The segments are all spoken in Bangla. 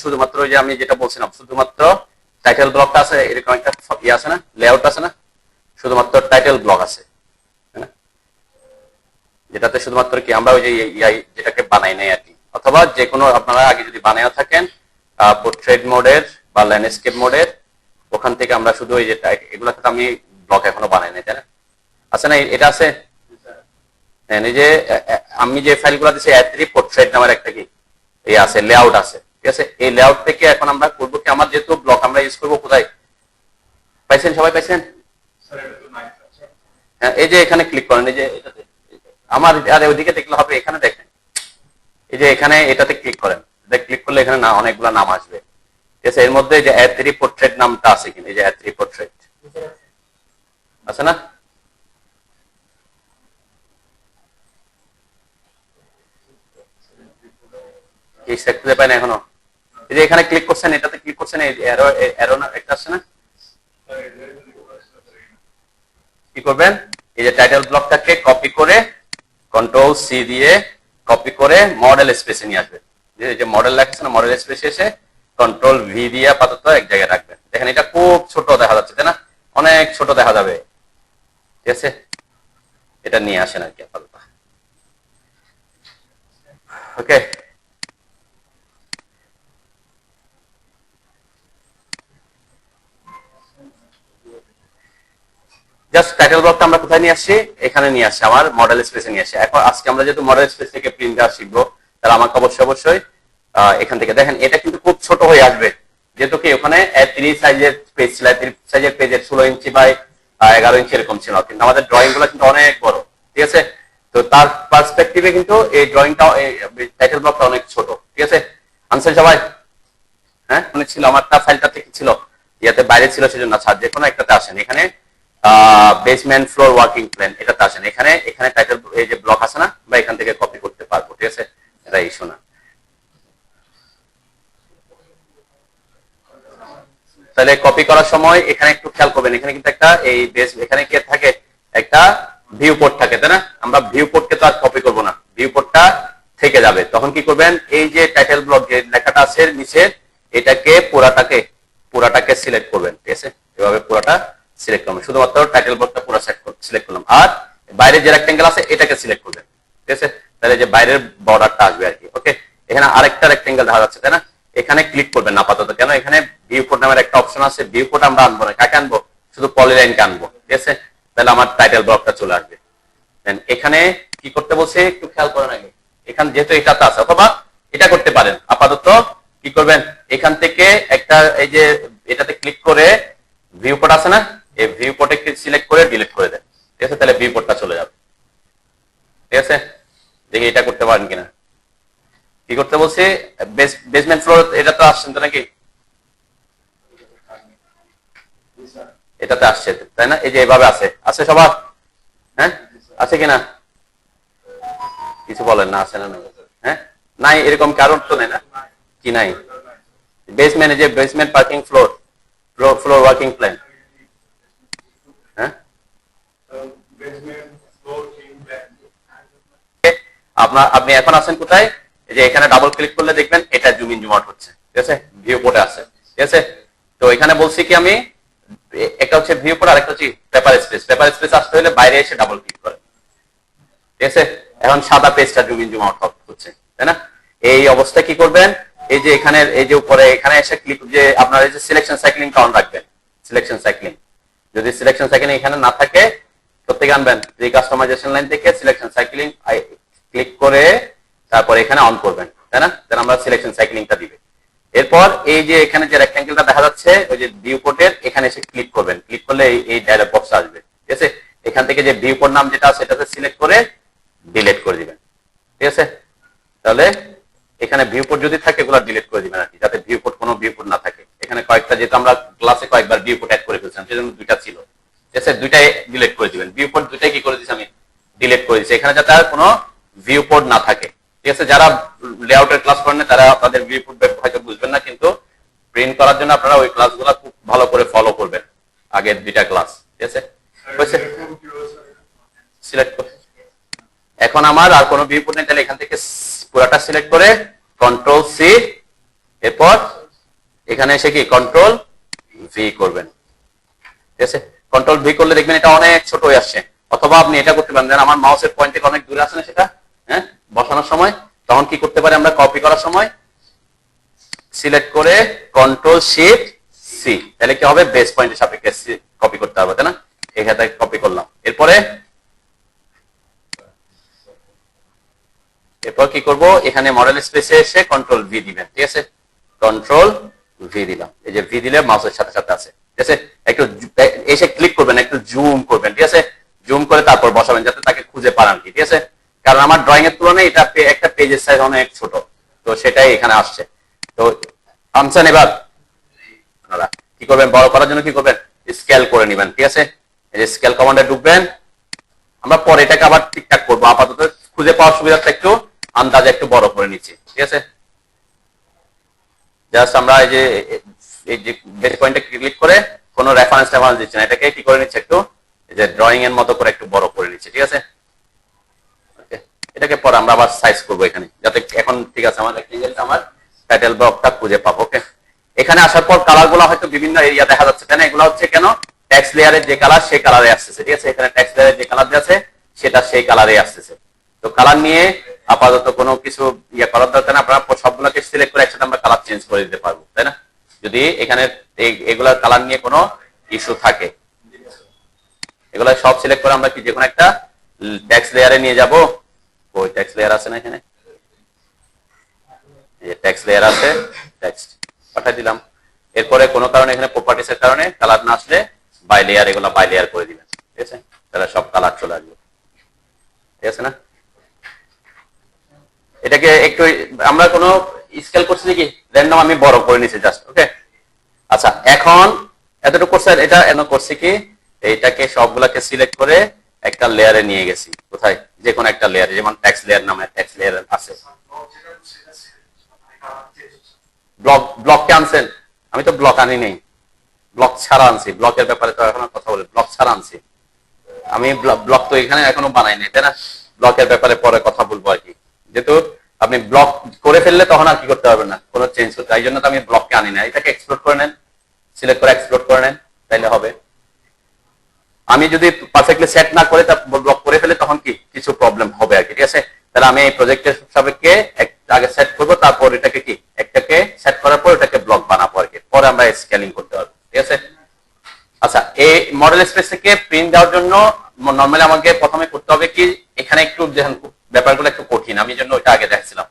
শুধুমাত্র ওই যে আমি যেটা বলছিলাম, শুধুমাত্র টাইটেল ব্লকটা আছে, এরকম একটা ইয়ে আছে না, লেআউট আছে না, শুধুমাত্র টাইটেল ব্লক আছে, যেটাতে শুধুমাত্র কি আমরা ওই যে যেটাকে বানাই নাই আর কি, অথবা যে কোনো আপনারা আগে যদি বানায় থাকেন পোর্ট্রেট মোডের বা ল্যান্ডস্কেপ মোডের, ওখান থেকে আমরা শুধু ওই যে এগুলো আমি ব্লক এখনো বানাই নাই, তাই না? আছে না, এটা আছে। হ্যাঁ, এই যে আমি যে ফাইলগুলো দিচ্ছি A3 পোর্ট্রেট নামের একটা কি এই আছে, লেআউট আছে, ঠিক আছে। এই লেআউট থেকে এখন আমরা করবো কি, আমার যেহেতু ব্লক আমরা ইউজ করবো কোথায়, পাইছেন সবাই পাইছেন? হ্যাঁ, এই যে এখানে ক্লিক করেন, এই যে এটাতে আমার আর ওইদিকে দেখলে হবে, এখানে দেখেন, এই যে এখানে এটাতে ক্লিক করেন, ক্লিক করলে এখানে না অনেকগুলো নাম আসবে, ঠিক আছে। এর মধ্যে যে A3 পোর্ট্রেট নামটা আছে কিনা, এই যে A3 পোর্ট্রেট আছে না, এই সেট খুঁজে পাই না এখনো। এই যে এখানে ক্লিক করছেন, এটাতে ক্লিক করছেন, এই অ্যারো একটা আসছে না, কি করবেন, এই যে টাইটেল ব্লকটাকে কপি করে কন্ট্রোল সি দিয়ে কপি করে মডেল স্পেসে নিয়ে আসবেন, যে মডেল লেখা না, মডেল স্পেসে এসে কন্ট্রোল ভি দিয়ে আপাতত এক জায়গায় রাখবেন। দেখেন এটা খুব ছোট দেখা যাচ্ছে, তাই না, অনেক ছোট দেখা যাবে, ঠিক আছে। এটা নিয়ে আসেন আর কি আপাতত, ওকে। জাস্ট টাইটেল ব্লকটা আমরা কোথায় নিয়ে আসছি, এখানে নিয়ে আসছি, আমার মডেল স্পেসে নিয়ে আসছি। এখন আজকে আমরা যেহেতু মডেল স্পেস থেকে প্রিন্ট দেওয়া শিখবো, তাহলে আমাকে অবশ্যই এখান থেকে দেখেন এটা কিন্তু খুব ছোট হয়ে আসবে, যেহেতু কি ওখানে 3 সাইজের পেজ ছিল, 3 সাইজের পেজের 16 ইঞ্চি বাই 11 ইঞ্চি এরকম ছিল, কিন্তু আমাদের ড্রয়িং গুলো কিন্তু অনেক বড়, ঠিক আছে। তো তার পার্সপেক্টিভে কিন্তু এই ড্রয়িংটা, টাইটেল ব্লকটা অনেক ছোট, ঠিক আছে। আনসার সবাই? হ্যাঁ, অনেক ছিল, আমারটা ফাইলটা থেকে ছিল, ইয়াতে বাইরে ছিল, সেজন্য আচ্ছা যে কোনো একটাতে আসেন, এখানে বেসমেন্ট ফ্লোর ওয়ার্কিং প্ল্যান এটাতে আসেন, এখানে টাইটেল এই যে ব্লক আছে না, বা এখান থেকে কপি করতে পারবো, ঠিক আছে, এটা ইস্যু না। তাহলে কপি করার সময় এখানে একটু খেয়াল করবেন, এখানে কিন্তু একটা এই বেস, এখানে কি থাকে, একটা ভিউ পোর্ট থাকে, তাই না। আমরা ভিউ পোর্টকে তো আর কপি করবো না, ভিউ পোর্টটা থেকে যাবে, তখন কি করবেন, এই যে টাইটেল ব্লক যে লেখাটা আছে নিচে, এটাকে পুরাটাকে সিলেক্ট করবেন, ঠিক আছে, এভাবে পুরাটা সিলেক্ট করবেন, শুধুমাত্র টাইটেল ব্লকটা পুরো সিলেক্ট করলাম, আর বাইরে যে রেক্টেঙ্গেল আছে এটাকে সিলেক্ট করবেন, ঠিক আছে। তাহলে যে বাইরের বর্ডারটা আসবে আর কি, ওকে। এখানে আরেকটা রেক্টেঙ্গেল দেখা যাচ্ছে, তাই না, এখানে ক্লিক করবেন না আপাতত, কেন, এখানে ভিউ পোর্ট নামের একটা অপশন আছে, ভিউ পোর্ট আমরা আনবো না, কাকে আনবো, শুধু পলিলাইনকে আনবো, ঠিক আছে। তাহলে আমার টাইটেল ব্লকটা চলে আসবে। এখানে কি করতে বলছে একটু খেয়াল করেন আগে, এখানে যেহেতু এটাতে আছে, অথবা এটা করতে পারেন, আপাতত কি করবেন, এখান থেকে একটা এই যে এটাতে ক্লিক করে ভিউ পোর্ট আছে না, এই ভিউ পোর্টে সিলেক্ট করে ডিলিট করে দেন, ঠিক আছে, তাহলে ভিউ পোর্টটা চলে যাবে, ঠিক আছে। দেখি এটা করতে পারেন কিনা, কি করতে বলছি, বেসমেন্ট ফ্লোর, এটা তো আসছেন তো নাকি, এটাতে আসছে, তাই না, এই যে এভাবে আছে সবার, হ্যাঁ, আছে কিনা, কিছু বলেন না, আছে না, হ্যাঁ, নাই, এরকম কারণ তো নেই না, কি নাই, বেসমেন্ট, যে basement parking floor working plan, হ্যাঁ, আপনি এখন আছেন কোথায়, এই যে এখানে ডাবল ক্লিক করলে দেখবেন এটা জুম ইন জুম আউট হচ্ছে, ঠিক আছে, ভিউ পোর্টে আছে, ঠিক আছে। তো এখানে বলছি কি আমি, একটা হচ্ছে ভিউ পোর্ট আর একটা হচ্ছে পেপার স্পেস আসতে হলে বাইরে এসে ডাবল ক্লিক করে, ঠিক আছে। এখন সাদা পেজটা জুম ইন জুম আউট হচ্ছে, তাই না। এই অবস্থায় কি করবেন, এই যে এখানে এই যে উপরে এখানে এসে ক্লিক, যে আপনার এই যে সিলেকশন সাইক্লিংটা অন রাখবেন, সিলেকশন সাইক্লিং, যদি সিলেকশন সাইক্লিং এখানে না থাকে প্রত্যেকে আনবেন, যে কাস্টমাইজেশন লাইন থেকে সিলেকশন সাইক্লিং ক্লিক করে তারপর এখানে অন করবেন, তাই না, তাহলে আমরা সিলেকশন সাইক্লিংটা দিবে। এরপর এই যে এখানে যে রেক্ট্যাঙ্গেলটা দেখা যাচ্ছে ওই যে ভিউ পোর্টের, এখানে এসে ক্লিক করবেন, ক্লিক করলে এই ডায়লগ বক্স আসবে, ঠিক আছে। এখান থেকে যে ভিউ পোর্ট নাম যেটা আছে সেটাতে সিলেক্ট করে ডিলিট করে দিবেন, ঠিক আছে। তাহলে এখানে ভিউ পোর্ট যদি থাকে এগুলো ডিলিট করে দিবেন আর কি, যাতে ভিউ পোর্ট কোনো ভিউ পোর্ট না থাকে। এখানে কয়েকটা, যেহেতু আমরা ক্লাসে কয়েকবার ভিউ পোর্ট অ্যাড করে ফেলছিলাম, সেজন্য দুইটা ছিল, ঠিক আছে, দুইটাই ডিলিট করে দিবেন, ভিউ পোর্ট দুইটাই কি করে দিচ্ছি আমি, ডিলিট করে দিচ্ছি, এখানে যাতে আর কোনো ভিউ পোর্ট না থাকে, ঠিক আছে। যারা লেআউটের ক্লাস করেন তারা তাদের ভিউ পোর্ট হয়তো বুঝবেন না, কিন্তু প্রিন্ট করার জন্য আপনারা ওই ক্লাসগুলো খুব ভালো করে ফলো করবেন, আগের দুইটা ক্লাস, ঠিক আছে। সিলেক্ট করে এখন আমার আর কোনো ভিউ পোর্ট নেই, তাহলে এখান থেকে পুরাটা সিলেক্ট করে কন্ট্রোল সি এরপর এখানে এসে কি কন্ট্রোল ভি করবেন, ঠিক আছে। কন্ট্রোল ভি করলে দেখবেন এটা অনেক ছোট হয়ে আসছে। অথবা আপনি এটা করতে পারেন, আমার মাউসের পয়েন্ট থেকে অনেক দূরে আছে না সেটা, হ্যাঁ, বসানোর সময় তখন কি করতে পারি আমরা, কপি করার সময় সিলেক্ট করে কন্ট্রোল শিফট সি, তাহলে কি হবে, বেস পয়েন্টের সাপেক্ষে কপি করতে হবে, তাই না। এখানে কপি করলাম। এরপর কি করব, এখানে মডেল স্পেসে এসে কন্ট্রোল ভি দিবেন, ঠিক আছে। কন্ট্রোল ভি দিলাম, এই যে ভি দিলে মাউসের সাথে সাথে আছে, ঠিক আছে। একটু এসে ক্লিক করবেন, একটু জুম করবেন, ঠিক আছে। জুম করে তারপর বসাবেন যাতে তাকে খুঁজে পান কি, ঠিক আছে। কারণ আমার ড্রয়িং এর তুলনায় এটা একটা পেজের সাইজ অনেক ছোট, তো সেটাই এখানে আসছে। তো আনছেন, এবার আপনারা কি করবেন, বড় করার জন্য কি করবেন, স্কেল করে নেবেন, ঠিক আছে। এই যে স্কেল কমান্ডে ঢুকবেন, আমরা পরে এটাকে আবার ঠিকঠাক করবো, আপাতত খুঁজে পাওয়ার সুবিধাটা একটু আন্দাজে একটু বড় করে নিচ্ছি, ঠিক আছে। জাস্ট আমরা এই যে বেস পয়েন্টে ক্লিক করে কোনো রেফারেন্স দিচ্ছি না, এটাকে কি করে নিচ্ছে, একটু এই যে ড্রয়িং এর মতো করে একটু বড় করে নিচ্ছি, ঠিক আছে। এটাকে পরে আমরা আবার সাইজ করবো এখানে, যাতে এখন ঠিক আছে আমার রেক্টেঙ্গেলটা আমার টাইটেল ব্লকটা খুঁজে পাবো। ওকে, এখানে আসার পর কালার গুলো হয়তো বিভিন্ন এরিয়া দেখা যাচ্ছে, তাই না। এগুলো হচ্ছে কেন, টেক্সট লেয়ারের যে কালার সেই কালারে আসতেছে, ঠিক আছে। এখানে টেক্সট লেয়ারের যে কালার আছে সেটা সেই কালারে আসতেছে। তো কালার নিয়ে আপাতত কোনো কিছু ইয়ে করার দরকার না, আপনারা সবগুলোকে সিলেক্ট করে একসাথে আমরা কালার চেঞ্জ করে দিতে পারবো, তাই না। যদি এখানে এগুলার কালার নিয়ে কোনো ইস্যু থাকে, এগুলো সব সিলেক্ট করে আমরা কি যে কোনো একটা টেক্সট লেয়ারে নিয়ে যাব। ওই টেক্সট লেয়ার আছে না এখানে, এই যে টেক্সট লেয়ার আছে, টেক্সট পাঠিয়ে দিলাম। এরপরে কোনো কারণে এখানে প্রপার্টিস এর কারণে কালার না আসলে বাই লেয়ার, এগুলো বাই লেয়ার করে দিবেন, ঠিক আছে। তাহলে সব কালার চলে আসবে, ঠিক আছে না। এটাকে একটু আমরা কোনো স্কেল করছি নাকি, র্যান্ডম আমি বড় করে নিছি জাস্ট। ওকে, আচ্ছা এখন এতটুকু করছে, এটা এন করছি কি, এইটাকে সবগুলাকে সিলেক্ট করে একটা লেয়ারে নিয়ে গেছি, কোথায়, যে কোনো একটা লেয়ারে, যেমন টেক্সট লেয়ার নামে টেক্সট লেয়ার আছে। ব্লক ক্যান্সেল, আমি তো ব্লক আনি নেই, ব্লক ছাড়া আনছি, ব্লকের ব্যাপারে তো এখন কথা বলি, ব্লক ছাড়া আনছি আমি, ব্লক তো এখানে এখনো বানাই নাই, তাই না। ব্লকের ব্যাপারে পরে কথা বলবো আর কি, যেহেতু আপনি ব্লক করে ফেললে তখন আর কি করতে পারবেন না, কোনো চেঞ্জ করতে, এই জন্য তো আমি ব্লককে আনি না। এটাকে এক্সপ্লোর করে নেন, সিলেক্ট করে এক্সপ্লোর করে নেন, তাইলে হবে। আমি যদি পারফেক্টলি সেট না করে তা ব্লক করে ফেলে তখন কি কিছু প্রবলেম হবে আর কি, ঠিক আছে। তাহলে আমি এই প্রজেক্টের সাপেক্ষে আগে সেট করবো, তারপর এটাকে কি একটাকে সেট করার পর এটাকে ব্লক বানাবো আর কি, পরে আমরা স্কেলিং করতে পারবো, ঠিক আছে। আচ্ছা, এই মডেল স্পেস থেকে প্রিন্ট দেওয়ার জন্য নরমালি আমাকে প্রথমে করতে হবে কি, এখানে একটু ব্যাপারগুলো একটু কঠিন, আমি জন্য ওইটা আগে দেখছিলাম,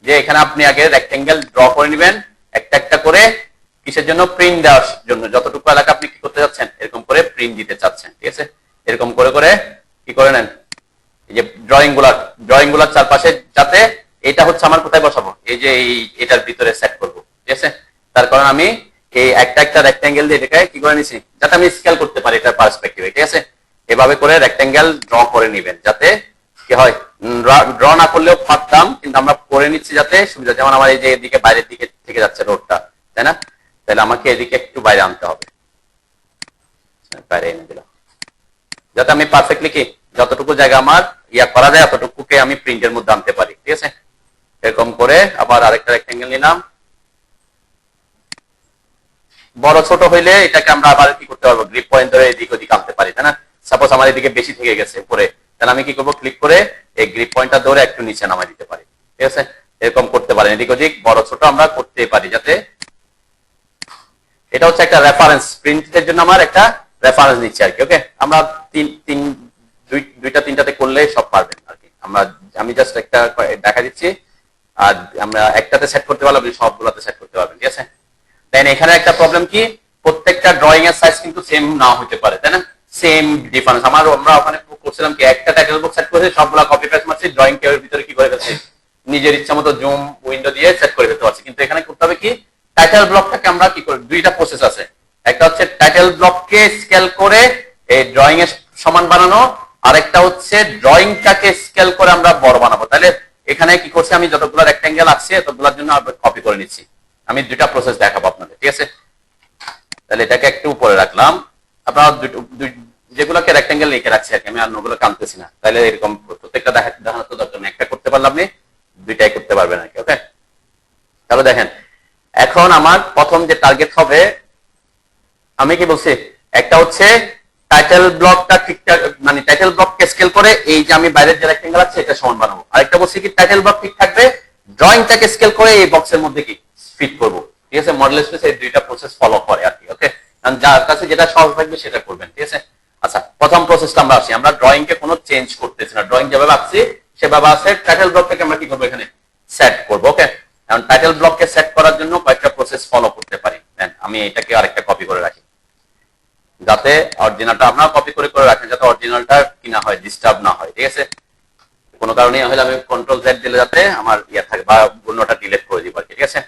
যে এখানে আপনি আগে রেক্টেঙ্গেল ড্র করে নেবেন একটা একটা করে, কিসের জন্য, প্রিন্ট দেওয়ার জন্য। যতটুকু এলাকা আপনি কি করতে যাচ্ছেন, এরকম করে প্রিন্ট দিতে চাচ্ছেন, ঠিক আছে। এরকম করে করে কি করে নেন, এই যে ড্রয়িং গুলার চারপাশে, যাতে এটা হচ্ছে আমার কোথায় বসাবো, এই যে এটার ভিতরে সেট করবো, ঠিক আছে। তার কারণ আমি এই একটা একটা রেক্টেঙ্গেল দিয়ে এটাকে কি করে নিছি, যাতে আমি স্কেল করতে পারি এটার পার্সপেক্টিভে, ঠিক আছে। এভাবে করে রেক্টেঙ্গেল ড্র করে নিবেন, যাতে কি হয়, ড্র না করলেও পারতাম, কিন্তু আমরা করে নিচ্ছি যাতে সুবিধা। যেমন আমার এই যে এদিকে বাইরের দিকে থেকে যাচ্ছে রোডটা, তাই না, তাহলে আমাকে এদিকে একটু বাইরে আনতে হবে, বাইরে এনে দিলাম, যাতে আমি পারফেক্টলি কি যতটুকু জায়গা আমার ইয়া করা যায় ততটুকুকে আমি প্রিন্টের মধ্যে আনতে পারি, ঠিক আছে। এরকম করে আবার আরেকটা রেক্টেঙ্গেল নিলাম, বড় ছোট হইলে এটাকে আমরা আবার কি করতে পারবো, গ্রিপ পয়েন্ট ধরে এদিক ওদিক আনতে পারি, তাই না। সাপোজ আমার এদিকে বেশি থেকে গেছে উপরে, তাহলে আমি কি করবো, ক্লিক করে এই গ্রিপ পয়েন্টটা ধরে একটু নিচে নামাই দিতে পারি, ঠিক আছে। এরকম করতে পারেন, এদিক ওদিক বড় ছোট আমরা করতে পারি, যাতে এটা হচ্ছে একটা রেফারেন্স, প্রিন্টের জন্য আমার একটা রেফারেন্স দিচ্ছি আর কি। ওকে, আমরা দুইটা তিনটাতে করলে সব পারবেন আর কি। আমি জাস্ট একটা দেখা দিচ্ছি, আর আমরা একটাতে সেট করতে পারলে আপনি সবগুলোতে সেট করতে পারবেন, ঠিক আছে। দেন এখানে একটা প্রবলেম কি, প্রত্যেকটা ড্রয়িং এর সাইজ কিন্তু সেম না হতে পারে, তাই না, সেম ডিফারেন্স। আমরা ওখানে করছিলাম কি, একটা টাইটেল বক্স সেট করেছি, সবগুলো কপি পেস্ট মারছি, ড্রয়িং এর ভিতরে কি করে ফেলছি, নিজের ইচ্ছা মতো জুম উইন্ডো দিয়ে সেট করে ফেলতে পারছি। কিন্তু এখানে করতে হবে কি, টাইটেল ব্লকটাকে আমরা কি করি, দুইটা প্রসেস আছে, একটা হচ্ছে টাইটেল ব্লককে স্কেল করে এই ড্রয়িং এর সমান বানানো, আরেকটা হচ্ছে ড্রয়িংটাকে স্কেল করে আমরা বড় বানাবো। তাহলে এখানে কি করছি, আমি যতগুলো রেক্টেঙ্গেল আছে ততগুলোর জন্য কপি করে নিচ্ছি। আমি দুইটা প্রসেস দেখাবো আপনাদের, ঠিক আছে। তাহলে এটাকে একটু উপরে রাখলাম, আপনারা যেগুলোকে রেক্টেঙ্গেল লিখে রাখছি আর কি, আমি অন্যগুলো কানতেছি না। তাহলে এরকম প্রত্যেকটা দেখানোর তো দরকার নেই, একটা করতে পারলাম আপনি দুইটাই করতে পারবেন আর কি। ওকে, তাহলে দেখেন এখন আমার প্রথম যে টার্গেট হবে, আমি কি বলছি, একটা হচ্ছে টাইটেল ব্লকটা ঠিকঠাক, মানে টাইটেল ব্লককে স্কেল করে এই যে আমি বাইরের যে রেক্টেঙ্গেল আছে এটা সমান বানাবো। আরেকটা বলছি কি টাইটেল ব্লক ঠিক থাকবে, ড্রয়িংটাকে স্কেল করে এই বক্সের মধ্যে কি ফিট করব। ঠিক আছে, মডেল স্পেস এই দুইটা প্রসেস ফলো করে আর কি। ওকে, কারণ যার কাছে যেটা সহজ থাকবে সেটা করবেন। ঠিক আছে, আচ্ছা প্রথম প্রসেসটা আমরা আসি, আমরা ড্রয়িং কে কোনো চেঞ্জ করতেছি না, ড্রয়িং যেভাবে আঁকছি সেভাবে আছে। টাইটেল ব্লকটাকে আমরা কি করবো, এখানে সেট করবো। ওকে, এখন টাইটেল ব্লককে সেট করার জন্য কয়েকটা প্রসেস ফলো করতে পারি। আমি এটাকে আরেকটা কপি করে রাখি, যাতে অরিজিনালটা আপনারা কপি করে করে রাখেন, যাতে অরিজিনালটা কি না হয়, ডিস্টার্ব না হয়। ঠিক আছে, কোনো কারণে হলে আমি কন্ট্রোল জেড দিলে যাতে আমার ইয়ে থাকে, বা অন্যটা ডিলিট করে দিব। ঠিক আছে,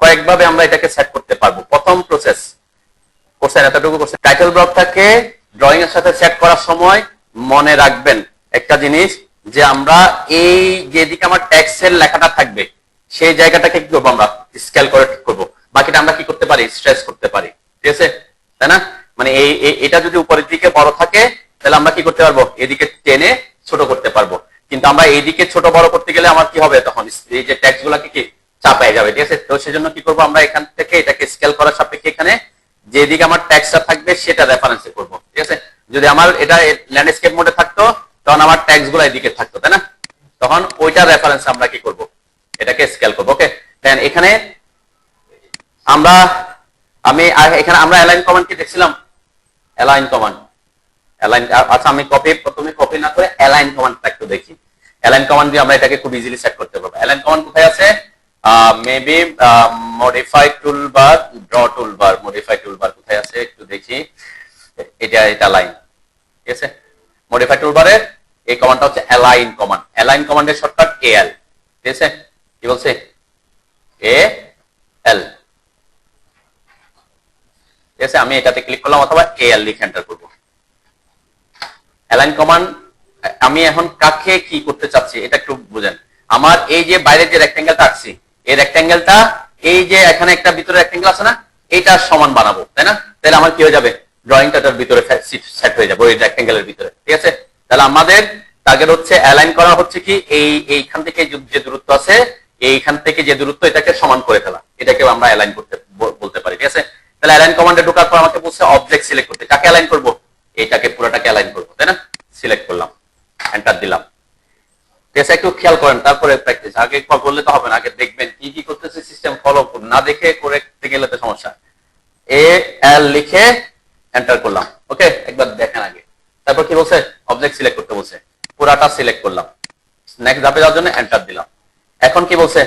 কয়েকভাবে আমরা এটাকে সেট করতে পারবো। প্রথম প্রসেস করছেন, এতটুকু করছেন। টাইটেল ব্লকটাকে ড্রয়িং এর সাথে সেট করার সময় মনে রাখবেন একটা জিনিস, যে আমরা এই যেদিকে আমার টেক্সটের লেখাটা থাকবে সেই জায়গাটাকে কি করবো, আমরা স্কেল করে ঠিক করবো। বাকিটা আমরা কি করতে পারি, স্ট্রেস করতে পারি। ঠিক আছে, তাই না? মানে এটা যদি উপরের দিকে বড় থাকে তাহলে আমরা কি করতে পারবো, এদিকে টেনে ছোট করতে পারবো। কিন্তু আমরা এইদিকে ছোট বড় করতে গেলে আমার কি হবে, তখন এই যে টেক্সট গুলাকে কি চাপায় যাবে। ঠিক আছে, তো সেজন্য কি করবো, আমরা এখান থেকে এটাকে স্কেল করার সাপেক্ষে এখানে যেদিকে আমার টেক্সটটা থাকবে সেটা রেফারেন্সে করবো। ঠিক আছে, যদি আমার এটা ল্যান্ডস্কেপ মোডে থাকতো তখন আমার টেক্সট গুলো এদিকে থাকতো, তাই না? তখন ওইটা রেফারেন্স আমরা কি করব, এটাকে স্কেল করবো। ওকে, দেন এখানে এখানে আমরা অ্যালাইন কমান্ড কি দেখছিলাম, অ্যালাইন কমান্ড, অ্যালাইন। আচ্ছা, আমি প্রথমে কপি না করে অ্যালাইন কমান্ডটা একটু দেখি। অ্যালাইন কমান্ড দিয়ে আমরা এটাকে খুব ইজিলি সেট করতে পারবো। অ্যালাইন কমান্ড কোথায় আছে, maybe modify toolbar, draw toolbar, modify toolbar কোথায় আছে একটু দেখি। এটা লাইন। ঠিক আছে, মডিফাই টুলবারে এই কমান্ডটা হচ্ছে অ্যালাইন কমান্ড। অ্যালাইন কমান্ডের শর্টকাট এএল। ঠিক আছে, কি বলছে, এএল। ঠিক আছে, আমি এটাতে ক্লিক করলাম অথবা এএল লিখে এন্টার করব। অ্যালাইন কমান্ড আমি এখন কাকে কি করতে চাচ্ছি এটা একটু বুঝেন। আমার এই যে বাইরের যে রেক্টেঙ্গেলটা আঁকছি, এই রেক্টেঙ্গেলটা এই যে এখানে একটা ভিতরে রেক্টেঙ্গেল আছে না, এটা সমান বানাবো, তাই না? তাহলে আমার কি হয়ে যাবে, ড্রয়িংটার ভিতরে সেট হয়ে যাবে ওই রেক্টেঙ্গেলের ভিতরে। ঠিক আছে, তাহলে আমাদের টার্গেট হচ্ছে অ্যালাইন করা হচ্ছে কি এইখান থেকে যে দূরত্ব আছে, এইখান থেকে যে দূরত্ব এটাকে সমান করে ফেলা, এটাকে আমরা অ্যালাইন করতে বলতে পারি। ঠিক আছে, তাহলে অ্যালাইন কমান্ডে ঢোকার পর আমাকে বলছে অবজেক্ট সিলেক্ট করতে। কাকে অ্যালাইন করব, এইটাকে পুরোটাকে অ্যালাইন করবো, তাই না? সিলেক্ট করলাম, এন্টার দিলাম। ঠিক আছে, একটু খেয়াল করেন, তারপরে প্র্যাকটিস। আগে বললে তো হবে না, আগে দেখবেন কি কি করতেছে, সিস্টেম ফলো করুন, না দেখে করতে গেলে তো সমস্যা। এএল লিখে এন্টার করলাম। ওকে, একবার দেখেন আগে। তারপর কি বলছে, অবজেক্ট সিলেক্ট করতে বলছে, পুরাটা সিলেক্ট করলাম। নেক্সট ধাপে যাওয়ার জন্য এন্টার দিলাম। এখন কি বলছে,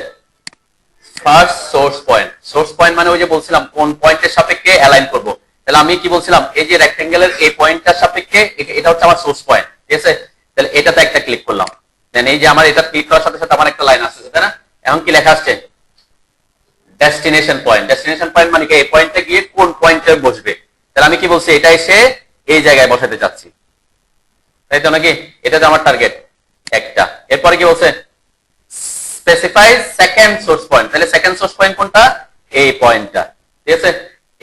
first source point. Source point মানে ওই যে বলছিলাম কোন পয়েন্টের সাপেক্ষে অ্যালাইন করব। তাহলে আমি কি বলছিলাম, এই যে রেক্টেঙ্গেলের এই পয়েন্টটার সাপেক্ষে এটা হচ্ছে আমার সোর্স পয়েন্ট। ঠিক আছে, তাহলে এটাতে একটা ক্লিক করলাম। দেন এই যে আমার এটা ক্লিক করার সাথে সাথে আমার একটা লাইন আসছে, তাই না? এখন কি লেখা আসছে, ডেস্টিনেশন পয়েন্ট। ডেস্টিনেশন পয়েন্ট মানে কি, এই পয়েন্টে গিয়ে কোন পয়েন্টে বসবে। তাহলে আমি কি বলছি, এটা এসে এই জায়গায় বসাতে চাচ্ছি, তাই তো নাকি? এটা তো আমার টার্গেট একটা। এরপরে কি বলছে, স্পেসিফাই সেকেন্ড সোর্স পয়েন্ট। তাহলে সেকেন্ড সোর্স পয়েন্ট কোনটা, এই পয়েন্টটা। ঠিক আছে,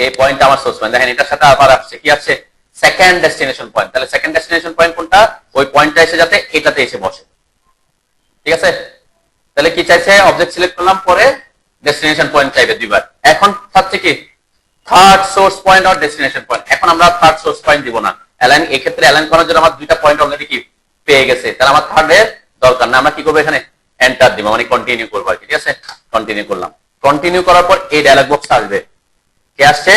এই পয়েন্টটা আমার সোর্স পয়েন্ট। দেখেন এটার সাথে আবার আসছে কি, আছে সেকেন্ড ডেস্টিনেশন পয়েন্ট। তাহলে সেকেন্ড ডেস্টিনেশন পয়েন্ট কোনটা, ওই পয়েন্টটা এসে যাতে এটাতে এসে বসে। ঠিক আছে, তাহলে কি চাইছে, অবজেক্ট সিলেক্ট করলাম, পরে ডেস্টিনেশন পয়েন্ট চাইবে দুইবার। এখন থাকছে কি, থার্ড সোর্স পয়েন্ট আর ডেস্টিনেশন পয়েন্ট। এখন আমরা থার্ড সোর্স পয়েন্ট দিব না, অ্যালাইন এই ক্ষেত্রে অ্যালাইন করার জন্য আমার দুইটা পয়েন্ট অলরেডি কি পেয়ে গেছে, তাহলে আমার থার্ডের দরকার না। আমরা কি করবো, এখানে এন্টার দিব, মানে কন্টিনিউ করবো আর কি। ঠিক আছে, কন্টিনিউ করলাম। কন্টিনিউ করার পর এই ডায়লগ বক্স আসবে, কি আসছে,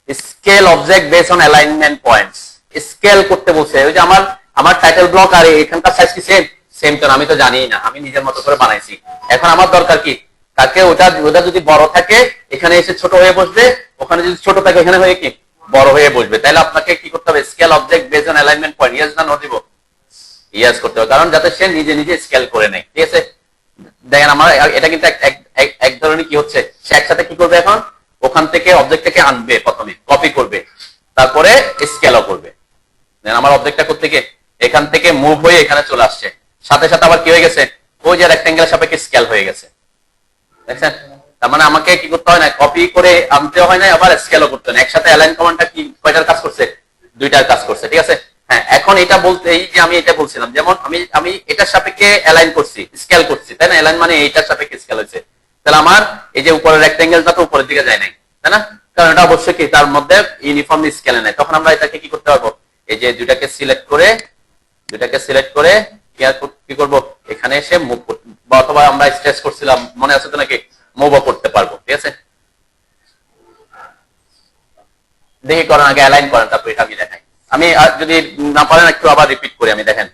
scale object base on alignment points. Scale করতে বলছে, ওই যে আমার টাইটেল ব্লক আর এখানকার সাইজ কি সেম, সেম তো আমি তো জানি না, আমি নিজের মতো করে বানাইছি। এখন আমার দরকার কি, তাকে ওটা যদি বড় থাকে এখানে এসে ছোট হয়ে বসবে, ওখানে যদি ছোট থাকে এখানে হয়ে কি বড় হয়ে বসবে। তাহলে আপনাকে কি করতে হবে, scale object base on alignment point, yes না নো দিব, ইয়েস করতে হবে, কারণ যাতে সে নিজে নিজে স্কেল করে নেয়। ঠিক আছে, দেখেন আমার এটা কিন্তু এক ধরনের কি হচ্ছে, সে একসাথে কি করবে, এখন ওখান থেকে অবজেক্টটাকে আনবে, প্রথমে কপি করবে, তারপরে স্কেলও করবে। দেন আমার অবজেক্টটা করতে গিয়ে এখান থেকে মুভ হয়ে এখানে চলে আসছে, সাথে সাথে আবার কি হয়ে গেছে, ওই যে রেক্টেঙ্গেলের সাপেক্ষে স্কেল হয়ে গেছে। দেখছেন, তার মানে আমাকে কি করতে হয় না, কপি করে আনতে হয় না, আবার স্কেলও করতে হয় না। একসাথে অ্যালাইন কমান্ডটা কি কয়টার কাজ করছে, দুইটার কাজ করছে। ঠিক আছে, হ্যাঁ, এখন এটা বলতে এই যে আমি এটা বলছিলাম, যেমন আমি এটার সাপেক্ষে অ্যালাইন করছি, স্কেল করছি, তাই না? অ্যালাইন মানে এইটার সাপেক্ষে স্কেল হয়েছে। তাহলে আমার এই যে উপরের রেক্টেঙ্গেলটা তো উপরের দিকে যায় নাই, তাই না? কারণ এটা অবশ্যই কি তার মধ্যে ইউনিফর্ম স্কেলে নেই। তখন আমরা এটাকে কি করতে পারবো, এই যে দুটাকে সিলেক্ট করে কি করব, এখানে এসে মুভ অথবা আমরা স্ট্রেস করছিলাম মনে আছে তো নাকি, মুভও করতে পারবো। ঠিক আছে, দেখি করেন আগে অ্যালাইন করেন, তারপর এটা আমি দেখাই। আমি যদি না পারেন একটু আবার রিপিট করি, আমি দেখেন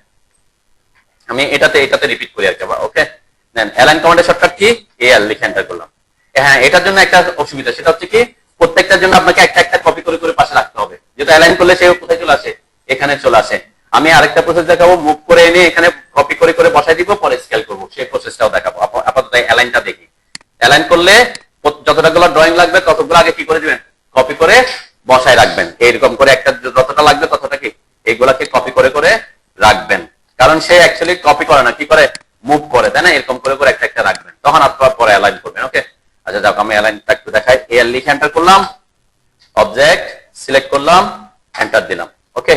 আমি এটাতে রিপিট করি আর কি। ওকে, দেন অ্যালাইন কমান্ডের শর্টকাট কি, এএল লিখে এন্টার করলাম। হ্যাঁ, এটার জন্য একটা অসুবিধা, সেটা হচ্ছে কি প্রত্যেকটার জন্য আপনাকে একটা একটা কপি করে করে পাশে রাখতে হবে। যেটা অ্যালাইন করলে সে কোথায় চলে আসে, এখানে চলে আসে। আমি আরেকটা প্রসেস দেখাবো, মুভ করে এনে এখানে কপি করে করে বসাই দিব, পরে স্কেল করবো, সেই প্রসেসটাও দেখাবো। আপাতত অ্যালাইনটা দেখি। অ্যালাইন করলে যতটাগুলো ড্রয়িং লাগবে ততগুলো আগে কি করে দিবেন, কপি করে বসায় রাখবেন। এইরকম করে একটা যতটা লাগবে ততটা কি এইগুলাকে কপি করে করে রাখবেন। কারণ সে অ্যাকচুয়ালি কপি করে না, কি করে, মুভ করে, তাই না? এরকম করে করে একটা একটা রাখবেন, তখন আপনারা পরে অ্যালাইন করবেন। ওকে, আচ্ছা যাক, আমি অ্যালাইনটা একটু দেখাই। এল লিখে এন্টার করলাম, অবজেক্ট সিলেক্ট করলাম, এন্টার দিলাম। ওকে,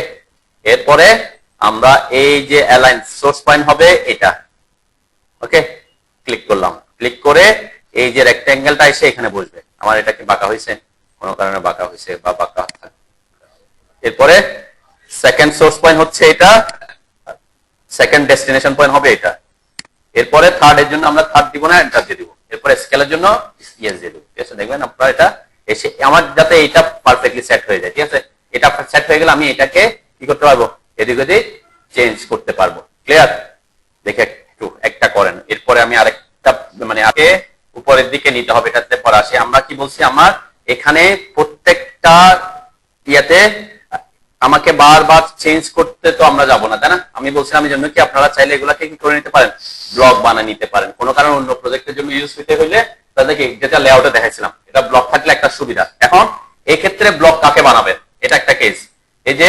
এরপরে আমরা এই যে অ্যালাইন সোর্স পয়েন্ট হবে এটা, ওকে, ক্লিক করলাম। ক্লিক করে এই যে রেক্টেঙ্গেলটা এসে এখানে বসবে। আমার এটা কি বাঁকা হয়েছে, কোনো কারণে বাঁকা হয়েছে বা বাঁকা। এরপরে সেকেন্ড সোর্স পয়েন্ট হচ্ছে এটা, সেকেন্ড ডেস্টিনেশন পয়েন্ট হবে এটা। এরপরে থার্ড এর জন্য আমরা থার্ড দিব না, এন্টার দিয়ে দিব। এরপরে স্কেলের জন্য ইয়েস দিয়ে দিব। ঠিক আছে, দেখবেন আপনারা এটা এসে আমার যাতে এটা পারফেক্টলি সেট হয়ে যায়। ঠিক আছে, এটা সেট হয়ে গেলে আমি এটাকে কি করতে পারবো, এদিক ওদিক চেঞ্জ করতে পারবো। ক্লিয়ার? দেখে একটু একটা করেন। এরপরে আমি আরেকটা মানে আগে উপরের দিকে নিতে হবে, এটাতে পরে আসে। আমরা কি বলছি, আমার এখানে প্রত্যেকটা ইয়াতে আমাকে বারবার চেঞ্জ করতে তো আমরা যাবো না, তাই না? আমি বলছিলাম এই জন্য কি আপনারা চাইলে এগুলাকে কি করে নিতে পারেন, ব্লক বানিয়ে নিতে পারেন। কোনো কারণ অন্য প্রজেক্টের জন্য ইউজ হইতে হইলে তাদেরকে যেটা লেআউটে দেখাইছিলাম, এটা ব্লক থাকলে একটা সুবিধা। এখন এই ক্ষেত্রে ব্লক কাকে বানাবেন, এটা একটা কেস। এই যে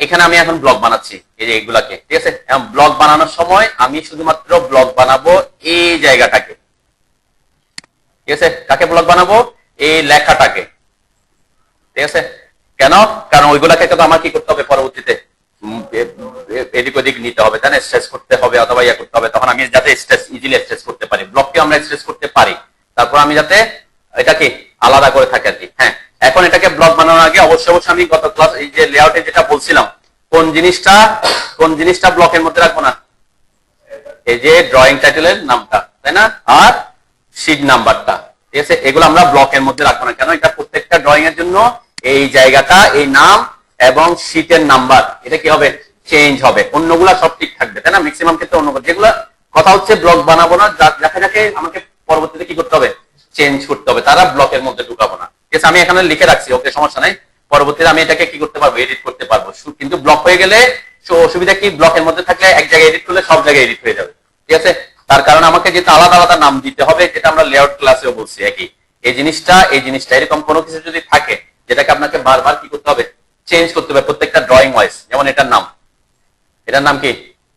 এখানে আমি এখন ব্লক বানাচ্ছি, এই যে এগুলাকে। ঠিক আছে, এখন ব্লক বানানোর সময় আমি শুধুমাত্র ব্লক বানাবো এই জায়গাটাকে। ঠিক আছে, কাকে ব্লক বানাবো, এই লেখাটাকে। ঠিক আছে, কেন? কারণ ওইগুলাকে তো আমার কি করতে হবে, পরবর্তীতে এদিক ওদিক নিতে হবে, তাই না? স্ট্রেস করতে হবে অথবা ইয়া করতে হবে, তখন আমি যাতে স্ট্রেস ইজিলি স্ট্রেস করতে পারি, ব্লককে আমরা স্ট্রেস করতে পারি। তারপর আমি যাতে এটাকে আলাদা করে থাকি আর কি। হ্যাঁ, এখন এটাকে ব্লক বানানোর আগে অবশ্যই আমি গত ক্লাস এই যে লেআউটে যেটা বলছিলাম, কোন জিনিসটা ব্লকের মধ্যে রাখবো না, এই যে ড্রয়িং টাইটেলের নামটা, তাই না? আর শীট নাম্বারটা। ঠিক আছে, এগুলো আমরা ব্লকের মধ্যে রাখবো না। কেন? এটা প্রত্যেকটা ড্রয়িং এর জন্য এই জায়গাটা, এই নাম এবং শীটের নাম্বার, এটা কি হবে, চেঞ্জ হবে। অন্যগুলা সব ঠিক থাকবে, তাই না? ম্যাক্সিমাম ক্ষেত্রে অন্য যেগুলো কথা হচ্ছে ব্লক বানাবো না, যাকে যাকে আমাকে পরবর্তীতে কি করতে হবে, চেঞ্জ করতে হবে, তারা ব্লকের মধ্যে ঢুকাবো না। ঠিক আছে, আমি এখানে লিখে রাখছি, ওকে, সমস্যা নাই। পরবর্তীতে আমি এটাকে কি করতে পারবো, এডিট করতে পারবো। কিন্তু ব্লক হয়ে গেলে অসুবিধা কি, ব্লকের মধ্যে থাকলে এক জায়গায় এডিট করলে সব জায়গায় এডিট হয়ে যাবে। ঠিক আছে, তার কারণে আমাকে যেটা আলাদা আলাদা নাম দিতে হবে, যেটা আমরা লেআউট ক্লাসেও বলছি একই। এই জিনিসটা এরকম কোনো কিছু যদি থাকে যেটাকে আপনাকে বারবার কি করতে হবে, চেঞ্জ করতে হবে প্রত্যেকটা ড্রয়িং ওয়াইজ। যেমন এটার নাম কি,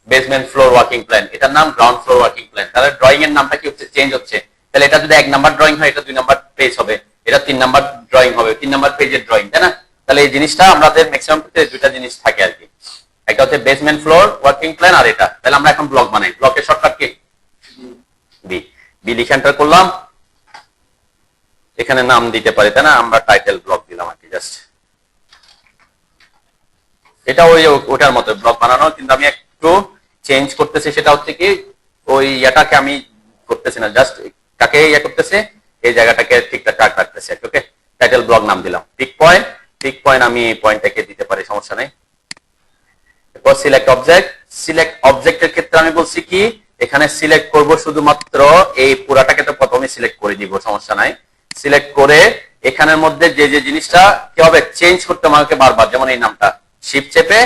বেসমেন্ট ফ্লোর ওয়ার্কিং প্ল্যান, এটার নাম গ্রাউন্ড ফ্লোর ওয়ার্কিং প্ল্যান। তাহলে ড্রয়িং এর নামটা কি হচ্ছে, চেঞ্জ হচ্ছে। তাহলে এটা যদি 1 নাম্বার ড্রয়িং হয়, এটা 2 নাম্বার পেজ হবে, এটা 3 নাম্বার ড্রয়িং হবে, 3 নাম্বার পেজের ড্রয়িং, তাই না? তাহলে এই জিনিসটা আমাদের ম্যাক্সিমাম ক্ষেত্রে দুইটা জিনিস থাকে আর কি, একটা হচ্ছে বেসমেন্ট ফ্লোর ওয়ার্কিং প্ল্যান আর এটা। তাহলে আমরা এখন ব্লক বানাই, ব্লকের শর্টকাট কি, বি লিখে এন্টার করলাম। এখানে নাম দিতে পারি, তাই না? আমরা টাইটেল ব্লক দিলাম আর কি, জাস্ট এটা ওটার মতো ব্লক বানানো, কিন্তু আমি একটু চেঞ্জ করতেছি। সেটা হচ্ছে কি, ওই ইয়াটাকে আমি করতেছি না, জাস্ট কাকে ইয়া করতেছে, এই জায়গাটাকে ঠিকঠাক রাখতেছি। ওকে, টাইটেল ব্লক নাম দিলাম। পিক পয়েন্ট আমি এই পয়েন্টটাকে দিতে পারি, সমস্যা নেই। এরপর সিলেক্ট অবজেক্টের ক্ষেত্রে আমি বলছি কি, এখানে সিলেক্ট করব শুধুমাত্র এই পুরাটাকে, তো প্রথমে সিলেক্ট করে দিব, সমস্যা নাই। সিলেক্ট করে এখানের মধ্যে যে যে জিনিসটা কি হবে, চেঞ্জ করতে আমাকে বারবার, যেমন এই নামটা শিফট চেপে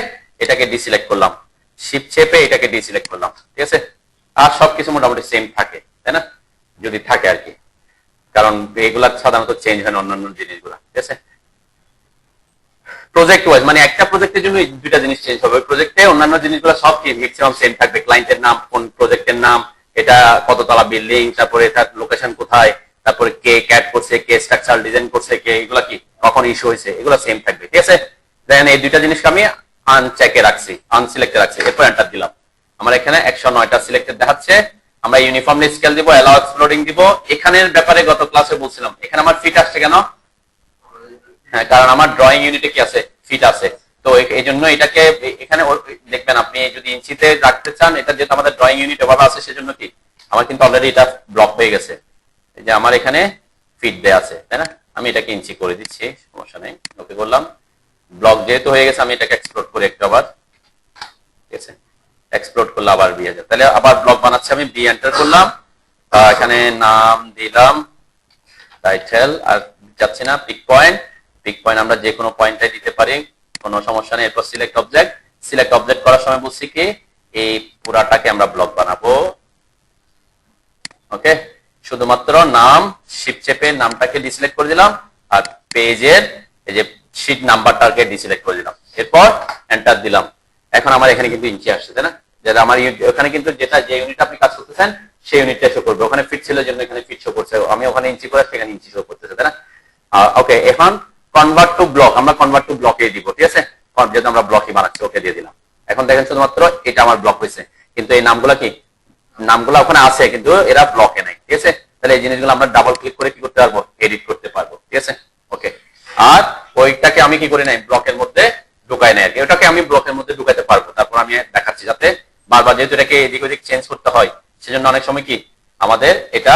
এটাকে ডিসিলেক্ট করলাম, শিফট চেপে এটাকে ডিসিলেক্ট করলাম। ঠিক আছে, আর সবকিছু মোটামুটি সেম থাকে, তাই না? যদি থাকে আর কি, কারণ এগুলা সাধারণত চেঞ্জ হয় না অন্যান্য জিনিসগুলা। ঠিক আছে, প্রজেক্ট ওয়াইজ মানে একটা প্রজেক্টের জন্য দুইটা জিনিস চেঞ্জ হবে, প্রজেক্টে অন্যান্য জিনিসগুলো সব কি ম্যাক্সিমাম সেম থাকবে। ক্লায়েন্টের নাম, কোন প্রজেক্টের নাম, এটা কততলা বিল্ডিং, তারপরে এটার লোকেশন কোথায়, তারপরে কে ক্যাট করছে, কে স্ট্রাকচারাল ডিজাইন করছে, কে এগুলা কি কখন ইস্যু হয়েছে, এগুলো সেম থাকবে। ঠিক আছে, দেন এই দুইটা জিনিসকে আমি আনচেকে রাখছি, আনসিলেক্টে রাখছি। এরপর এন্টার দিলাম, আমার এখানে 109টা সিলেক্টেড দেখাচ্ছে। আমরা ইউনিফর্মলি স্কেল দিব, অ্যালাউ এক্সপ্লোডিং দিব। এখানের ব্যাপারে গত ক্লাসে বলছিলাম, এখানে আমার ফিট আসছে কেন? হ্যাঁ, কারণ আমার ড্রয়িং ইউনিটে কি আছে? ফিট আছে। তো এই জন্য এটাকে এখানে দেখবেন, আপনি যদি ইঞ্চিতে রাখতে চান, এটা যেহেতু আমাদের ড্রয়িং ইউনিট এভাবে আছে, সেজন্য কি আমার কিন্তু অলরেডি এটা ব্লক হয়ে গেছে। এই যে আমার এখানে ফিট দেয়া আছে, তাই না? আমি এটাকে ইঞ্চি করে দিচ্ছি, সমস্যা নেই। ওকে করলাম। ব্লক যেহেতু হয়ে গেছে, আমি এটাকে এক্সপ্লোড করে একটু আবার, ঠিক আছে, এক্সপ্লোড করলে আবার বি হাজার, তাহলে আবার ব্লক বানাচ্ছে। আমি বি এন্টার করলাম, এখানে নাম দিলাম টাইটেল, আর যাচ্ছে না পিক পয়েন্ট। পিক পয়েন্ট আমরা যে কোনো পয়েন্টটাই দিতে পারি, কোনো সমস্যা নেই। এরপর সিলেক্ট অবজেক্ট। সিলেক্ট অবজেক্ট করার সময় বলছি কি এই পুরাটাকে আমরা ব্লক বানাবো। ওকে, শুধুমাত্র নাম শিফট চেপে নামটাকে ডিসিলেক্ট করে দিলাম, আর পেজের এই যে শীট নাম্বারটাকে ডিসিলেক্ট করে দিলাম। এরপর এন্টার দিলাম। এখন আমার এখানে কিন্তু ইঞ্চি আসছে, তাই না? যেটা আমার ওখানে কিন্তু যেটা যে ইউনিট আপনি কাজ করতেছেন সেই ইউনিটটা শো করবে। ওখানে ফিট ছিল জন্য এখানে ফিট শো করছে, আমি ওখানে ইঞ্চি করে সেখানে ইঞ্চি শো করতেছে, তাই না? ওকে, এখন কনভার্ট টু ব্লক, আমরা কনভার্ট টু ব্লকে দিব, ঠিক আছে? যেহেতু আমরা ব্লকই বানাচ্ছি, ওকে দিয়ে দিলাম। এখন দেখেন শুধুমাত্র এটা আমার ব্লক হয়েছে, কিন্তু এই নামগুলা কি, নামগুলো ওখানে আছে কিন্তু এরা ব্লকে নাই, ঠিক আছে? তাহলে এই জিনিসগুলো আমরা ডাবল ক্লিক করে কি করতে পারবো? এডিট করতে পারবো, ঠিক আছে? ওকে, আর ওইটাকে আমি কি করি নাই, ব্লকের মধ্যে ঢুকাই নাই আর কি। ওটাকে আমি ব্লকের মধ্যে ঢুকাইতে পারবো, তারপর আমি দেখাচ্ছি, যাতে বারবার যেহেতু এটাকে এদিক ওদিক চেঞ্জ করতে হয়, সেজন্য অনেক সময় কি আমাদের এটা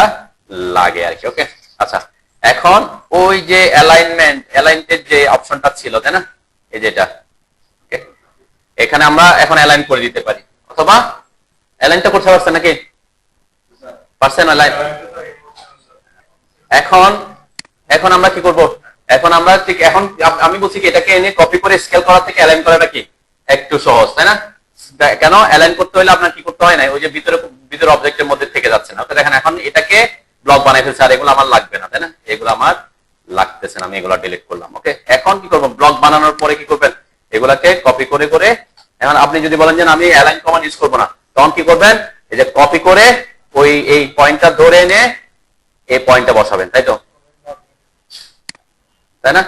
লাগে আর কি। ওকে, আচ্ছা, এখন ওই যে অ্যালাইনমেন্টের যে অপশনটা ছিল, তাই না? এই যে এটা, এখানে আমরা এখন অ্যালাইন করে দিতে পারি, অথবা অ্যালাইনটা করতে পারছেন নাকি? পারছেন অ্যালাইন? এখন আমরা কি করব? এখন আমরা ঠিক এখন আমি বলছি কি এটাকে এনে কপি করে স্কেল করা থেকে অ্যালাইন করাটা কি একটু সহজ, তাই না? কেন অ্যালাইন করতে হলে আপনার কি করতে হয় না, ওই যে ভিতরে অবজেক্টের মধ্যে থেকে যাচ্ছে না। তো দেখেন এখন এটাকে ব্লক বানাই ফেলছে, আর এগুলো আমার লাগবে না, তাই না? এগুলো আমার লাগতেছে না, আমি এগুলো ডিলিট করলাম। ওকে, এখন কি করব? ব্লক বানানোর পরে কি করবেন? এগুলাকে কপি করে করে, এখন আপনি যদি বলেন যে আমি অ্যালাইন কমান্ড ইউজ করবো না, তখন কি করবেন? এই যে কপি করে ওই এই পয়েন্টটা ধরে এনে এই পয়েন্টটা বসাবেন, তাই তো, তাই না?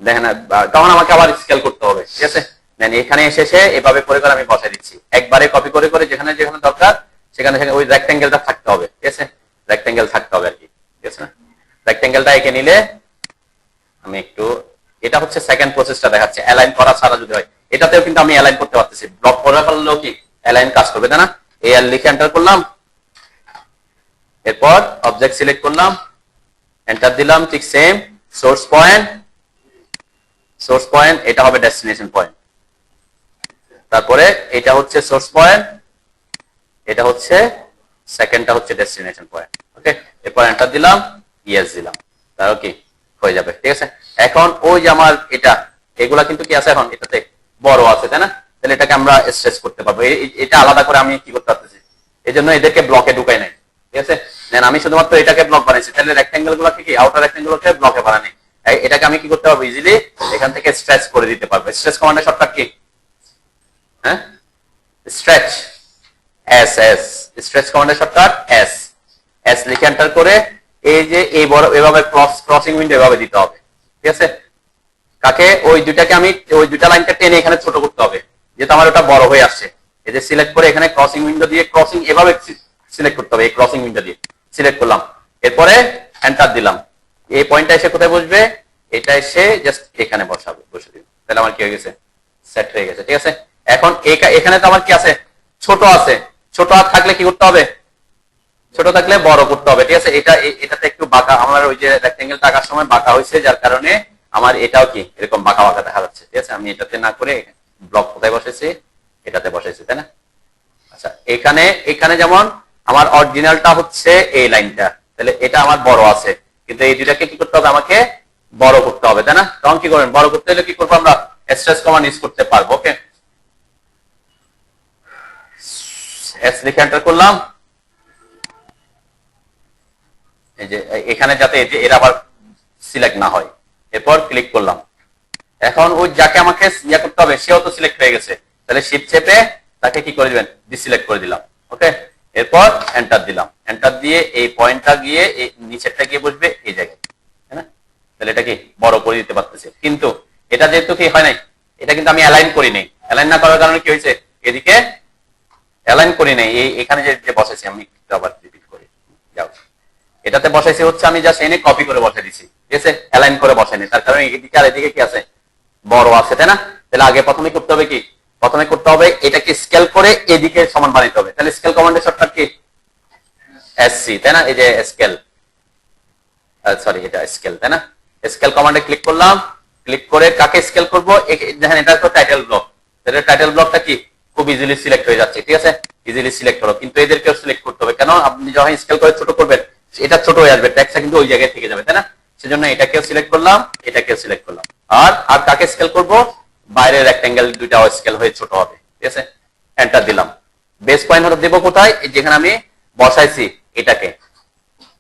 দেখেন, তখন আমাকে আবার স্কেল করতে হবে, ঠিক আছে? দেন এখানে এসে এভাবে করে করে আমি বসাই দিচ্ছি, একবারে কপি করে করে যেখানে যেখানে দরকার সেখানে ওই রেক্টেঙ্গেলটা থাকতে হবে, ঠিক আছে? রেক্টেঙ্গেল থাকতে হবে আর কি, ঠিক আছে না? রেক্টেঙ্গেলটা এঁকে নিলে আমি একটু, এটা হচ্ছে সেকেন্ড প্রসেসটা দেখাচ্ছে, অ্যালাইন করা ছাড়া যদি হয়। এটাতেও কিন্তু আমি অ্যালাইন করতে পারতেছি, ব্লক করে ফেললেও কি অ্যালাইন কাজ করবে, তাই না? এই আর লিখে এন্টার করলাম, এরপর অবজেক্ট সিলেক্ট করলাম, এন্টার দিলাম, ঠিক সেম সোর্স পয়েন্ট, এটা হবে ডেস্টিনেশন পয়েন্ট। তারপরে এটা হচ্ছে সোর্স পয়েন্ট, এটা হচ্ছে সেকেন্ডটা হচ্ছে ডেস্টিনেশন পয়েন্ট। ওকে, এরপর এন্টার দিলাম, ইয়েস দিলাম, তারও কি হয়ে যাবে, ঠিক আছে? এখন ওই যে আমার এগুলা কিন্তু কি আছে, এখন এটাতে বড় আছে, তাই না? তাহলে এটাকে আমরা স্ট্রেচ করতে পারবো, এটা আলাদা করে আমি কি করতে পারতেছি, এই জন্য এদেরকে ব্লকে ঢুকাই নাই, ঠিক আছে? দেন আমি শুধুমাত্র এটাকে ব্লক বানাইছি, তাহলে রেক্টেঙ্গেল গুলোকে কি, আউটার রেক্টেঙ্গেল গুলোকে ব্লকে বানাই। এটাকে আমি কি করতে পারবো? ইজিলি এখান থেকে স্ট্রেচ করে দিতে পারবো। স্ট্রেচ কমান্ডের শর্টকাট কি? হ্যাঁ, স্ট্রেচ, স্ট্রেচ কমান্ডের শর্টকাট এস লিখে এন্টার করে এই যে এই বড় এভাবে ক্রসিং উইন্ডো এভাবে দিতে হবে, ঠিক আছে? কাকে? ওই দুইটাকে আমি ওই দুইটা লাইনটা টেনে এখানে ছোট করতে হবে, যেহেতু আমার ওটা বড় হয়ে আসছে। এই যে সিলেক্ট করে এখানে ক্রসিং উইন্ডো দিয়ে ক্রসিং এভাবে সিলেক্ট করতে হবে, এই ক্রসিং উইন্ডো দিয়ে সিলেক্ট করলাম, এরপরে এন্টার দিলাম। এই পয়েন্টটা এসে কোথায় বসবে? এটা এসে জাস্ট এখানে বসে দিন, তাহলে আমার কি হয়ে গেছে? সেট হয়ে গেছে, ঠিক আছে? এখন এখানে তো আমার কি আছে? ছোট আছে, ছোট হাত থাকলে কি করতে হবে? ছোট থাকলে বড় করতে হবে, ঠিক আছে? এটাতে একটু বাঁকা, আমার ওই যে রেক্টেঙ্গেল টাকার সময় বাঁকা হয়েছে, যার কারণে আমার এটাও কি এরকম বাঁকা বাঁকা দেখা যাচ্ছে, ঠিক আছে? আমি এটাতে না করে ব্লক কোথায় বসেছি? এটাতে বসেছি, তাই না? আচ্ছা, এখানে যেমন আমার অরিজিনালটা হচ্ছে এই লাইনটা, তাহলে এটা আমার বড় আছে, কিন্তু এই দুটাকে কি করতে হবে? আমাকে বড় করতে হবে, তাই না? তখন কি করবেন? বড় করতে হলে কি করবো? আমরা স্ট্রেচ কমান্ড ইউজ করতে পারবো। ওকে, এস লিখে এন্টার করলাম, এই যে এখানে যাতে এর আবার সিলেক্ট না হয়, এরপর ক্লিক করলাম। এখন ওই যাকে আমাকে ইয়া করতে হবে সেও তো সিলেক্ট হয়ে গেছে, তাহলে শিফট চেপে তাকে কি করে দিবেন? ডিসিলেক্ট করে দিলাম। ওকে, এরপর এন্টার দিলাম, এন্টার দিয়ে এই পয়েন্টটা গিয়ে এই নিচেরটা গিয়ে বসবে এই জায়গায়, তাই না? তাহলে এটা কি বড় করে দিতে পারতেছে, কিন্তু এটা যেহেতু কি হয় নাই, এটা কিন্তু আমি অ্যালাইন করি নাই। অ্যালাইন না করার কারণে কি হয়েছে? এদিকে অ্যালাইন করি নাই, এখানে যে বসেছি আমি আবার রিপিট করি। যাও, এটাতে বসাইছি হচ্ছে আমি জাস্ট এনে কপি করে বসাই দিছি, ঠিক আছে, অ্যালাইন করে বসাইনি, তার কারণে এদিকে আর এদিকে কি আছে, বড় আছে, তাই না? তাহলে আগে প্রথমে করতে হবে কি, প্রথমে করতে হবে এটাকে স্কেল করে এদিকে সমান বানাইতে হবে। তাহলে স্কেল কমান্ডের শর্টকাট কি, এসসি, তাই না? এই যে স্কেল, সরি এটা স্কেল, তাই না? স্কেল কমান্ডে ক্লিক করলাম, ক্লিক করে কাকে স্কেল করব, দেখেন এটা তো টাইটেল ব্লক, তাহলে টাইটেল ব্লকটা কি খুব ইজিলি সিলেক্ট হয়ে যাচ্ছে, ঠিক আছে, ইজিলি সিলেক্ট হলো। কিন্তু এদেরকেও সিলেক্ট করতে হবে, কেন আপনি যখন স্কেল করে ছোট করবেন এটা ছোট হয়ে আসবে, ট্যাক্সটা কিন্তু ওই জায়গায় থেকে যাবে, তাই না? সেজন্য এটাকেও সিলেক্ট করলাম, এটাকেও সিলেক্ট করলাম। আর আর কাকে স্কেল করব, বাইরের রেক্টেঙ্গেল দুইটাও স্কেল হয়ে ছোট হবে, ঠিক আছে, এন্টার দিলাম। বেস পয়েন্ট হলো দেব কোথায়, যেখানে আমি বসাইছি এটাকে,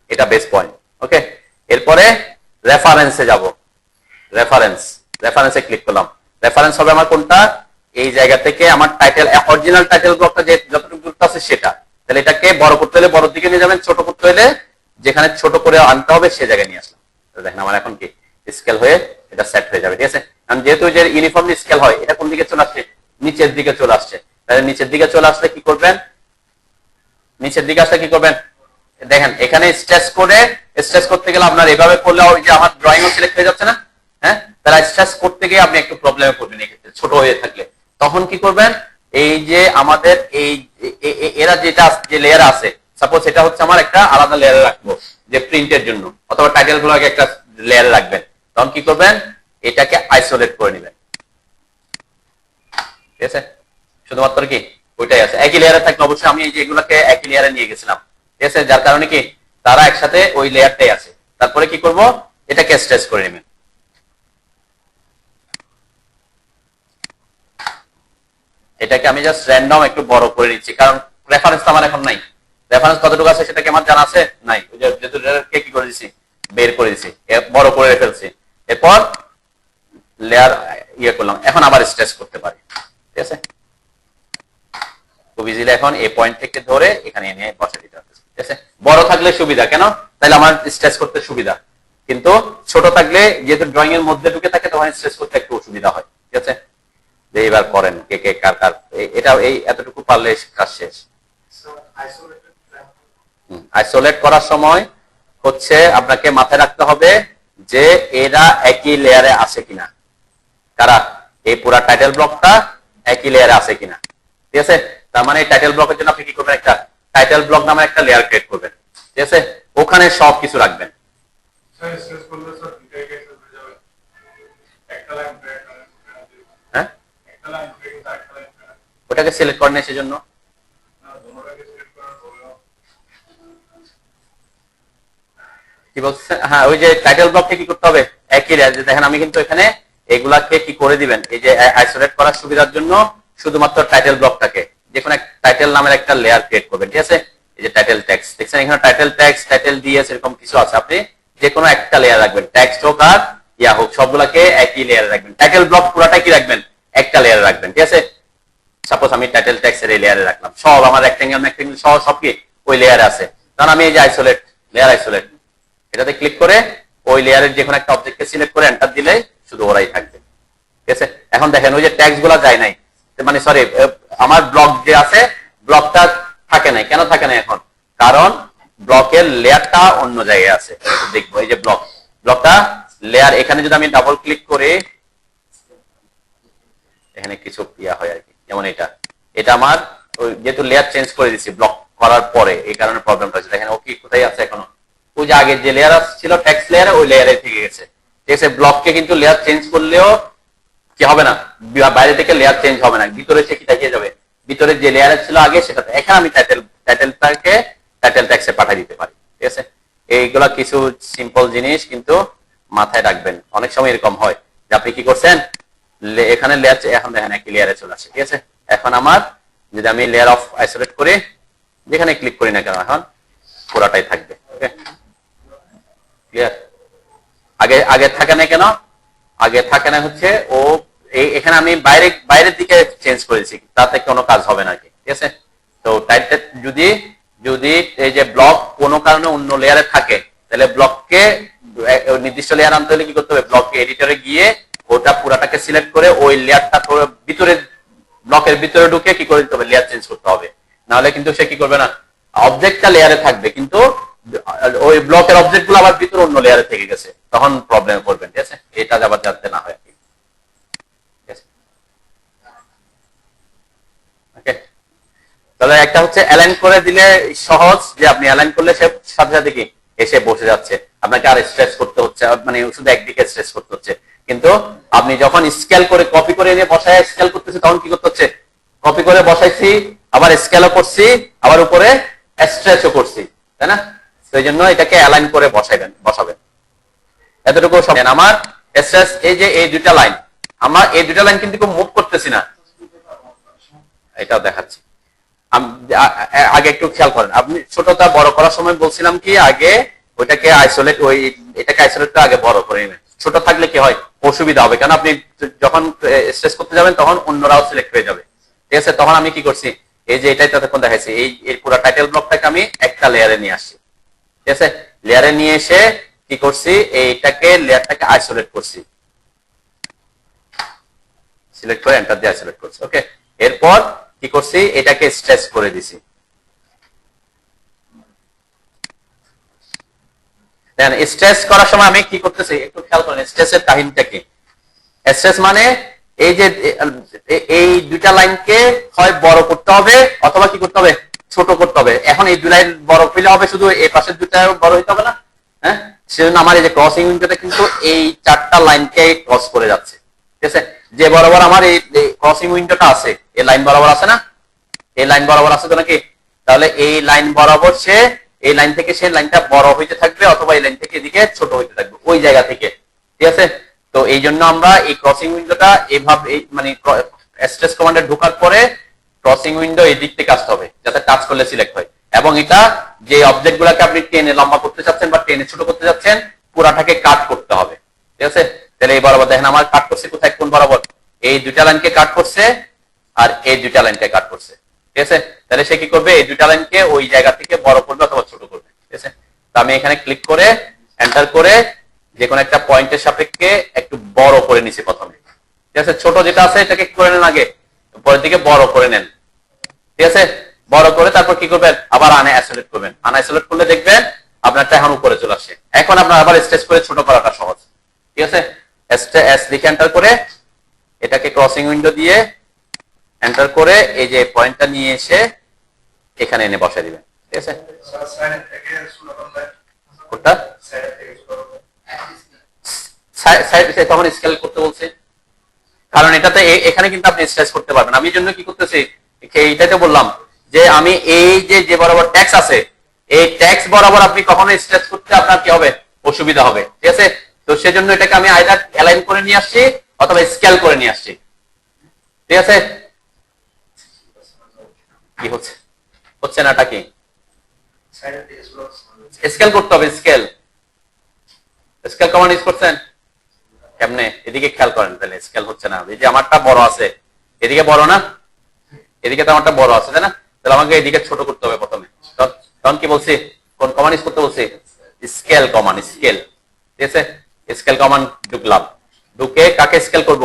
এটা বেস পয়েন্ট, ওকে। এরপরে রেফারেন্সে যাব, রেফারেন্সে ক্লিক করলাম। রেফারেন্স হবে আমার কোনটা, এই জায়গা থেকে আমার টাইটেল, অরিজিনাল টাইটেল ব্লকটা যে যতটুকু দূরত্ব আছে সেটা, তাহলে এটাকে বড় করতে হলে বড় দিকে নিয়ে যাবেন, ছোট করতে হলে যেখানে ছোট করে আনতে হবে সে জায়গায় নিয়ে আসলাম। দেখেন আমার এখন কি স্কেল হয়ে এটা সেট হয়ে যাবে, ঠিক আছে। কারণ যেহেতু যে ইউনিফর্মলি স্কেল হয়, এটা কোন দিকে চলে আসছে, নিচের দিকে চলে আসছে। তাহলে নিচের দিকে চলে আসলে কি করবেন, নিচের দিকে আসলে কি করবেন, দেখেন এখানে স্ট্রেস করতে গেলে আপনার এভাবে করলে ওই যে আমার ড্রয়িং ও সিলেক্ট হয়ে যাচ্ছে না, হ্যাঁ, তাহলে স্ট্রেস করতে গিয়ে আপনি একটু প্রবলেমে পড়বেন এক্ষেত্রে ছোট হয়ে থাকলে। তখন কি করবেন, এই যে আমাদের এই এরা যেটা যে লেয়ার আছে, সাপোজ এটা হচ্ছে আমার একটা আলাদা লেয়ারে রাখবো যে প্রিন্টের জন্য, অথবা টাইটেল গুলোকে একটা লেয়ারে রাখবেন, তখন কি করবেন, এটাকে আইসোলেট করে নেবেন, ঠিক আছে। শুধুমাত্র কি ওইটাই আছে, একই লেয়ারে থাকলে অবশ্যই আমি এই যে এগুলোকে একই লেয়ারে নিয়ে গেছিলাম, ঠিক আছে, যার কারণে কি তারা একসাথে ওই লেয়ারটাই আছে। তারপরে কি করব, এটাকে স্ট্রেচ করে নেবেন, এটাকে আমি জাস্ট র্যান্ডম একটু বড় করে নিচ্ছি, কারণ রেফারেন্স তো আমার এখন নাই, রেফারেন্স কতটুকু আছে সেটা কি আমার জানা আছে, নাই, ওই যে যেহেতু কি করে দিছি, বের করে দিছি, বড় করে ফেলছি। এরপর লেয়ার ইয়ে করলাম, এখন আবার স্ট্রেচ করতে পারি, ঠিক আছে, খুব ইজিলি এখন এই পয়েন্ট থেকে ধরে এখানে এনে বসে দিতে হবে, ঠিক আছে। বড় থাকলে সুবিধা, কেন, তাহলে আমার স্ট্রেচ করতে সুবিধা, কিন্তু ছোট থাকলে যেহেতু ড্রয়িং এর মধ্যে ঢুকে থাকে তখন স্ট্রেচ করতে একটু অসুবিধা হয়, ঠিক আছে। যে এবার করেন কে কে কার কার, এটা এই এতটুকু পারলে কাজ শেষ। আইসোলেট করার সময় হচ্ছে আপনাকে মাথায় রাখতে হবে যে এরা একই লেয়ারে আছে কিনা, কারা, এই পুরা টাইটেল ব্লকটা একই লেয়ারে আছে কিনা, ঠিক আছে। তার মানে এই টাইটেল ব্লকের জন্য আপনি কি করবেন, একটা টাইটেল ব্লক নামে একটা লেয়ার ক্রিয়েট করবেন, ঠিক আছে, ওখানে সব কিছু রাখবেন। হ্যাঁ, ওটাকে সিলেক্ট করেন সেজন্য কি বলছে, হ্যাঁ, ওই যে টাইটেল ব্লককে কি করতে হবে, একই লেয়ার, দেখেন আমি কিন্তু এখানে এগুলাকে কি করে দিবেন, এই যে আইসোলেট করার সুবিধার জন্য শুধুমাত্র টাইটেল ব্লকটাকে যে কোনো টাইটেল নামের একটা লেয়ার ক্রিয়েট করবেন, ঠিক আছে। এই যে টাইটেল ট্যাক্স দেখছেন, এখানে টাইটেল ট্যাক্স, টাইটেল ডিএস এরকম কিছু আছে, আপনি যে কোনো একটা লেয়ার রাখবেন, ট্যাক্স হোক আর ইয়া হোক সবগুলাকে একই লেয়ারে রাখবেন। টাইটেল ব্লক পুরাটা কি রাখবেন, একটা লেয়ারে রাখবেন, ঠিক আছে। সাপোজ আমি টাইটেল ট্যাক্স এর এই লেয়ারে রাখলাম, সব আমার রেক্টেঙ্গেল সব কি ওই লেয়ারে আছে, কারণ আমি এই যে আইসোলেট লেয়ার, আইসোলেট এটাতে ক্লিক করে ওই লেয়ারের যে কোনো একটা অবজেক্টকে সিলেক্ট করে এন্টার দিলে শুধু ওরাই থাকবে, ঠিক আছে। এখন দেখেন ওই যে ট্যাক্স গুলা যায় নাই, মানে সরি আমার ব্লক যে আছে ব্লকটা থাকে নাই, কেন থাকে নাই এখন, কারণ ব্লকের লেয়ারটা অন্য জায়গায় আছে। দেখবো এই যে ব্লকটা লেয়ার, এখানে যদি আমি ডাবল ক্লিক করে এখানে কিছু ইয়া হয় আর কি, যেমন এটা আমার যেহেতু লেয়ার চেঞ্জ করে দিচ্ছি ব্লক করার পরে, এই কারণে প্রবলেমটা হচ্ছে। দেখেন ও কি কোথায় আছে এখনো, ওই যে আগের যে লেয়ার ছিল ট্যাক্স লেয়ারে ওই লেয়ারে থেকে গেছে, ঠিক আছে। ব্লককে কিন্তু লেয়ার চেঞ্জ করলেও কি হবে না, বাইরে থেকে লেয়ার চেঞ্জ হবে না, ভিতরে সে কি দেখিয়ে যাবে, ভিতরে যে লেয়ারে ছিল আগে সেটাতে। এখানে আমি টাইটেলটাকে টাইটেল ট্যাক্সে পাঠিয়ে দিতে পারি, ঠিক আছে। এইগুলা কিছু সিম্পল জিনিস কিন্তু মাথায় রাখবেন, অনেক সময় এরকম হয় যে আপনি কি করছেন, এখানে লেয়ার, এখন দেখেন একই লেয়ারে চলে আসে, ঠিক আছে। এখন আমার যদি আমি লেয়ার অফ আইসোলেট করে যেখানে ক্লিক করি না কেন এখন পুরাটাই থাকবে, ওকে ক্লিয়ার। আগে থাকে না কেন, আগে থাকে না হচ্ছে ও এখানে আমি বাইরের দিকে চেঞ্জ করেছি, তাতে কোনো কাজ হবে না কি, ঠিক আছে। তো টাইটেল যদি এই যে ব্লক কোনো কারণে অন্য লেয়ারে থাকে, তাহলে ব্লককে নির্দিষ্ট লেয়ার আনতে হলে কি করতে হবে, ব্লক এডিটরে গিয়ে ওটা পুরাটাকে সিলেক্ট করে ওই লেয়ারটা ভিতরে ব্লকের ভিতরে ঢুকে কি করে দিতে হবে, লেয়ার চেঞ্জ করতে হবে, নাহলে কিন্তু সে কি করবে না, অবজেক্টটা লেয়ারে থাকবে, কিন্তু ওই ব্লকের অবজেক্ট গুলো আবার ভিতরে অন্য লেয়ারে থেকে গেছে, তখন প্রবলেমে পড়বেন। ঠিক আছে, এটা আবার যাতে না হয়। ওকে, তাহলে একটা হচ্ছে অ্যালাইন করে দিলে সহজ, যে আপনি অ্যালাইন করলে সে সাথে সাথে কি এসে বসে যাচ্ছে, আপনাকে আর স্ট্রেস করতে হচ্ছে, মানে শুধু একদিকে স্ট্রেস করতে হচ্ছে। কিন্তু আপনি যখন স্কেল করে কপি করে এনে বসায় স্কেল করতেছি, তখন কি করতে হচ্ছে, কপি করে বসাইছি, আবার স্কেলও করছি, আবার উপরে স্ট্রেচও করছি, তাই না? সেই জন্য এটাকে অ্যালাইন করে বসাবেন। এতটুকু শোনেন। আমার স্ট্রেস এই যে এই দুইটা লাইন, আমার এই দুইটা লাইন কিন্তু মুভ করতেছি না, এটা দেখাচ্ছি। আগে একটু খেয়াল করেন, আপনি ছোটটা বড় করার সময় বলছিলাম কি, আগে ওইটাকে আইসোলেট, এটাকে আইসোলেট করে আগে বড় করে নেবেন। ছোট থাকলে কি হয়, অসুবিধা হবে, কারণ আপনি যখন স্ট্রেস করতে যাবেন তখন অন্যরাও সিলেক্ট হয়ে যাবে। ঠিক আছে, তখন আমি কি করছি, এই যে এটাই ততক্ষণ দেখাচ্ছি, এই পুরো টাইটেল ব্লকটাকে আমি একটা লেয়ারে নিয়ে আসছি। ঠিক আছে, লেয়ারে নিয়ে এসে কি করছি, এইটাকে লেয়ারটাকে আইসোলেট করছি, সিলেক্ট করে এন্টার দিয়ে আইসোলেট করছি। ওকে, এরপর কি করছি, এটাকে স্ট্রেচ করে দিছি। দেন স্ট্রেচ করার সময় আমি কি করতেছি একটু খেয়াল করেন, স্ট্রেচের কাহিনীটা কি। স্ট্রেচ মানে এই যে এই দুইটা লাইনকে হয় বড় করতে হবে অথবা কি করতে হবে, ছোট করতে হবে। এখন এই দুই লাইন বড় হইলে হবে, শুধু এই পাশের দুইটা বড় হইতে হবে না? হ্যাঁ, সেজন্য আমার এই যে ক্রসিং উইন্ডোটা কিন্তু এই চারটা লাইনকে ক্রস করে যাচ্ছে। ঠিক আছে, যে বরাবর আমার এই ক্রসিং উইন্ডোটা আছে, এই লাইন বরাবর আছে না, এই লাইন বরাবর আছে তো নাকি? তাহলে এই লাইন বরাবর সে এই লাইন থেকে সে লাইনটা বড় হইতে থাকবে, অথবা এই লাইন থেকে এদিকে ছোট হইতে থাকবে, ওই জায়গা থেকে। ঠিক আছে, তো এই জন্য আমরা এই ক্রসিং উইন্ডোটা এইভাবে, মানে স্ট্রেস কমান্ডে ঢোকার পরে ক্রসিং উইন্ডো এই দিক থেকে আসতে হবে, যাতে টাচ করলে সিলেক্ট হয়। এবং এটা যে অবজেক্ট গুলাকে আপনি টেনে লম্বা করতে চাচ্ছেন বা টেনে ছোট করতে যাচ্ছেন, পুরাটাকে কাট করতে হবে। ঠিক আছে, তাহলে এই বরাবর দেখেন আমার কাট করছে কোথায়, কোন বরাবর, এই দুইটা লাইনকে কাট করছে আর এই দুইটা লাইনকে কাট করছে। ঠিক আছে, তাহলে সে কি করবে, এই দুইটা লাইনকে ওই জায়গা থেকে বড় করবে অথবা ছোট করবে। ঠিক আছে, তো আমি এখানে ক্লিক করে এন্টার করে যে কোনো একটা পয়েন্টের সাপেক্ষে একটু বড় করে নিছি প্রথমে। ঠিক আছে, ছোট যেটা আছে এটাকে কি করে নেন, আগে পরের দিকে বড় করে নেন। ঠিক আছে, বড় করে তারপর কি করবেন, আবার আনআইসোলেট করবেন। আনআইসোলেট করলে দেখবেন আপনারটা এখন উপরে চলে আসে। এখন আপনার আবার স্ট্রেচ করে ছোট করাটা সহজ। ঠিক আছে, এস লিখে এন্টার করে এটাকে ক্রসিং উইন্ডো দিয়ে এন্টার করে এই যে পয়েন্টটা নিয়ে এসে এখানে এনে বসাই দিবেন। ঠিক আছে, কোনটা তখন স্কেল করতে বলছে, কারণ এটাতে এখানে কিন্তু আপনি স্ট্রেচ করতে পারবেন। আমি জন্য কি করতেছি, এইটাতে বললাম যে আমি এই যে বরাবর ট্যাক্স আছে, এই ট্যাক্স বরাবর আপনি কখনো স্ট্রেচ করতে আপনার কি হবে, অসুবিধা হবে। ঠিক আছে, তো সেজন্য এটাকে আমি আইদার অ্যালাইন করে নিয়ে আসছি অথবা স্কেল করে নিয়ে আসছি। ঠিক আছে, কি হচ্ছে, হচ্ছে না, এটা কি স্কেল করতে হবে, স্কেল কমান্ড ইউজ করছেন কেমনে, এদিকে খেয়াল করেন, তাহলে স্কেল হচ্ছে না। এই যে আমারটা বড় আছে, এদিকে বড় না, এদিকে তো আমারটা বড় আছে, তাই না? তাহলে আমাকে এদিকে ছোট করতে হবে প্রথমে। তখন কি বলছি, কোন কমান্ড ইউজ করতে বলছি, স্কেল কমান্ড, স্কেল। ঠিক আছে, স্কেল কমান্ড ঢুকলাম, ঢুকে কাকে স্কেল করব,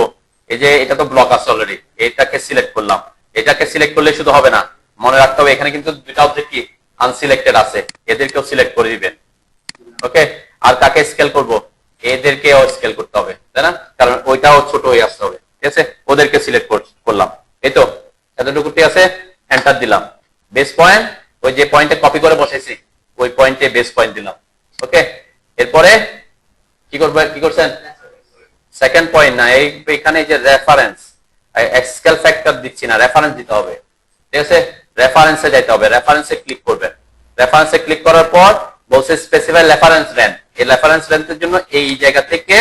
এই যে এটা তো ব্লক আছে অলরেডি, এটাকে সিলেক্ট করলাম। এটাকে সিলেক্ট করলে শুধু হবে না, মনে রাখতে হবে এখানে কিন্তু দুইটা অবজেক্ট কি আনসিলেক্টেড আছে, এদেরকেও সিলেক্ট করে দিবেন। ওকে, আর কাকে স্কেল করব, এদেরকেও স্কেল করতে হবে, তাই না? কারণ ওইটাও ছোট হয়ে আসতে হবে। ঠিক আছে, ওদেরকে সিলেক্ট করলাম। এই তো এতটুকু ঠিক আছে, এন্টার দিলাম। বেস পয়েন্ট, ওই যে পয়েন্টে কপি করে বসাইছি ওই পয়েন্টে বেস পয়েন্ট দিলাম। ওকে, এরপরে কি করব, কি করছেন, সেকেন্ড পয়েন্ট না, এইখানে যে রেফারেন্স, স্কেল ফ্যাক্টর দিচ্ছি না, রেফারেন্স দিতে হবে। ঠিক আছে, রেফারেন্সে যাইতে হবে, রেফারেন্সে ক্লিক করবেন। রেফারেন্সে ক্লিক করার পর বলছে স্পেসিফাই রেফারেন্স রেঞ্জ। এই রেফারেন্স রেঞ্জের জন্য এই জায়গা থেকে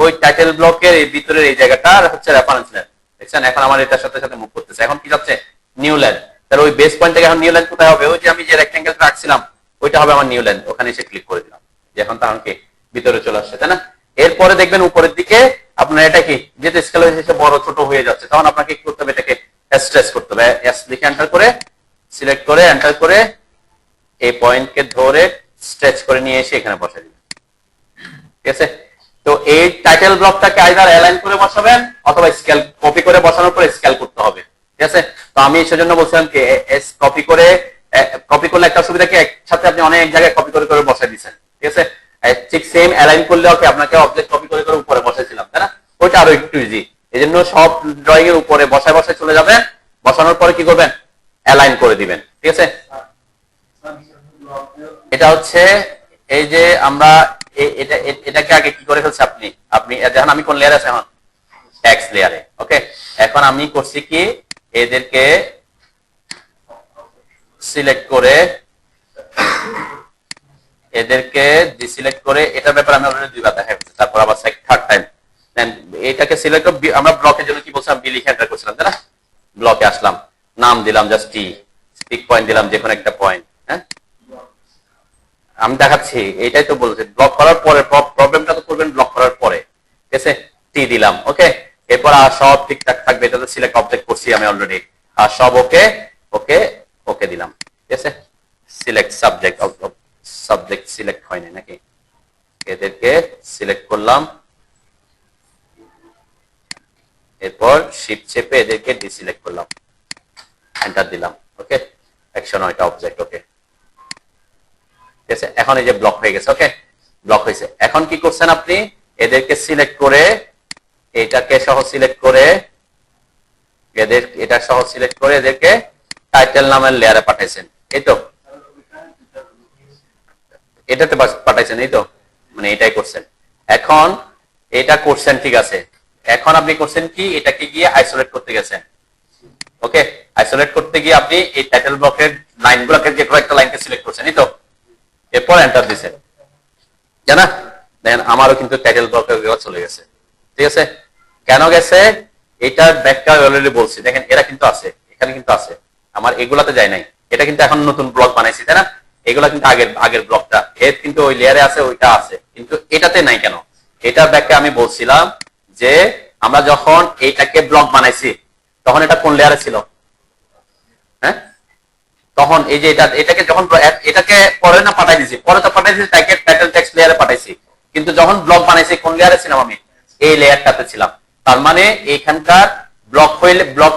ওই টাইটেল ব্লকের এই ভিতরের এই জায়গাটা হচ্ছে রেফারেন্স রেঞ্জ। দেখছেন, এখন আমার এটার সাথে সাথে মুভ করতেছে। এখন কি যাচ্ছে, নিউ লাইন। তাহলে ওই বেস পয়েন্ট থেকে এখন নিউ লাইন কোথায় হবে, ওই যে আমি যে রেক্টেঙ্গেলটা রাখছিলাম ওইটা হবে আমার নিউ লাইন। ওখানে এসে ক্লিক করে দিলাম, যে এখন তখন কি ভিতরে চলে আসছে, তাই না? এরপরে দেখবেন উপরের দিকে আপনার এটা কি যেহেতু স্কেল হয়েছে বড় ছোট হয়ে যাচ্ছে, তখন আপনাকে কি করতে হবে, এটাকে স্ট্রেচ করতে হবে। এস লিখে এন্টার করে সিলেক্ট করে এন্টার করে এই পয়েন্টকে ধরে স্ট্রেচ করে নিয়ে এসে এখানে বসাই দিবেন। ঠিক আছে, তো এই টাইটেল ব্লকটাকে আইদার অ্যালাইন করে বসাবেন অথবা স্কেল কপি করে বসানোর পরে স্কেল করতে হবে। ঠিক আছে, তো আমি সেজন্য বলছিলাম কি কপি করে কপি করলে একটা সুবিধা কি একসাথে আপনি অনেক জায়গায় কপি করে করে বসাই দিচ্ছেন, ঠিক আছে। ঠিক সেম অ্যালাইন করলে ওকে আপনাকে অবজেক্ট কপি করে করে উপরে বসাইছিলাম, তাই না? ওইটা আরো একটু ইজি। এই জন্য সব ড্রয়িং এর উপরে বসায় বসায় চলে যাবেন, বসানোর পরে কি করবেন, অ্যালাইন করে দিবেন, ঠিক আছে। এটা হচ্ছে এই যে আমরা এটাকে আগে কি করে ফেলছি, আপনি আপনি দেখেন আমি কোন লেয়ারে আছে এখন, টেক্সট লেয়ারে। ওকে, এখন আমি করছি কি এদেরকে সিলেক্ট করে এদেরকে ডিসিলেক্ট করে, এটার ব্যাপারে আমি অলরেডি দুইবার দেখা হয়েছে, তারপর আবার থার্ড টাইম এটাকে সিলেক্ট করে আমরা ব্লকের জন্য কি বলছিলাম, বি লিখে এন্টার করছিলাম, তাই না? ব্লকে আসলাম, নাম দিলাম জাস্ট টি, স্পিক পয়েন্ট দিলাম যে কোনো একটা পয়েন্ট। হ্যাঁ, আমি দেখাচ্ছি, এটাই তো বলছি ব্লক করার পরে প্রবলেমটা তো করবেন ব্লক করার পরে, ঠিক আছে। টি দিলাম, ওকে। এরপর আর সব ঠিকঠাক থাকবে, এটা তো সিলেক্ট অবজেক্ট করছি আমি অলরেডি, আর সব ওকে ওকে ওকে দিলাম, ঠিক আছে। সিলেক্ট সাবজেক্ট, সাবজেক্ট সিলেক্ট হয়নি নাকি, এদেরকে সিলেক্ট করলাম, এরপর শিফট চেপে এদেরকে ডিসিলেক্ট করলাম, এন্টার দিলাম, ওকে। অ্যাকশন হয় এটা অবজেক্ট, ওকে, ঠিক আছে। এখন এই যে ব্লক হয়ে গেছে, ওকে, ব্লক হয়েছে। এখন কি করছেন আপনি, এদেরকে সিলেক্ট করে এটাকে সহ সিলেক্ট করে এটা সহ সিলেক্ট করে এদেরকে টাইটেল নামের লেয়ারে পাঠাইছেন, এই তো, এটাতে পাঠাইছেন, এই তো, মানে এটাই করছেন। এখন এটা করছেন, ঠিক আছে। এখন আপনি করছেন কি, এটাকে গিয়ে আইসোলেট করতে গেছেন, ওকে। আইসোলেট করতে গিয়ে আপনি এই টাইটেল ব্লকের লাইনগুলোকে যে কোনো একটা লাইনকে সিলেক্ট করছেন, এই তো। এরপর এন্টার দিছেন, জানা দেখেন আমারও কিন্তু টাইটেল ব্লকের চলে গেছে, ঠিক আছে। কেন গেছে এটার ব্যাখ্যা অলরেডি বলছি, দেখেন এরা কিন্তু আছে, এখানে কিন্তু আছে, আমার এগুলাতে যায় নাই, এটা কিন্তু এখন নতুন ব্লক বানাইছি, তাই না? এগুলা কিন্তু আগের ব্লকটা হেড কিন্তু ওই লেয়ারে আছে, ওইটা আছে, কিন্তু এটাতে নাই কেন, এটার ব্যাখ্যা আমি বলছিলাম যে আমরা যখন এইটাকে ব্লক বানাইছি তখন এটা কোন লেয়ারে ছিল, হ্যাঁ? তখন এই যে এটাকে যখন এটাকে পরে না পাঠাই দিছি, পরে তো পাঠাইছি টাইটেল টেক্সট লেয়ারে পাঠাইছি, কিন্তু যখন ব্লক বানাইছি কোন লেয়ারে ছিলাম আমি, এই লেয়ারটাতে ছিলাম। তার মানে এইখানকার ব্লক হইলে ব্লক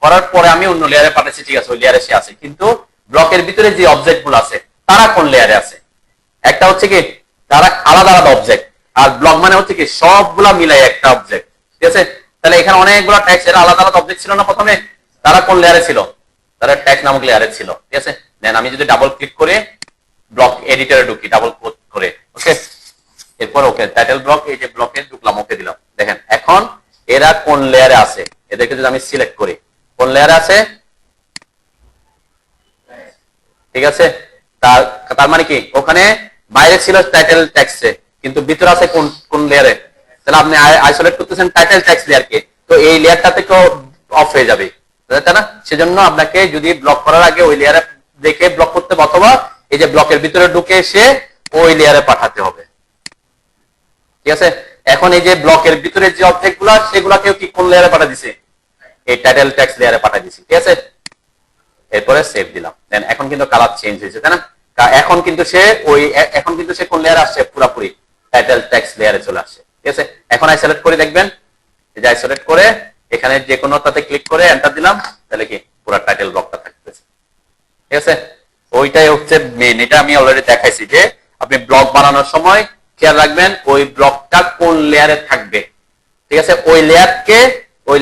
করার পরে আমি অন্য লেয়ারে পাঠাইছি, ঠিক আছে, ওই লেয়ারে সে আছে, কিন্তু ব্লকের ভিতরে যে অবজেক্ট গুলো আছে তারা কোন লেয়ারে আছে, একটা হচ্ছে কি তারা আলাদা আলাদা অবজেক্ট, আর ব্লক মানে হচ্ছে কি সবগুলা মিলাই একটা অবজেক্ট, ঠিক আছে। তাহলে এখানে অনেকগুলো ট্যাক্স, এরা আলাদা আলাদা অবজেক্ট ছিল না প্রথমে, তারা কোন লেয়ারে ছিল, তারা ট্যাক্স নামক লেয়ারে ছিল, ঠিক আছে। দেন আমি যদি ডাবল ক্লিক করে ব্লক এডিটরে ঢুকি, ডাবল ক্লিক করে, ওকে, এরপর ওকে টাইটেল ব্লক, এই যে ব্লকে ঢুকলাম, ওকে দিলাম। দেখেন এখন এরা কোন লেয়ারে আছে, এদেরকে যদি আমি সিলেক্ট করি কোন লেয়ারে আছে, ঠিক আছে। তার মানে কি ওখানে বাইরে ছিল টাইটেল টেক্সটে, কিন্তু ভিতরে আছে কোন কোন লেয়ারে, তাহলে আপনি আইসোলেট করতেছেন টাইটেল টেক্সট লেয়ারকে, তো এই লেয়ারটা থেকে অফ হয়ে যাবে, তাই না? সেজন্য আপনাকে যদি ব্লক করার আগে ওই লেয়ারে দেখে ব্লক করতে, অথবা এই যে ব্লকের ভিতরে ঢুকে এসে ওই লেয়ারে পাঠাতে হবে, ঠিক আছে। এখন এই যে ব্লকের ভিতরে যে অবজেক্ট গুলা সেগুলাকেও কি কোন লেয়ারে পাঠা দিছে, এই টাইটেল টেক্সট লেয়ারে পাঠা দিছি, ঠিক আছে। এরপরে সেভ দিলাম, দেন এখন কিন্তু কালার চেঞ্জ হয়েছে, তাই না? এখন কিন্তু সে কোন লেয়ারে আসছে, পুরোপুরি টাইটেল টেক্সট লেয়ারে চলে আসছে, ঠিক আছে। এখন আইসোলেট করে দেখবেন, এই যে আইসোলেট করে এখানে যে কোনোটাতে ক্লিক করে এন্টার দিলাম, তাহলে কি পুরো টাইটেল ব্লকটা থাকতেছে, ঠিক আছে। ওইটাই হচ্ছে মেইন, এটা আমি অলরেডি দেখাইছি যে আপনি ব্লক বানানোর সময় খেয়াল রাখবেন ওই ব্লকটা কোন লেয়ারে থাকবে, ঠিক আছে। ওই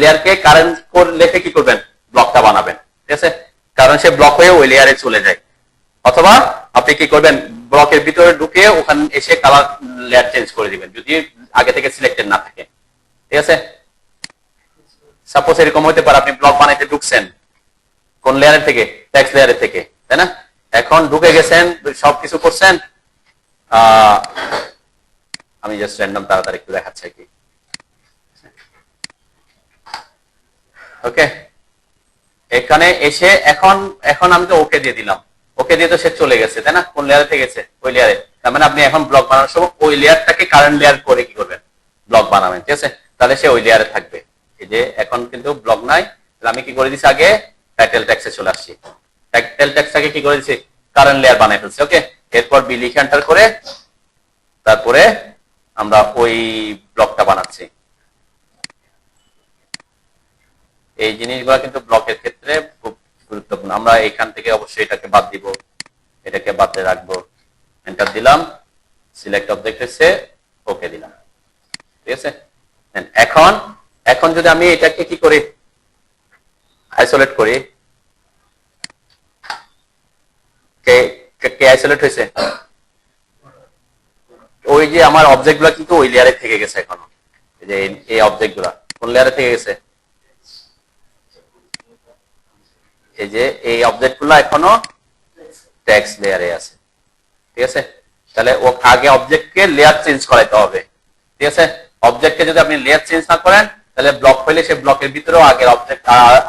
লেয়ারকে কারেন্ট কোড লিখে কি করবেন, ব্লকটা বানাবেন, ঠিক আছে, কারণ সে ব্লক হয়ে ওই লেয়ারে চলে যায়। অথবা আপনি কি করবেন, ব্লকের ভিতরে ঢুকে ওখানে এসে কালার লেয়ার চেঞ্জ করে দিবেন যদি আগে থেকে সিলেক্টেড না থাকে, ঠিক আছে। সাপোজ এরকম হতে পারে আপনি ব্লক বানাইতে ঢুকছেন কোন লেয়ারের থেকে, টেক্সট লেয়ারের থেকে, তাই না? এখন ঢুকে গেছেন, সবকিছু করছেন, আমি জাস্ট র্যান্ডম তাড়াতাড়ি একটু দেখাচ্ছি কি, ওকে। এখানে এসে এখন আমি তো ওকে দিয়ে দিলাম, ওকে দিয়ে তো সে চলে গেছে, তাই না? কোন লেয়ারে থেকে গেছে, ওই লেয়ারে। তার মানে আপনি এখন ব্লক বানানোর সময় ওই লেয়ারটাকে কারেন্ট লেয়ার করে কি করবেন, ব্লক বানাবেন, ঠিক আছে। তাহলে সে ওই লেয়ারে থাকবে। এই যে এখন কিন্তু ব্লক নাই, তাহলে আমি কি করে দিচ্ছি, আগে টাইটেল টেক্সটে চলে আসছি, টাইটেল টেক্সটটাকে কি করে দিচ্ছি, কারেন্ট লেয়ার বানাই ফেলছি, ওকে। এরপর বি লিখে এন্টার করে তারপরে আমরা ওই ব্লকটা বানাচ্ছি। এই জিনিসগুলো কিন্তু ব্লকের ক্ষেত্রে খুব গুরুত্বপূর্ণ। আমরা এখান থেকে অবশ্যই এটাকে বাদ দিব, এটাকে বাদে রাখবো, এন্টার দিলাম, সিলেক্ট অবজেক্ট এসে ওকে দিলাম। ঠিক আছে, এখন এখন যদি আমি এটাকে কি করি, আইসোলেট করি, কে আইসোলেট হয়েছে? ওই যে আমার অবজেক্ট গুলা কিন্তু ওই লেয়ারে থেকে গেছে এখনো। এই যে এই অবজেক্ট গুলা কোন লেয়ারে থেকে গেছে? এই যে এই অবজেক্ট গুলা এখনো টেক্সট লেয়ারে আছে। ঠিক আছে, তাহলে ও আগে অবজেক্টকে লেয়ার চেঞ্জ করাইতে হবে। ঠিক আছে, অবজেক্টকে যদি আপনি লেয়ার চেঞ্জ না করেন তাহলে ব্লক হইলে সেই ব্লকের ভিতরেও আগের অবজেক্ট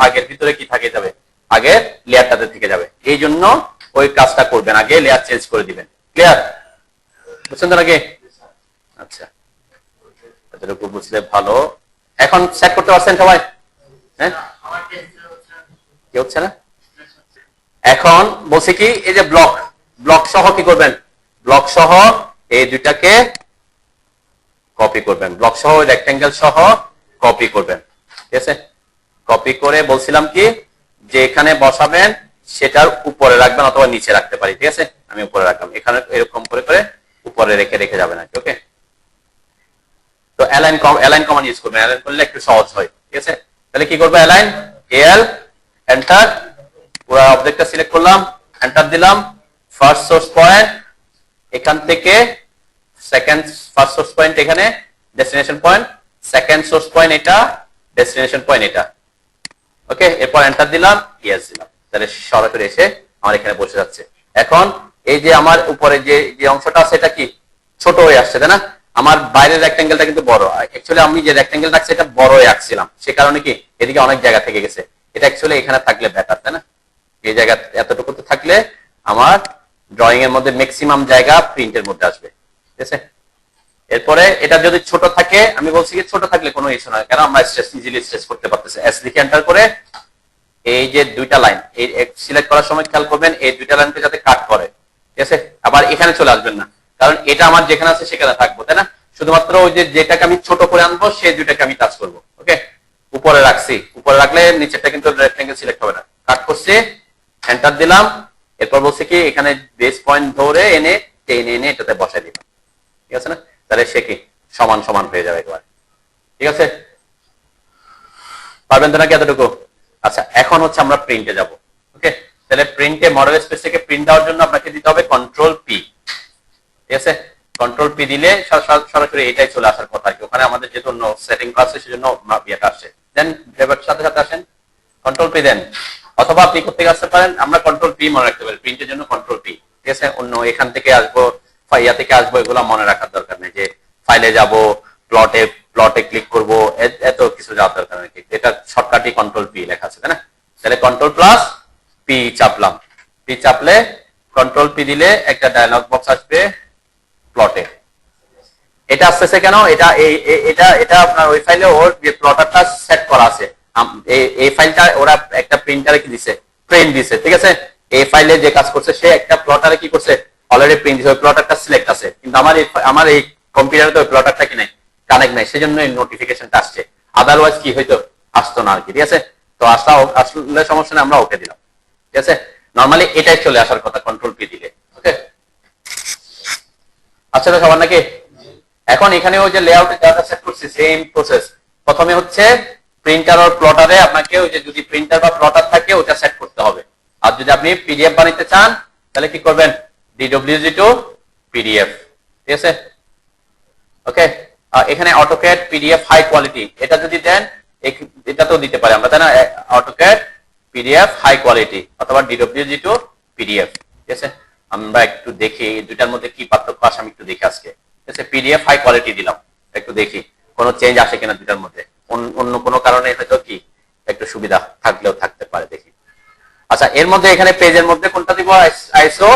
আগের ভিতরে কি থাকে যাবে, আগের লেয়ারটাতে থেকে যাবে। এই জন্য ওই কাজটা করবেন, আগে লেয়ার চেঞ্জ করে দিবেন। ক্লিয়ার? বুঝছেন তো নাকি? আচ্ছা, এতটুকু বুঝলে ভালো। এখন সেট করতে পারছেন সবাই? হ্যাঁ, কি হচ্ছে না? এখন বলছি কি, এই যে ব্লক, ব্লক সহ কি করবেন? ব্লক সহ এই দুইটাকে কপি করবেন, ব্লক সহ রেক্টেঙ্গেল সহ কপি করবেন। ঠিক আছে, কপি করে বলছিলাম কি যে এখানে বসাবেন সেটার উপরে রাখবেন অথবা নিচে রাখতে পারি। ঠিক আছে, আমি উপরে রাখলাম, এখানে এরকম করে করে উপরে রেখে রেখে যাবেন। ওকে, তো অ্যালাইন কমান্ড ইউজ করবেন, অ্যালাইন করলে একটু সহজ হয়। ঠিক আছে, তাহলে কি করবে? অ্যালাইন, এল, এন্টার, পুরো অবজেক্টটা সিলেক্ট করলাম, এন্টার দিলাম, ফার্স্ট সোর্স পয়েন্ট এখান থেকে সেকেন্ড, ফার্স্ট সোর্স পয়েন্ট এখানে, destination point, second source point এটা, ডেস্টিনেশন পয়েন্ট এটা। ওকে, এরপর এন্টার দিলাম, ইয়েস দিলাম, তাহলে সরাসরি এসে আমার এখানে বসে যাচ্ছে। এখন এই যে আমার উপরে যে যে অংশটা আছে এটা কি ছোট হয়ে আসছে, তাই না? আমার বাইরের রেক্টেঙ্গেলটা কিন্তু বড়। অ্যাকচুয়ালি আমি যে রেক্টেঙ্গেল রাখছি এটা বড় হয়ে আঁকছিলাম, সে কারণে কি এদিকে অনেক জায়গা থেকে গেছে। এটা অ্যাকচুয়ালি এখানে থাকলে বেটার, তাই না? এই জায়গা এতটুকুতে থাকলে আমার ড্রয়িং এর মধ্যে ম্যাক্সিমাম জায়গা প্রিন্টের মধ্যে আসবে। ঠিক আছে, এরপরে এটা যদি ছোট থাকে, আমি বলছি কি ছোট থাকলে কোনো ইস্যু নয়, কারণ আমরা ইজিলি স্ট্রেস করতে পারতেছি। এস লিখে এন্টার করে এই যে দুইটা লাইন এই সিলেক্ট করার সময় খেয়াল করবেন এই দুইটা লাইনকে যাতে কাট করে। ঠিক আছে, আবার এখানে চলে আসবেন না, কারণ এটা আমার যেখানে আছে সেখানে থাকবো, তাই না? শুধুমাত্র ওই যে যেটাকে আমি ছোট করে আনবো সেই দুইটাকে আমি টাচ করবো। ওকে, উপরে রাখছি, উপরে রাখলে নিচেরটা কিন্তু রেক্টেঙ্গেল সিলেক্ট হবে না। কাট করছি, এন্টার দিলাম, এরপর বলছি কি এখানে বেস পয়েন্ট ধরে এনে টেনে এনে এটাতে বসাই দিলাম। ঠিক আছে না? তাহলে সে কি সমান সমান হয়ে যাবে একবার। ঠিক আছে, পারবেন তো নাকি এতটুকু? আচ্ছা, এখন হচ্ছে আমরা প্রিন্টে যাব। ওকে, তাহলে প্রিন্টে মডেল স্পেস থেকে প্রিন্ট দেওয়ার জন্য আপনাকে দিতে হবে কন্ট্রোল পি। ঠিক আছে, কন্ট্রোল পি দিলে সরাসরি এটাই চলে আসার কথা। ওখানে আমাদের যেহেতু সেটিং করা আছে সেজন্য ইয়েটা আসছে। দেন ড্রাইভার সাথে সাথে আসেন, কন্ট্রোল পি দেন, অথবা আপনি করতে আসতে পারেন, আমরা কন্ট্রোল পি মনে রাখতে পারি প্রিন্টের জন্য কন্ট্রোল পি। ঠিক আছে, অন্য এখান থেকে আসবো, ইয়া থেকে আসবো, এগুলো মনে রাখার দরকার নেই যে ফাইলে যাব, প্লটে ক্লিক করব, এত কিছু যাওয়ার দরকার নেই। এটা শর্টকাটই কন্ট্রোল পি লেখা আছে, তাই না? তাহলে কন্ট্রোল প্লাস পি চাপলাম, পি চাপলে কন্ট্রোল পি দিলে একটা ডায়লগ বক্স আসবে প্লটে। এটা আসতেছে কেন? এটা এটা এটা আপনার ওই ফাইলে ওর যে প্লটারটা সেট করা আছে, এই ফাইলটা ওরা একটা প্রিন্টারে কি দিছে, প্রিন্ট দিছে। ঠিক আছে, এই ফাইলে যে কাজ করছে সে একটা প্লটারে কি করছে, অলরেডি প্রিন্ট দিছে, ওই প্লটারটা সিলেক্ট আছে, কিন্তু আমার এই কম্পিউটারে তো ওই প্লটারটা কি নাই, কানেক্ট নাই, সেজন্য এই নোটিফিকেশনটা আসছে। আদারওয়াইজ কি হইতো, আসতো না আর কি। ঠিক আছে, তো আসলে সমস্যা নেই, আমরা ওকে দিলাম। ঠিক আছে, নরমালি এটাই চলে আসার কথা কন্ট্রোল পি দিলে। ওকে, আচ্ছা তো সবার নাকি? এখন এখানেও যে লেআউটে ডাটা সেট করছি সেম প্রসেস। প্রথমে হচ্ছে প্রিন্টার আর প্লটারে আপনাকে ওই যে যদি প্রিন্টার বা প্লটার থাকে ওটা সেট করতে হবে। আর যদি আপনি পিডিএফ বানাইতে চান তাহলে কি করবেন, ডিডব্লিউজি টু পিডিএফ। ঠিক আছে, ওকে, এখানে অটোক্যাড পিডিএফ হাই কোয়ালিটি এটা যদি দেন, এটা তো দিতে পারে আমরা, তাই না? অটোক্যাড পিডিএফ হাই কোয়ালিটি অথবা ডিডব্লিউজি টু পিডিএফ। ঠিক আছে, আমরা একটু দেখি দুইটার মধ্যে কি পার্থক্য আসে, আমি একটু দেখি আজকে। ঠিক আছে, পিডিএফ হাই কোয়ালিটি দিলাম, একটু দেখি কোনো চেঞ্জ আসে কিনা দুইটার মধ্যে, অন্য কোনো কারণে হয়তো কি একটু সুবিধা থাকলেও থাকতে পারে, দেখি। আচ্ছা, এর মধ্যে এখানে পেজের মধ্যে কোনটা দিব, আইসো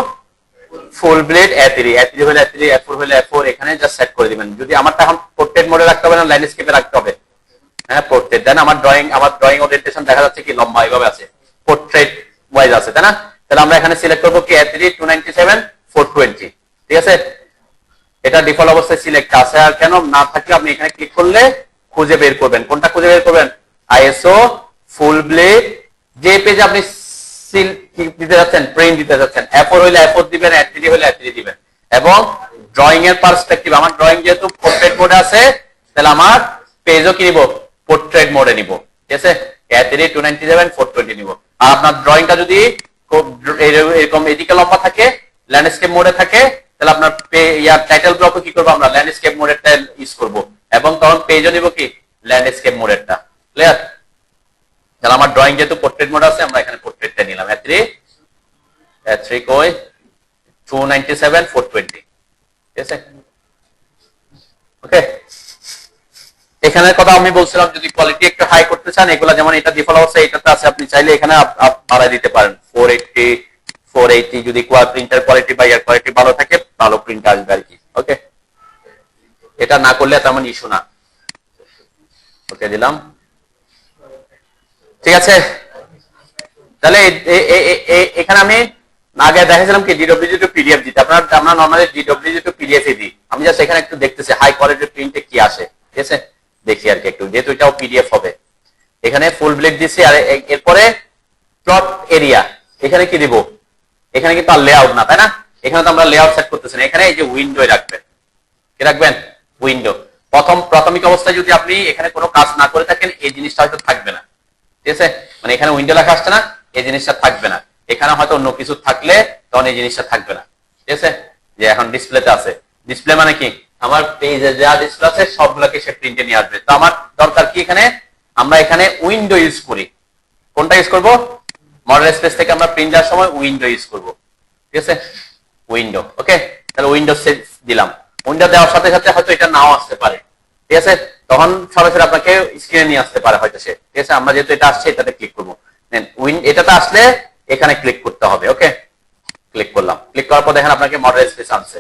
ফুল ব্লেড A3, A3 হলে A3, A4 হলে A4, এখানে জাস্ট সেট করে দিবেন। যদি আমারটা এখন পোর্ট্রেট মোডে রাখতে হবে না ল্যান্ডস্কেপে রাখতে হবে? হ্যাঁ, পোর্ট্রেট। দেন আমার ড্রয়িং ওরিয়েন্টেশন দেখা যাচ্ছে কি লম্বা এইভাবে আছে, পোর্ট্রেট ওয়াইজ আছে, তাই না? তাহলে আমরা এখানে সিলেক্ট করব কি A3 297 420। ঠিক আছে, এটা ডিফল্ট অবস্থায় সিলেক্ট আছে, আর কেন না থাকলে আপনি এখানে ক্লিক করলে খুঁজে বের করবেন। কোনটা খুঁজে বের করবেন? আইএসও ফুল ব্লেড। যে পেজে আপনি সিল কি দিতে যাচ্ছেন, প্রিন্ট দিতে যাচ্ছেন, A4 হইলে A4 দিবেন, A3 হইলে A3 দিবেন। এবং ড্রয়িং এর পার্সপেক্টিভ, আমার ড্রয়িং যেহেতু পোর্ট্রেট মোডে আছে, তাহলে আমার পেজও কি নিব, পোর্ট্রেট মোডে নিব, ঠিক আছে। A3 297 420 নিব। আর আপনার ড্রয়িংটা যদি এরকম এদিকে লম্বা থাকে, ল্যান্ডস্কেপ মোডে থাকে, তাহলে আপনার টাইটেল ব্লকও কি করবো আমরা, ল্যান্ডস্কেপ মোডেরটা ইউজ করব। এবং তখন পেজও নিব কি, ল্যান্ডস্কেপ মোডেরটা। ক্লিয়ার? তাহলে আমার ড্রয়িং যেহেতু পোর্ট্রেট মোড আছে, আমরা এখানে পোর্ট্রেটটা নিলাম। A3 কই 297 420, ঠিক আছে। ওকে, এখানের কথা আমি বলছিলাম, যদি কোয়ালিটি একটু হাই করতে চান, এগুলা যেমন এটা ডিফল্ট অবস্থায় এটাতে আছে, আপনি চাইলে এখানে বাড়াই দিতে পারেন 480 480, যদি প্রিন্টার কোয়ালিটি বা ইয়ার কোয়ালিটি ভালো থাকে, ভালো প্রিন্ট আসবে আর কি। ওকে, এটা না করলে তেমন ইস্যু না। ওকে, দিলাম, ঠিক আছে। তাহলে এখানে আমি আগে দেখাছিলাম কি DWG টু PDF দিতে, আমরা নরমালি DWG টু PDF দিই। আমি জাস্ট এখানে একটু দেখতেছি হাই কোয়ালিটির প্রিন্টে কি আসে, ঠিক আছে, দেখি আর কি একটু, যেহেতু এটাও PDF হবে। এখানে ফুল ব্লেড দিছি, আর এরপরে প্লট এরিয়া এখানে কি দিব, এখানে কিন্তু আর লেআউট না, তাই না? এখানে তো আমরা লেআউট সেট করতেছি না, এখানে এই যে উইন্ডোয় রাখবেন, কি রাখবেন, উইন্ডো। প্রাথমিক অবস্থায় যদি আপনি এখানে কোনো কাজ না করে থাকেন, এই জিনিসটা হয়তো থাকবে না, ঠিক আছে। মানে এখানে উইন্ডো লেখা আসছে না, এই জিনিসটা থাকবে না। এখানে হয়তো অন্য কিছু থাকলে তখন এই জিনিসটা থাকবে না, ঠিক আছে। যে এখন ডিসপ্লেতে আছে, ডিসপ্লে মানে কি, আমার পেজে যা ডিসপ্লে আছে সবগুলোকে সে প্রিন্টে নিয়ে আসবে। তো আমার দরকার কি, এখানে আমরা এখানে উইন্ডো ইউজ করি। কোনটা ইউজ করব, মডেল স্পেস থেকে আমরা প্রিন্ট দেওয়ার সময় উইন্ডো ইউজ করব, ঠিক আছে, উইন্ডো। ওকে, তাহলে উইন্ডো দিলাম। উইন্ডো দেওয়ার সাথে সাথে হয়তো এটা নাও আসতে পারে, ঠিক আছে, তখন সরাসরি আপনাকে স্ক্রিনে নিয়ে আসতে পারে হয়তো সে, ঠিক আছে। আমরা যেহেতু এটা আসছে, এটাতে ক্লিক করবো, এটাতে আসলে এখানে ক্লিক করতে হবে। ওকে, ক্লিক করলাম, ক্লিক করার পর দেখেন আপনাকে মডেল স্পেস আনছে।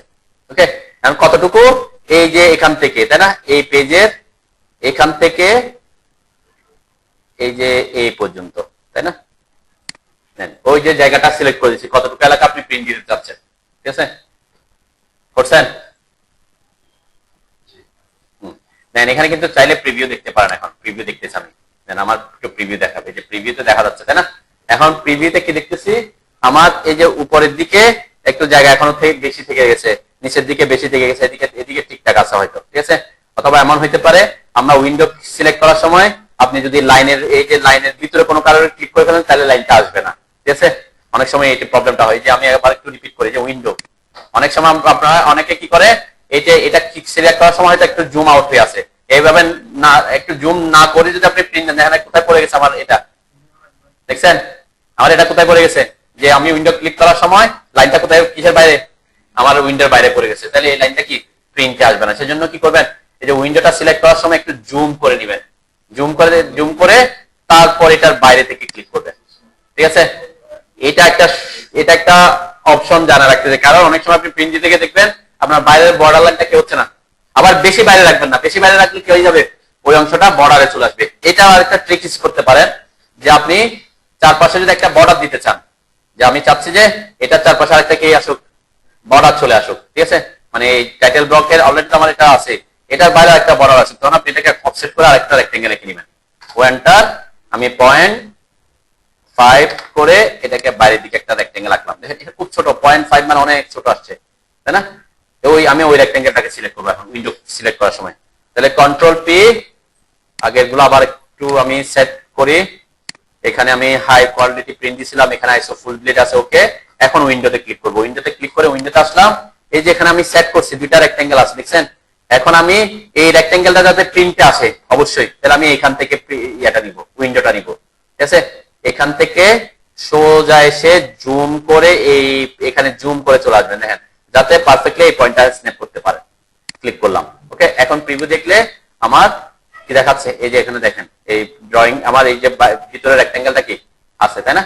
ওকে, এখন কতটুকু, এই যে এখান থেকে, তাই না, এই পেজের এখান থেকে এই যে এই পর্যন্ত, তাই না, ওই যে জায়গাটা সিলেক্ট করে দিচ্ছি, কতটুকু এলাকা আপনি প্রিন্ট দিতে চাচ্ছেন, ঠিক আছে, করছেন। এখানে কিন্তু চাইলে প্রিভিউ দেখতে পারেন, এখন প্রিভিউ দেখতেছি আমি, আমার একটু প্রিভিউ দেখাবে, যে প্রিভিউতে দেখা যাচ্ছে, তাই না। এখন প্রিভিউতে কি দেখতেছি, আমার এই যে উপরের দিকে একটু জায়গা এখনো থেকে বেশি থেকে গেছে, নিচের দিকে বেশি থেকে গেছে, এদিকে ঠিকঠাক আছে হয়তো, ঠিক আছে। অথবা এমন হইতে পারে আমরা উইন্ডো সিলেক্ট করার সময় আপনি যদি লাইনের, এই যে লাইনের ভিতরে কোনো কারণে ক্লিক করে ফেলেন, তাহলে লাইনটা আসবে না, ঠিক আছে। অনেক সময় এই প্রবলেমটা হয়, যে আমি একবার একটু রিপিট করি, যে উইন্ডো অনেক সময় আপনারা অনেকে কি করে, এই যে এটা সিলেক্ট করার সময় হয়তো একটু জুম আউট হয়ে আছে, এইভাবে না, একটু জুম না করে যদি আপনি প্রিন্ট দেন, দেখেন কোথায় পড়ে গেছে আমার এটা, দেখছেন আমার এটা কোথায় পড়ে গেছে, যে আমি উইন্ডো ক্লিক করার সময় লাইনটা কোথায়, কিসের বাইরে, আমার উইন্ডোর বাইরে পড়ে গেছে, তাহলে এই লাইনটা কি প্রিন্টে আসবে না। সেজন্য কি করবেন, এই যে উইন্ডোটা সিলেক্ট করার সময় একটু জুম করে নেবেন, জুম করে তারপর এটার বাইরে থেকে ক্লিক করবেন, ঠিক আছে। এটা একটা অপশন জানা রাখতে, কারণ অনেক সময় আপনি প্রিন্ট দিতে গিয়ে দেখবেন আপনার বাইরের বর্ডার লাইনটা কি হচ্ছে না। আবার বেশি বাইরে রাখবেন না, বেশি বাইরে রাখলে কি হয়ে যাবে, ওই অংশটা বর্ডারে চলে আসবে। এটা আরেকটা ট্রিক ইউজ করতে পারেন, যে আপনি চারপাশে যদি একটা বর্ডার দিতে চান, যে আমি চাচ্ছি যে এটার চারপাশে আরেকটা কি আসুক, বর্ডার চলে আসুক, ঠিক আছে। মানে এই টাইটেল ব্লকের অলরেডি আমার এটা আছে, এটার বাইরে একটা বর্ডার আছে, তখন আপনি এটাকে অফসেট করে আরেকটা রেক্টেঙ্গেল রেখে নেবেন, ওয়েন্টার আমি 0.5 করে এটাকে বাইরের দিকে একটা রেক্টেঙ্গেল রাখলাম। দেখেন এটা খুব ছোট, 0.5 মানে অনেক ছোট আসছে, তাই না। আমি ওই রেক্টেঙ্গেলটাকে সিলেক্ট করবো এখন উইন্ডো সিলেক্ট করার সময়। তাহলে কন্ট্রোল পি, আগেরগুলো আবার একটু আমি সেট করি, এখানে আমি হাই কোয়ালিটি প্রিন্ট দিছিলাম, এখানে আইসো ফুল ব্লেড আছে। ওকে, এখন উইন্ডোতে ক্লিক করবো, উইন্ডোতে ক্লিক করে উইন্ডোতে আসলাম, এই যে এখানে আমি সেট করছি দুইটা রেক্টেঙ্গেল আছে, দেখছেন। এখন আমি এই রেক্টেঙ্গেলটা যাতে প্রিন্টে আসে অবশ্যই, তাহলে আমি এখান থেকে এটা নিব, উইন্ডোটা নিব, ঠিক আছে। এখান থেকে সোজা এসে জুম করে এখানে জুম করে চলে আসবেন, দেখেন, যাতে পারফেক্টলি এই পয়েন্টটা স্ন্যাপ করতে পারে। ক্লিক করলাম, ওকে। এখন প্রিভিউ দেখলে আমার কি দেখাচ্ছে, এই যে এখানে দেখেন এই ড্রয়িং, আমার এই যে ভিতরে রেক্টেঙ্গেলটা কি আছে, তাই না,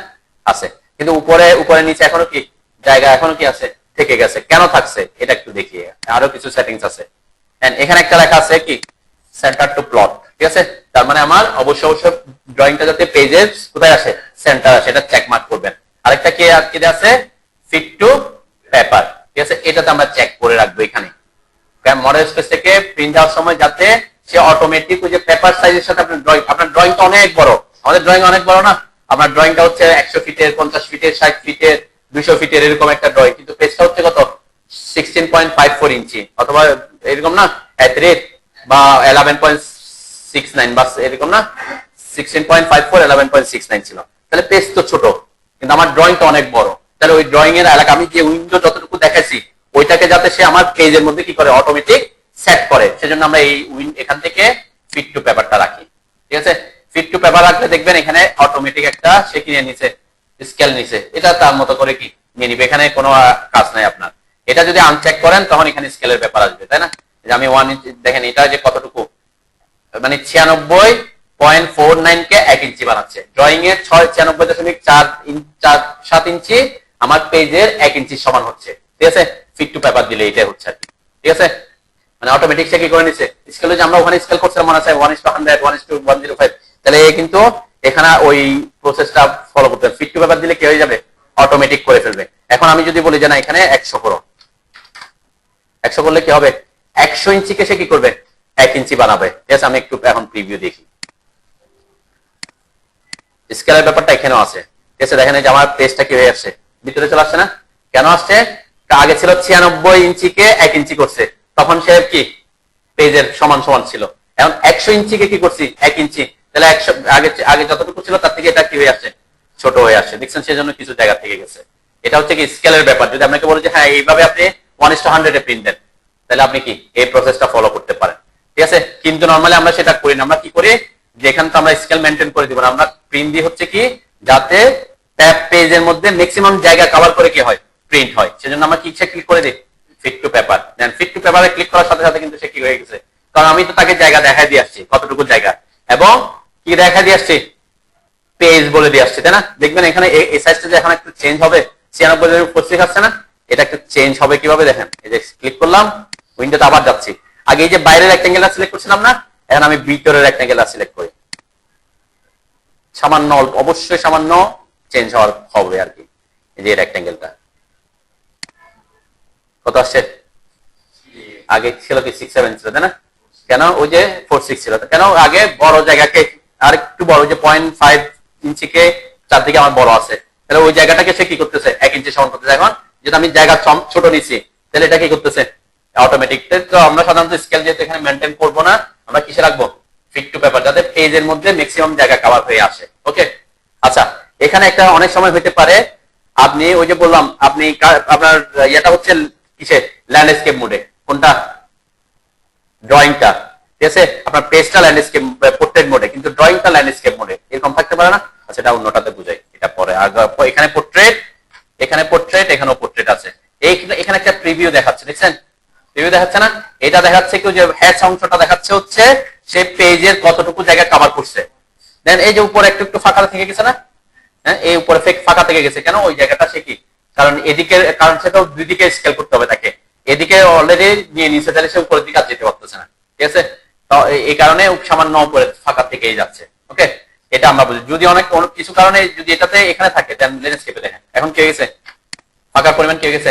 আছে, কিন্তু উপরে নিচে এখনো কি জায়গা, এখনো কি আছে, থেকে গেছে। কেন থাকছে এটা একটু দেখি, আরো কিছু সেটিংস আছে। এখানে একটা লেখা আছে কি, সেন্টার টু প্লট, ঠিক আছে। তার মানে আমার অবশ্যই ড্রয়িংটা যাতে পেজের কোথায় আসে, সেন্টার আসে, এটা চেক মার্ক করবেন। আরেকটা কি আছে, ফিট টু পেপার, ঠিক আছে, এটাতে আমরা চেক করে রাখবো এখানে মডেল স্পেস থেকে প্রিন্ট দেওয়ার সময়, যাতে সে অটোমেটিক ওই যে পেপার সাইজের সাথে আপনার ড্রয়িং তো অনেক বড়, আমাদের ড্রয়িং অনেক বড় না, আপনার ড্রয়িংটা হচ্ছে 100 ফিটের, 50 ফিটের, 60 ফিটের, 200 ফিটের এরকম একটা ড্রয়িং, কিন্তু পেজটা হচ্ছে কত 16.54 ইঞ্চি অথবা এরকম না এট রেট বা 11.69 বা এরকম না 16.54 11.69 ছিল, তাহলে পেজ তো ছোট কিন্তু আমার ড্রয়িংটা অনেক বড়। তাহলে ওই ড্রয়িং এর এলাকা আমি যে উইন্ডো যতটুকু দেখাচ্ছি ওইটাকে যাতে সে আমার পেজের মধ্যে কি করে অটোমেটিক সেট করে, সেজন্য আমরা এই এখান থেকে ফিট টু পেপারটা রাখি। ঠিক আছে, ফিট টু পেপার রাখলে দেখবেন এখানে অটোমেটিক একটা সে কিনে নিছে স্কেল নিছে, এটা তার মতো করে কি নিয়ে নিবে, এখানে কোনো কাজ নাই আপনার। এটা যদি আনচেক করেন তখন এখানে স্কেলের ব্যাপার আসবে, তাই না? যে আমি 1 ইঞ্চি দেখেন এটা যে কতটুকু মানে 96.49 কে 1 ইঞ্চি বানাচ্ছে, ড্রয়িং এর 96.4 ইঞ্চি আমার পেজের 1 ইঞ্চি সমান হচ্ছে। ঠিক আছে, ফিট টু পেপার দিলে এটাই হচ্ছে আর কি। ঠিক আছে, মানে অটোমেটিক সে কি করে নিছে স্কেলে, যে আমরা ওখানে স্কেল করছিলাম মনে আছে 1:100 1:105, তাহলে কিন্তু এখানে ওই প্রসেসটা ফলো করতে হবে। ফিট টু পেপার দিলে কি হয়ে যাবে অটোমেটিক করে ফেলবে। এখন আমি যদি বলি যে না এখানে 100 করো, 100 করলে কি হবে 100 ইঞ্চিকে সে কি করবে 1 ইঞ্চি বানাবে। ঠিক আছে, আমি একটু এখন প্রিভিউ দেখি, স্কেলের ব্যাপারটা এখানেও আছে। ঠিক আছে, দেখেন এই যে আমার পেজটা কি হয়ে আসছে ভিতরে চলে আসছে না, কেন আসছে? আগে ছিল 96 ইঞ্চিকে 1 ইঞ্চি করছে, তখন সে কি পেজের সমান সমান ছিল। এখন 100 ইঞ্চিকে কি করছি 1 ইঞ্চি, তাহলে 100 আগে আগে যতটুকু ছিল তার থেকে এটা কি হয়ে আসছে ছোট হয়ে আসছে, দেখছেন? সেজন্য কিছু জায়গা থেকে গেছে। এটা হচ্ছে কি স্কেলের ব্যাপার। যদি আপনাকে বলে যে হ্যাঁ এইভাবে আপনি 1:100 এ প্রিন্ট দেন, তাহলে আপনি কি এই প্রসেসটা ফলো করতে পারেন। ঠিক আছে, কিন্তু নরমালি আমরা সেটা করি না। আমরা কি করি, যেখানে তো আমরা স্কেল মেনটেন করে দিব না, আমরা প্রিন্ট দিই হচ্ছে কি যাতে ট্যাব পেজের মধ্যে ম্যাক্সিমাম জায়গা কভার করে কি হয় প্রিন্ট হয়। সেজন্য আমরা কি ক্লিক করে দিই ফিট টু পেপার। দেন ফিট টু পেপারে ক্লিক করার সাথে সাথে কিন্তু সে কি হয়ে গেছে, কারণ আমি তো তাকে জায়গা দেখাই দিয়ে আসছি কতটুকু জায়গা, এবং কি দেখা দিয়ে আসছি পেজ বলে দিয়ে আসছে, তাই না? দেখবেন এখানে এই সাইজটা যে এখন একটু চেঞ্জ হবে, 96.45 আসছে না, এটা একটু চেঞ্জ হবে কিভাবে দেখেন। এই যে ক্লিক করলাম, উইন্ডোতে আবার যাচ্ছি, আগে এই যে বাইরের রেক্ট্যাঙ্গেলটা সিলেক্ট করছিলাম না, এখন আমি ভিতরের রেক্ট্যাঙ্গেলটা সিলেক্ট করি, সামান্য অবশ্যই সামান্য চেঞ্জ হওয়ার হবে আর কি। এই যে রেক্ট্যাঙ্গেলটা কত আসছে, আগে ছিল কি 6-7 ছিল, তাই না? কেন ওই যে 4-6 ছিল, কেন আগে বড় জায়গাকে আর একটু বড়, যে 0.5 ইঞ্চিকে চারদিকে আমার বড় আছে, তাহলে ওই জায়গাটাকে সে কি করতেছে 1 ইঞ্চি সমান করতেছে। এখন যদি আমি জায়গা ছোট নিচ্ছি তাহলে এটা কি করতেছে অটোমেটিক। তো আমরা সাধারণত স্কেল যেহেতু এখানে মেনটেন করবো না, আমরা কিসে রাখবো ফিট টু পেপার, যাতে পেজের মধ্যে ম্যাক্সিমাম জায়গা কভার হয়ে আসে। ওকে, আচ্ছা এখানে একটা অনেক সময় হতে পারে আপনি ওই যে বললাম আপনি আপনার ইয়েটা হচ্ছে কিসে ল্যান্ডস্কেপ মোডে, কোনটা ড্রয়িংটা। ঠিক আছে, আপনার পেজটা ল্যান্ডস্কেপ পোর্ট্রেট মোডে, কিন্তু ড্রয়িংটা ল্যান্ডস্কেপ মোডে, এরকম থাকতে পারে না? আচ্ছা এটা অন্যটাতে বুঝাই, এটা পরে। এখানে পোর্ট্রেট, এখানে পোর্ট্রেট, এখানেও পোর্ট্রেট আছে। এখানে একটা প্রিভিউ দেখাচ্ছে, দেখছেন? প্রিভিউ দেখাচ্ছে না? এটা দেখাচ্ছে কি যে হ্যাচ অংশটা দেখাচ্ছে হচ্ছে সে পেজের কতটুকু জায়গা কভার করছে। দেন এই যে উপরে একটু একটু ফাঁকা থেকে গেছে না, হ্যাঁ এই উপরে ফাঁকা থেকে গেছে, কেন ওই জায়গাটা সে কি, কারণ এদিকে, কারণ সেটা দুই দিকে স্কেল করতে হবে তাকে, এদিকে অলরেডি নিয়ে নিচ্ছে, তাহলে সে উপরের দিকে আর যেতে পারতেছে না। ঠিক আছে, তো এই কারণে সামান্য উপরে ফাঁকা থেকেই যাচ্ছে। ওকে, এটা আমরা বুঝি। যদি অনেক কিছু কারণে যদি এটাতে এখানে থাকে দেন ল্যান্ডস্কেপে দেখেন এখন কি হয়ে গেছে, ফাঁকার পরিমাণ কি হয়ে গেছে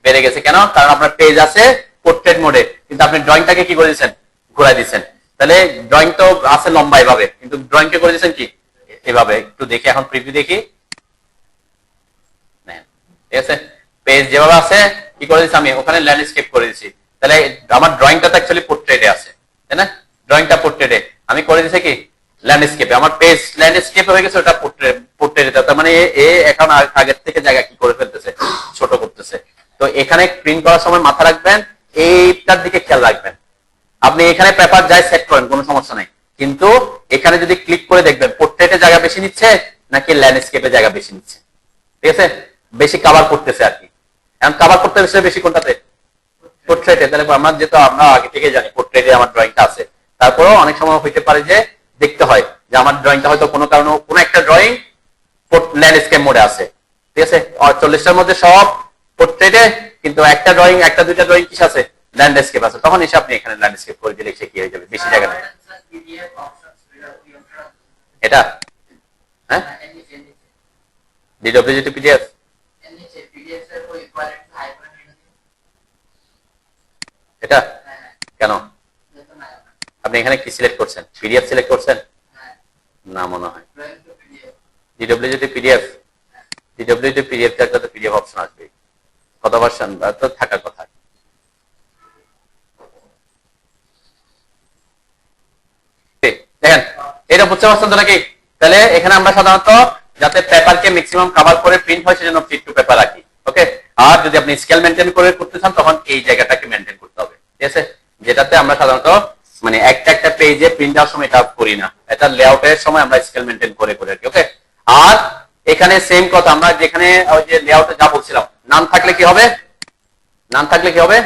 বেড়ে গেছে। কেন? কারণ আপনার পেজ আছে পোর্ট্রেট মোডে, কিন্তু আপনি ড্রয়িংটাকে কি করে দিচ্ছেন ঘুরাই দিচ্ছেন, তাহলে ড্রয়িং তো আছে লম্বা এভাবে, কিন্তু ড্রয়িংকে করে দিচ্ছেন কি এভাবে। একটু দেখি এখন প্রিভিউ দেখি, ঠিক আছে পেজ যেভাবে আছে কি করে দিচ্ছি আমি ওখানে ল্যান্ডস্কেপ করে দিচ্ছি, তাহলে আমার ড্রয়িংটা তো অ্যাকচুয়ালি পোর্ট্রেটে আছে, তাই না? ড্রয়িংটা পোর্ট্রেটে, আমি করে দিচ্ছি কি ল্যান্ডস্কেপে, আমার পেজ ল্যান্ডস্কেপে হয়ে গেছে, ওটা পোর্ট্রেটে। তার মানে এ এখন আগের থেকে জায়গা কি করে ফেলতেছে ছোট করতেছে। তো এখানে প্রিন্ট করার সময় মাথা রাখবেন, এইটার দিকে খেয়াল রাখবেন। আপনি এখানে পেপার যাই সেট করেন কোনো সমস্যা নাই, কিন্তু এখানে যদি ক্লিক করে দেখবেন পোর্ট্রেটে জায়গা বেশি নিচ্ছে নাকি ল্যান্ডস্কেপে জায়গা বেশি নিচ্ছে। ঠিক আছে, বেশি কভার করতেছে আর কি। এখন কভার করতে বেশি কোনটাতে পোর্ট্রেটে, তাহলে আমরা যেহেতু আমরা আগে থেকে জানি পোর্ট্রেটে আমার ড্রয়িংটা আছে, তারপরেও অনেক সময় হইতে পারে যে দেখতে হয় যে আমার ড্রয়িংটা হয়তো কোনো কারণে কোনো একটা ড্রয়িং ল্যান্ডস্কেপ মোডে আছে। ঠিক আছে, 40টার মধ্যে সব পোর্ট্রেটে, কিন্তু একটা ড্রয়িং একটা দুইটা ড্রয়িং কিস আছে ল্যান্ডস্কেপ আছে, তখন এসে আপনি এখানে ল্যান্ডস্কেপ করে দিলে সে কি হয়ে যাবে বেশি জায়গা নেই। এটা হ্যাঁ ডিডব্লিউজি পিডিএফ এটা কেন আপনি এখানে কি সিলেক্ট করছেন পিডিএফ সিলেক্ট করছেন না মনে হয় ডিডব্লিউ যদি পিডিএফ, ডিডব্লিউ যদি পিডিএফ থাকলে তো পিডিএফ অপশন আসবে, কত ভার্সন তো থাকার কথা। দেখেন এটা বুঝতে পারছেন তো নাকি? তাহলে এখানে আমরা সাধারণত যাতে পেপারকে ম্যাক্সিমাম কভার করে প্রিন্ট হয় সেজন্য ফিট টু পেপার রাখি। ওকে, আর যদি আপনি স্কেল মেনটেন করে করতে চান তখন এই জায়গাটাকে মেনটেন করতে হবে, ঠিক আছে? যেটাতে আমরা সাধারণত মানে একটা একটা পেজে প্রিন্ট দেওয়ার সময় এটা করি না, এটা লেআউটের সময় আমরা স্কেল মেনটেন করে করে রাখি। ওকে, আর এখানে সেম কথা, আমরা যেখানে ওই যে লেআউটে যা বলছিলাম, নাম থাকলে কি হবে? নাম থাকলে কি হবে?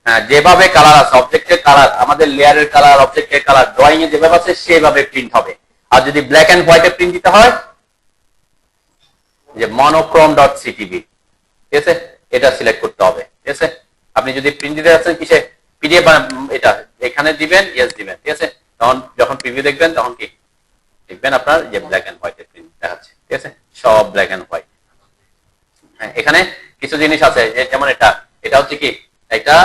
হ্যাঁ, যেভাবে কালার আছে অবজেক্টের কালার, আমাদের লেয়ারের কালার, অবজেক্টের কালার ড্রয়িং এ যেভাবে আছে সেভাবে প্রিন্ট হবে। আর যদি ব্ল্যাক এন্ড হোয়াইটে প্রিন্ট দিতে হয়, যে monochrome.ctv, ঠিক আছে, এটা সিলেক্ট করতে হবে। ঠিক আছে, আপনি যদি প্রিন্ট দিতে যাচ্ছেন কিসে, পিডিএফ এটা এখানে দিবেন, ইয়েস দিবেন, ঠিক আছে। তখন যখন প্রিভিউ দেখবেন তখন কি দেখবেন আপনার যে ব্ল্যাক এন্ড হোয়াইটে প্রিন্ট দেখাচ্ছে, ঠিক আছে, সব ব্ল্যাক এন্ড হোয়াইট। হ্যাঁ, এখানে কিছু জিনিস আছে যেমন এটা হচ্ছে কি একটা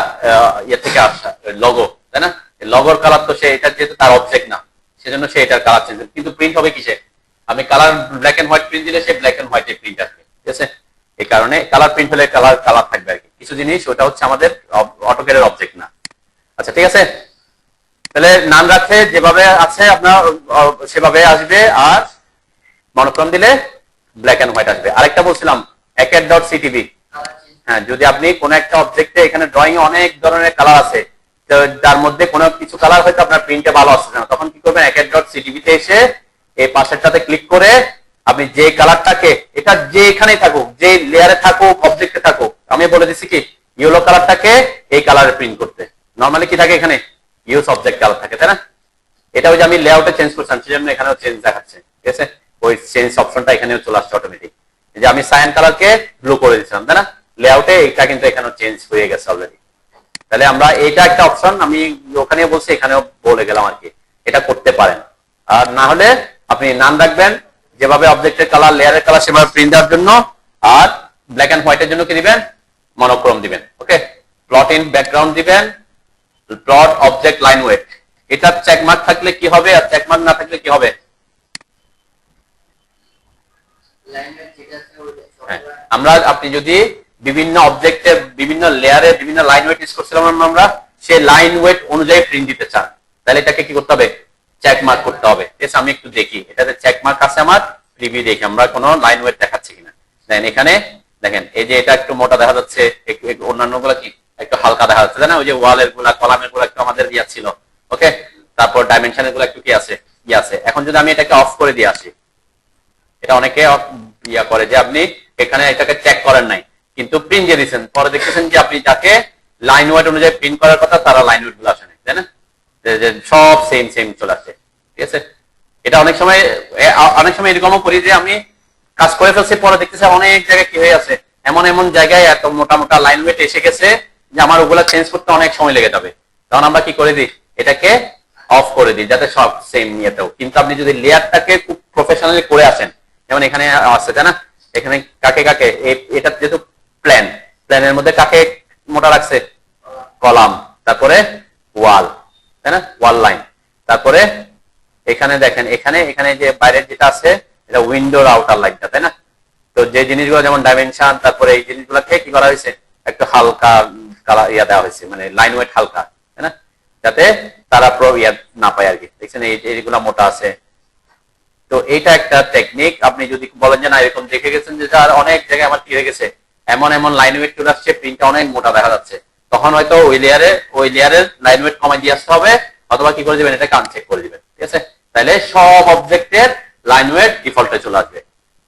ইয়ে থেকে আসা লগো, তাই না? লগোর কালার তো সে এটা যেহেতু তার অবজেক্ট না, সেজন্য সে এটার কালার চেঞ্জ, কিন্তু প্রিন্ট হবে কিসে? আমি colour black and white print দিলে সে ব্ল্যাক এন্ড হোয়াইটে প্রিন্ট আসবে, ঠিক আছে। এই কারণে কালার প্রিন্ট হলে কালার থাকবে আর কি। কিছু জিনিস ওটা হচ্ছে আমাদের অটোক্যাডের অবজেক্ট না। আচ্ছা, ঠিক আছে, তাহলে নাম রাখতে যেভাবে আছে আপনার সেভাবে আসবে, আর মনোক্রম দিলে ব্ল্যাক এন্ড হোয়াইট আসবে। আরেকটা বলছিলাম acad.ctv, হ্যাঁ, যদি আপনি কোন একটা অবজেক্টে এখানে ড্রয়িং এ অনেক ধরনের কালার আছে, তার মধ্যে কোনো কিছু কালার হয়তো আপনার প্রিন্টে ভালো আসছে না, তখন কি করবেন, acad.ctv তে এসে এই পাশেরটাতে ক্লিক করে আপনি যে কালারটাকে, এটা যে এখানেই থাকুক, যে লেয়ারে থাকুক, অবজেক্টে থাকুক, আমি বলে দিচ্ছি কি ইয়েলো কালারটাকে এই কালারে প্রিন্ট করতে। নরমালি কি থাকে এখানে ইউজ অবজেক্ট কালার থাকে, তাই না? এটা ওই যে আমি লেআউটে চেঞ্জ করছিলাম সেজন্য এখানেও চেঞ্জ দেখাচ্ছে, ঠিক আছে। ওই চেঞ্জ অপশনটা এখানেও চলে আসছে অটোমেটিক, যে আমি সায়ান কালারকে ব্লু করে দিয়েছিলাম, তাই না? লেআউটে এটা কিন্তু এখানেও চেঞ্জ হয়ে গেছে অলরেডি। তাহলে আমরা এটা একটা অপশন আমি ওখানে বলছি, এখানেও বলে গেলাম আর কি, এটা করতে পারেন। আর না হলে আপনি নাম রাখবেন যেভাবে অবজেক্টের কালার, লেয়ারের কালার সেভাবে প্রিন্ট দেওয়ার জন্য, আর ব্ল্যাক এন্ড হোয়াইটের জন্য কি দিবেন, মনোক্রোম দিবেন। ওকে, প্লট ইন ব্যাকগ্রাউন্ড দিবেন, প্লট অবজেক্ট লাইন ওয়েট, এটা চেকমার্ক থাকলে কি হবে আর চেকমার্ক না থাকলে কি হবে? আমরা আপনি যদি বিভিন্ন অবজেক্টে বিভিন্ন লেয়ারে বিভিন্ন লাইন ওয়েট ইউজ করছিলাম আমরা, সেই লাইন ওয়েট অনুযায়ী প্রিন্ট দিতে চান, তাহলে এটাকে কি করতে হবে, চেকমার্ক করতে হবে। ঠিক আছে, আমি একটু দেখি এটাতে চেকমার্ক আছে আমার, প্রিভিউ দেখি আমরা কোনো লাইন ওয়েট দেখাচ্ছে কিনা। দেখেন এখানে, দেখেন এই যে এটা একটু মোটা দেখা যাচ্ছে, একটু অন্যান্য গুলা কি একটু হালকা দেখা যাচ্ছে, তাই না? ওই যে ওয়ালের গুলা, কলামের গুলা একটু আমাদের ইয়া ছিল। ওকে, তারপর ডাইমেনশনের গুলো একটু কি আছে, ইয়ে আছে। এখন যদি আমি এটাকে অফ করে দিয়ে আসি, এটা অনেকে ইয়া করে যে আপনি এখানে এটাকে চেক করেন নাই কিন্তু প্রিন্ট দিয়ে দিচ্ছেন, পরে দেখতেছেন যে আপনি যাকে লাইন ওয়েট অনুযায়ী প্রিন্ট করার কথা তারা লাইন ওয়েট গুলো আসে না, তাই না? সব সেম সেম চলে আসে, ঠিক আছে। এটা অনেক সময় এরকমও করি যে আমি কাজ করে ফেলছি, পরে দেখতেছি অনেক জায়গায় কি হয়ে আছে, এমন এমন জায়গায় এত মোটা মোটা লাইন ওয়েট এসে গেছে যে আমার ওগুলা চেঞ্জ করতে অনেক সময় লেগে যাবে। তখন আমরা কি করে দিই, এটাকে অফ করে দিই যাতে সব সেম নিয়েতেও। কিন্তু আপনি যদি লেয়ারটাকে খুব প্রফেশনালি করে আসেন, যেমন এখানে আছে, তাই না? এখানে কাকে কাকে, এটা যেহেতু প্ল্যানের মধ্যে কাকে মোটা রাখছে, কলাম, তারপরে ওয়াল, তাই না? ওয়াল লাইন, তারপরে এখানে দেখেন এখানে এখানে যে বাইরের যেটা আছে এটা উইন্ডোর আউটার লাইনটা, তাই না? তো যে জিনিসগুলো যেমন ডাইমেনশন, তারপরে এই জিনিসগুলোকে কি করা হয়েছে, একটু হালকা কালার ইয়া দেওয়া হয়েছে, মানে লাইন ওয়েট হালকা, তাই না? যাতে তারা ইয়া না পায় আর কি। দেখছেন এইগুলা মোটা আছে। তো এইটা একটা টেকনিক। আপনি যদি বলেন যে না এরকম দেখে গেছেন যে অনেক জায়গায় আমার কি হয়ে গেছে, এমন এমন লাইন ওয়েট চলে আসছে, প্রিন্টটা অনেক মোটা দেখা যাচ্ছে, তখন হয়তো ওই লেয়ারের লাইন ওয়েট কমাই দিয়ে আসতে হবে, অথবা কি করে দিবেন, এটাকে আনচেক করে দিবেন, ঠিক আছে। তাহলে সব অবজেক্টের লাইন ওয়েট ডিফল্টে চলে আসবে,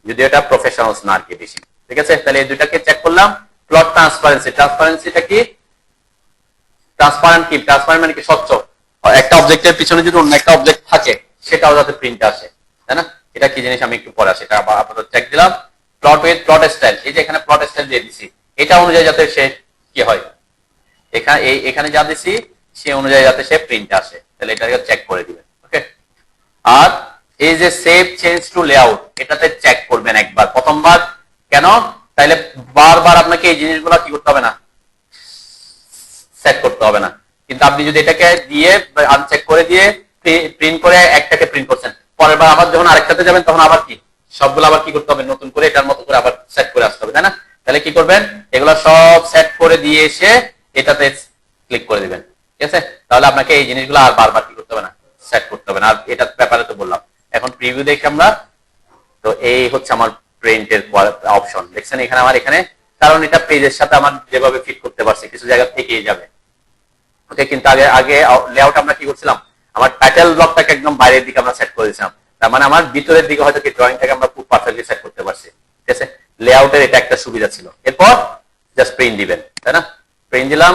যদি এটা প্রফেশনালস না আর কি বেশি, ঠিক আছে। তাহলে এই দুটাকে চেক করলাম। প্লট ট্রান্সপারেন্সিটা কি, ট্রান্সপারেন্ট কি, ট্রান্সপারেন্ট মানে কি স্বচ্ছ, একটা অবজেক্টের পিছনে যদি অন্য একটা অবজেক্ট থাকে সেটাও যাতে প্রিন্ট আসে, তাই না? এটা কি জিনিস আমি একটু পরে আসি, এটা আপাতত চেক দিলাম। প্লট উইথ প্লট স্টাইল, এই যে এখানে প্লট স্টাইল দিয়ে দিছি, এটা অনুযায়ী যাতে সে কি হয়, এখানে যা দিছি সে অনুযায়ী যাতে সে প্রিন্ট আসে, তাহলে এটাকে চেক করে দিবেন। ওকে, আর এই যে সেভ চেঞ্জ টু লেআউট, এটাতে চেক করবেন একবার, প্রথমবার কেন, তাইলে বারবার আপনাকে এই জিনিসগুলো কি করতে হবে না, সেট করতে হবে না। কিন্তু আপনি যদি এটাকে দিয়ে আনচেক করে দিয়ে প্রিন্ট করে একটাকে প্রিন্ট করছেন, পরের বার আবার যখন আরেকটাতে যাবেন তখন আবার কি সবগুলো আবার কি করতে হবে, নতুন করে এটার মতো করে আবার সেট করে আসতে হবে, তাই না? তাহলে কি করবেন, এগুলো সব সেট করে দিয়ে এসে এটাতে ক্লিক করে দিবেন, ঠিক আছে? তাহলে আপনাকে এই জিনিসগুলো আর বারবার কি করতে হবে না, সেট করতে হবে না। আর এটা ব্যাপারে তো বললাম। এখন প্রিভিউ দেখি আমরা। তো এই হচ্ছে আমার প্রিন্টের অপশন, দেখছেন এখানে আমার এখানে, কারণ এটা পেজের সাথে আমার যেভাবে ফিট করতে পারছি কিছু জায়গা থেকেই যাবে, ওকে? কিন্তু আগে আগে লেআউট আমরা কি করছিলাম, আমার টাইটেল ব্লকটাকে একদম বাইরের দিকে আমরা সেট করে দিয়েছিলাম, তার মানে আমার ভিতরের দিকে হয়তো কি ড্রয়িংটাকে আমরা খুব পারফেক্টলি সেট করতে পারছি, ঠিক আছে? লেআউটের এটা একটা সুবিধা ছিল। এরপর জাস্ট প্রিন্ট দিবেন, তাই না? প্রিন্ট দিলাম।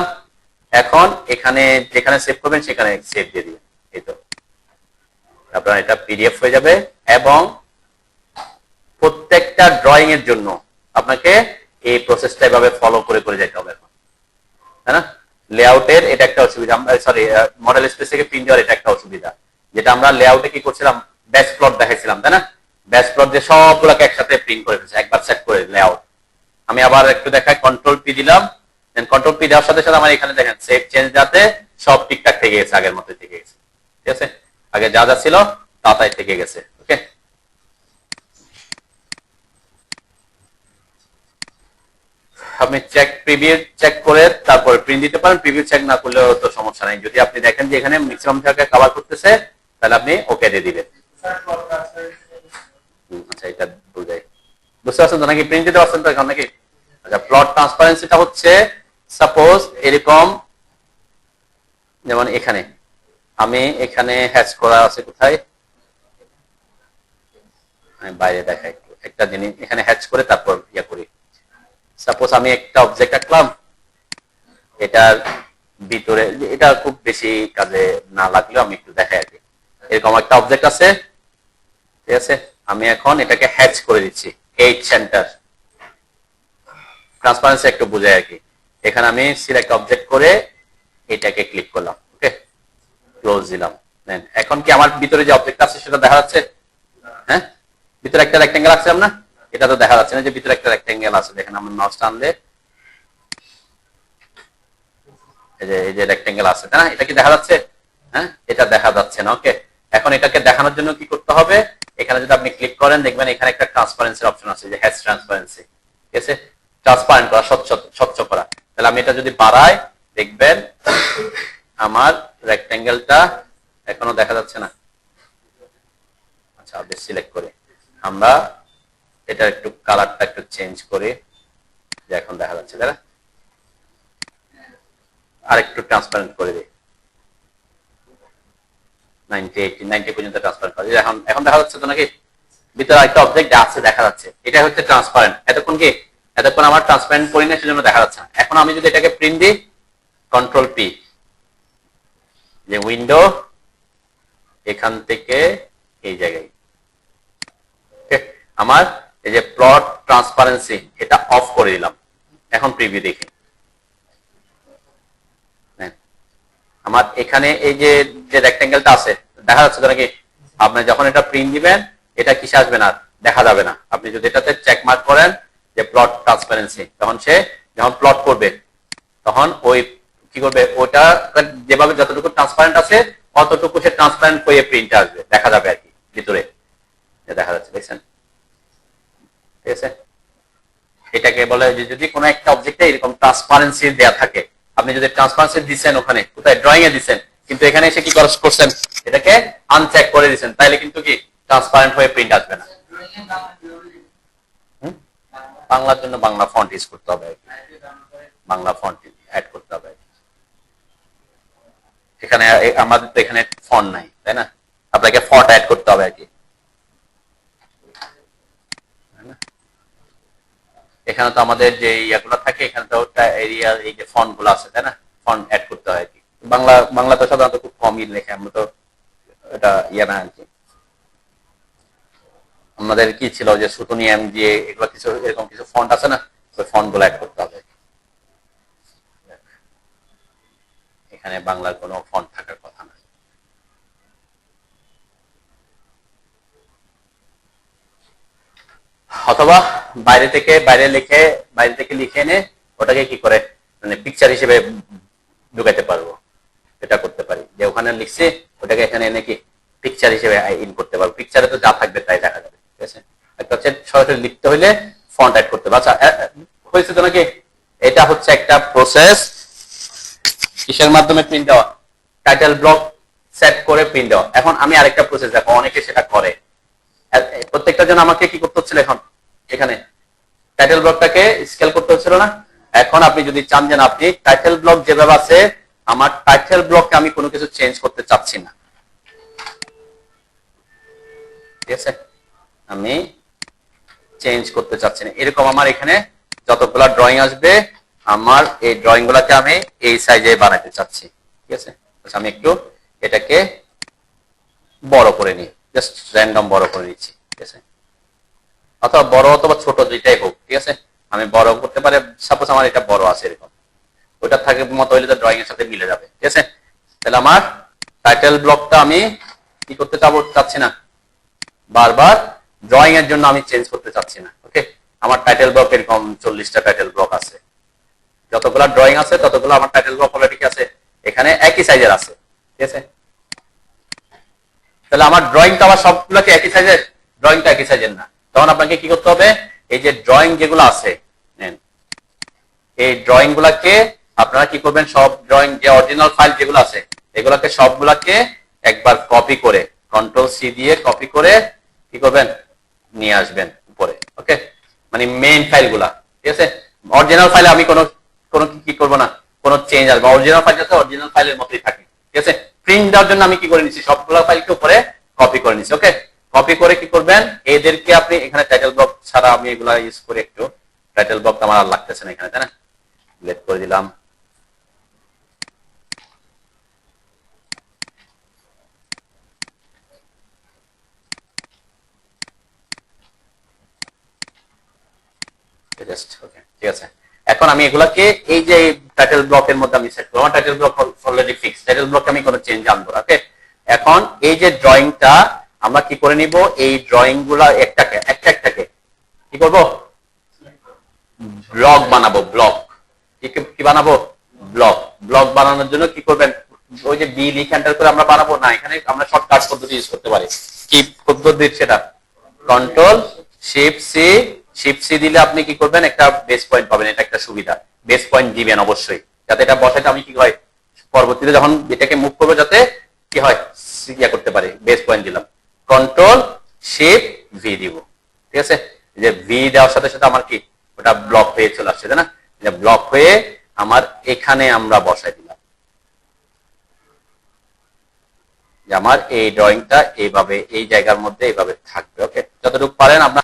এখন এখানে যেখানে সেভ করবেন সেখানে সেভ দিয়ে দিবেন, এই তো আপনার এটা পিডিএফ হয়ে যাবে। এবং প্রত্যেকটা ড্রয়িং এর জন্য আপনাকে এই প্রসেসটা এভাবে ফলো করে করে যেতে হবে, তাই না? লেআউটের এটা একটা অসুবিধা, সরি মডেল স্পেস থেকে প্রিন্ট দেওয়ার এটা একটা অসুবিধা, যেটা আমরা লেআউটে কি করছিলাম, ব্যাচ প্লট দেখাইছিলাম, তাই না? ব্যাচ প্লট যে সবগুলোকে একসাথে প্রিন্ট করে ফেলছে একবার সেট করে লেআউট। আমি আবার একটু দেখাই, কন্ট্রোল পি দিলাম, দেন কন্ট্রোল পি দেওয়ার সাথে সাথে আমার এখানে দেখেন সেভ চেঞ্জ যাতে সব ঠিকঠাক থেকে গেছে, আগের মতো থেকে গেছে, ঠিক আছে? আগে যা যা ছিল তা তাই থেকে গেছে, ওকে? আপনি চেক প্রিভিউ চেক করে তারপরে প্রিন্ট দিতে পারেন, প্রিভিউ চেক না করলেও তো সমস্যা নাই। যদি আপনি দেখেন যে এখানে ম্যাক্সিমাম জায়গায় কভার করতেছে তাহলে আপনি ওকে দিয়ে দিবেন। আচ্ছা, এটা বুঝাই, বুঝতে পারছেন তো নাকি? প্রিন্ট দিতে পারছেন তো এখন নাকি? আচ্ছা, প্লট ট্রান্সপারেন্সিটা হচ্ছে সাপোজ এরকম, যেমন এখানে আমি এখানে হ্যাচ করা আছে, কোথায় আমি বাইরে দেখাই একটা জিনিস, এখানে হ্যাচ করে তারপর ইয়া করি। সাপোজ আমি একটা অবজেক্ট আঁকলাম, এটার ভিতরে, এটা খুব বেশি কাজে না লাগলেও আমি একটু দেখাই আর কি। এরকম একটা অবজেক্ট আছে, ঠিক আছে? আমি এখন এটাকে হ্যাচ করে দিচ্ছি, এইট সেন্টার ট্রান্সপারেন্সি একটু বোঝায় আর কি। এখানে আমি সিলেক্ট অবজেক্ট করে এটাকে ক্লিক করলাম, ওকে, ক্লোজ দিলাম। এখন কি আমার ভিতরে যে অবজেক্ট আছে সেটা দেখা যাচ্ছে? হ্যাঁ, ভিতরে একটা রেক্টেঙ্গেল আছে না, এটা তো দেখা যাচ্ছে না যে ভিতরে একটা রেক্টেঙ্গেল আছে। দেখেন আমার মাউস টানলে এই যে রেক্টেঙ্গেল আছে, তাই না? এটা কি দেখা যাচ্ছে? হ্যাঁ, এটা দেখা যাচ্ছে না, ওকে? এখন এটাকে দেখানোর জন্য কি করতে হবে, এখানে যদি আপনি ক্লিক করেন দেখবেন এখানে একটা ট্রান্সপারেন্সির অপশন আছে, যে হ্যাচ ট্রান্সপারেন্সি, ঠিক আছে? ট্রান্সপারেন্ট করা, স্বচ্ছ করা। তাহলে আমি এটা যদি বাড়াই দেখবেন আমার রেক্টেঙ্গেলটা এখনো দেখা যাচ্ছে না। আচ্ছা, আপনি সিলেক্ট করে আমরা এটা একটু কালারটা একটু চেঞ্জ করে, যে এখন দেখা যাচ্ছে, তাই না? আর একটু ট্রান্সপারেন্ট করে দিই, 90 পর্যন্ত ট্রান্সপারেন্ট করে। এখন দেখা যাচ্ছে তো নাকি? ভিতরে একটা অবজেক্ট আছে দেখা যাচ্ছে, এটা হচ্ছে ট্রান্সপারেন্ট। এতক্ষণ আমার ট্রান্সপারেন্ট করি না, সেজন্য দেখা যাচ্ছে না। এখন আমি যদি এটাকে প্রিন্ট দিই, কন্ট্রোল পি, যে উইন্ডো, এখান থেকে এই জায়গায় আমার এই যে প্লট ট্রান্সপারেন্সি এটা অফ করে দিলাম। এখন প্রিভিউ দেখি, আমার এখানে এই যে রেক্টেঙ্গেলটা আছে দেখা যাচ্ছে তো নাকি? আপনি যখন এটা প্রিন্ট দিবেন এটা কিসে আসবে না, দেখা যাবে না। আপনি যদি এটাতে চেক মার্ক করেন যে প্লট ট্রান্সপারেন্সি, তখন সে যখন প্লট করবে তখন ওই কি করবে, ওটা যেভাবে যতটুকু ট্রান্সপারেন্ট আছে অতটুকু সে ট্রান্সপারেন্ট হয়ে প্রিন্ট আসবে, দেখা যাবে আর কি ভিতরে, দেখা যাচ্ছে, দেখছেন? ঠিক আছে, এটাকে বলে যে যদি কোনো একটা অবজেক্টে এরকম ট্রান্সপারেন্সি দেয়া থাকে, আপনি যদি ট্রান্সপারেন্সি দিচ্ছেন ওখানে কোথায় ড্রয়িং এ দিচ্ছেন, কিন্তু এখানে এসে কি করছেন, এটাকে আনচেক করে দিচ্ছেন, তাইলে কিন্তু কি ট্রান্সপারেন্ট হয়ে প্রিন্ট আসবে না। বাংলার জন্য বাংলা ফন্ট ইউজ করতে হবে, বাংলা ফন্ট অ্যাড করতে হবে। এখানে আমাদের তো এখানে ফন্ট নাই, তাই না? আপনাকে ফন্ট অ্যাড করতে হবে আর কি। এখানে তো আমাদের যে ইয়াগুলো থাকে, এখানে তো এরিয়া এই যে ফন্ট গুলো আছে, তাই না? ফন্ট অ্যাড করতে হয় আর কি। বাংলা তো সাধারণত খুব কমই লেখে, আমরা তো এটা ইয়ে না আর কি। আমাদের কি ছিল যে সুতনি এম দিয়ে এগুলো কিছু এরকম কিছু ফন্ট আছে না, ওই ফন্ট গুলো অ্যাড করতে হবে। এখানে বাংলার কোনো ফন্ট থাকার কথা না। অথবা বাইরে থেকে লিখে এনে ওটাকে কি করে মানে পিকচার হিসেবে ঢুকাইতে পারবো, এটা করতে পারি। যে ওখানে লিখছি ওটাকে এখানে এনে কি পিকচার হিসেবে ইন করতে পারবো। পিকচারে তো যা থাকবে তাই দেখা যাবে, ঠিক আছে। একটা হচ্ছে সরাসরি লিখতে হলে ফন্ট অ্যাড করতে হবে। আচ্ছা, হয়েছে তো নাকি? এটা হচ্ছে একটা প্রসেস কিসের মাধ্যমে প্রিন্ট দেওয়া, টাইটেল ব্লক সেট করে প্রিন্ট দেওয়া। এখন আমি আরেকটা প্রসেস দেখো, অনেকে সেটা করে। প্রত্যেকটার জন্য আমাকে কি করতে হচ্ছিল, এখন এখানে টাইটেল ব্লকটাকে স্কেল করতে হচ্ছিল না? এখন আপনি যদি চান যে আপনি টাইটেল ব্লক যেভাবে আছে, আমার টাইটেল ব্লককে আমি কোনো কিছু চেঞ্জ করতে চাচ্ছি না, ঠিক আছে, আমি চেঞ্জ করতে চাচ্ছি না, এরকম আমার এখানে যতগুলা ড্রয়িং আসবে, আমার এই ড্রয়িং গুলাকে আমি এই সাইজে বানাতে চাচ্ছি, ঠিক আছে। আমি একটু এটাকে বড় করে নিই, জাস্ট র্যান্ডম বড় করে নিচ্ছি, ঠিক আছে, অথবা বড় অথবা ছোট যেটাই হোক, ঠিক আছে। আমি বড় করতে পারি, সাপোজ আমার এটা বড় আছে এরকম, ওটা থাকে মতো হইলে তো ড্রয়িং এর সাথে মিলে যাবে, ঠিক আছে। তাহলে আমার টাইটেল ব্লকটা আমি কি করতে চাচ্ছি না, বারবার ড্রয়িং এর জন্য আমি চেঞ্জ করতে চাচ্ছি না, ওকে। আমার টাইটেল ব্লক এরকম 40টা টাইটেল ব্লক আছে, যতগুলা ড্রয়িং আছে ততগুলো আমার টাইটেল ব্লক অলরেডি আছে এখানে একই সাইজের আছে, ঠিক আছে। তাহলে আমার ড্রয়িংটা আবার সবগুলোকে একই সাইজের, ড্রয়িংটা একই সাইজের না। তখন আপনাকে কি করতে হবে, এই যে ড্রয়িং যেগুলো আছে, এই ড্রয়িং গুলাকে আপনারা কি করবেন, সব ড্রয়িং যে অরিজিনাল ফাইল যেগুলো আছে এগুলাকে সবগুলাকে একবার কপি করে, কন্ট্রোল সি দিয়ে কপি করে কি করবেন, নিয়ে আসবেন উপরে, ওকে। মানে মেইন ফাইল গুলা, ঠিক আছে। অরিজিনাল ফাইলে আমি কোনো কোনো কি করব না, কোনো চেঞ্জ আসবে, অরিজিনাল ফাইল যাতে অরিজিনাল ফাইলের মতোই থাকে, ঠিক আছে। প্রিন্ট দেওয়ার জন্য আমি কি করে নিচ্ছি, সবগুলো ফাইলকে উপরে কপি করে নিচ্ছি, ওকে। কপি করে কি করবেন, এদেরকে আপনি এখানে টাইটেল ব্লক ছাড়া আমি এগুলা ইউজ করে একটু, টাইটেল ব্লক আমার আর লাগতেছে না এখানে, তাই না, ডিলিট করে দিলাম। ঠিক আছে, এখন আমি এগুলাকে এই যে টাইটেল ব্লকের মধ্যে আমি সেট করব, আমার title block already fix, title ব্লকে আমি কোনো চেঞ্জ আনবো না, ওকে। এখন এই যে ড্রয়িংটা আমরা কি করে নিব, এই ড্রয়িং গুলা একটাকে কি করব, ব্লক বানাবো, ব্লক কি বানাবো, ব্লক। ব্লক বানানোর জন্য কি করবেন, ওই যে বি লিখ এন্টার করে আমরা বানাবো না, এখানে আমরা শর্টকাট পদ্ধতি ইউজ করতে পারি। কি পদ্ধতি সেটা, কন্ট্রোল শিফট সি দিলে আপনি কি করবেন, একটা বেস পয়েন্ট পাবেন, এটা একটা সুবিধা। বেস পয়েন্ট দিবেন অবশ্যই, যাতে এটা বসাইতে আমি কি হয়, পরবর্তীতে যখন এটাকে মুভ করবো যাতে কি হয়, ইয়া করতে পারি, বেস পয়েন্ট দিলাম, কন্ট্রোল শিফট ভি দিব, ঠিক আছে। যে ভি দেওয়ার সাথে সাথে আমার কি ওটা ব্লক হয়ে চলে আসছে, তাই না, যে ব্লক হয়ে আমার এখানে আমরা বসাই দিলাম, যে আমার এই ড্রয়িংটা এইভাবে এই জায়গার মধ্যে এইভাবে থাকবে, ওকে। যতটুকু পারেন আপনার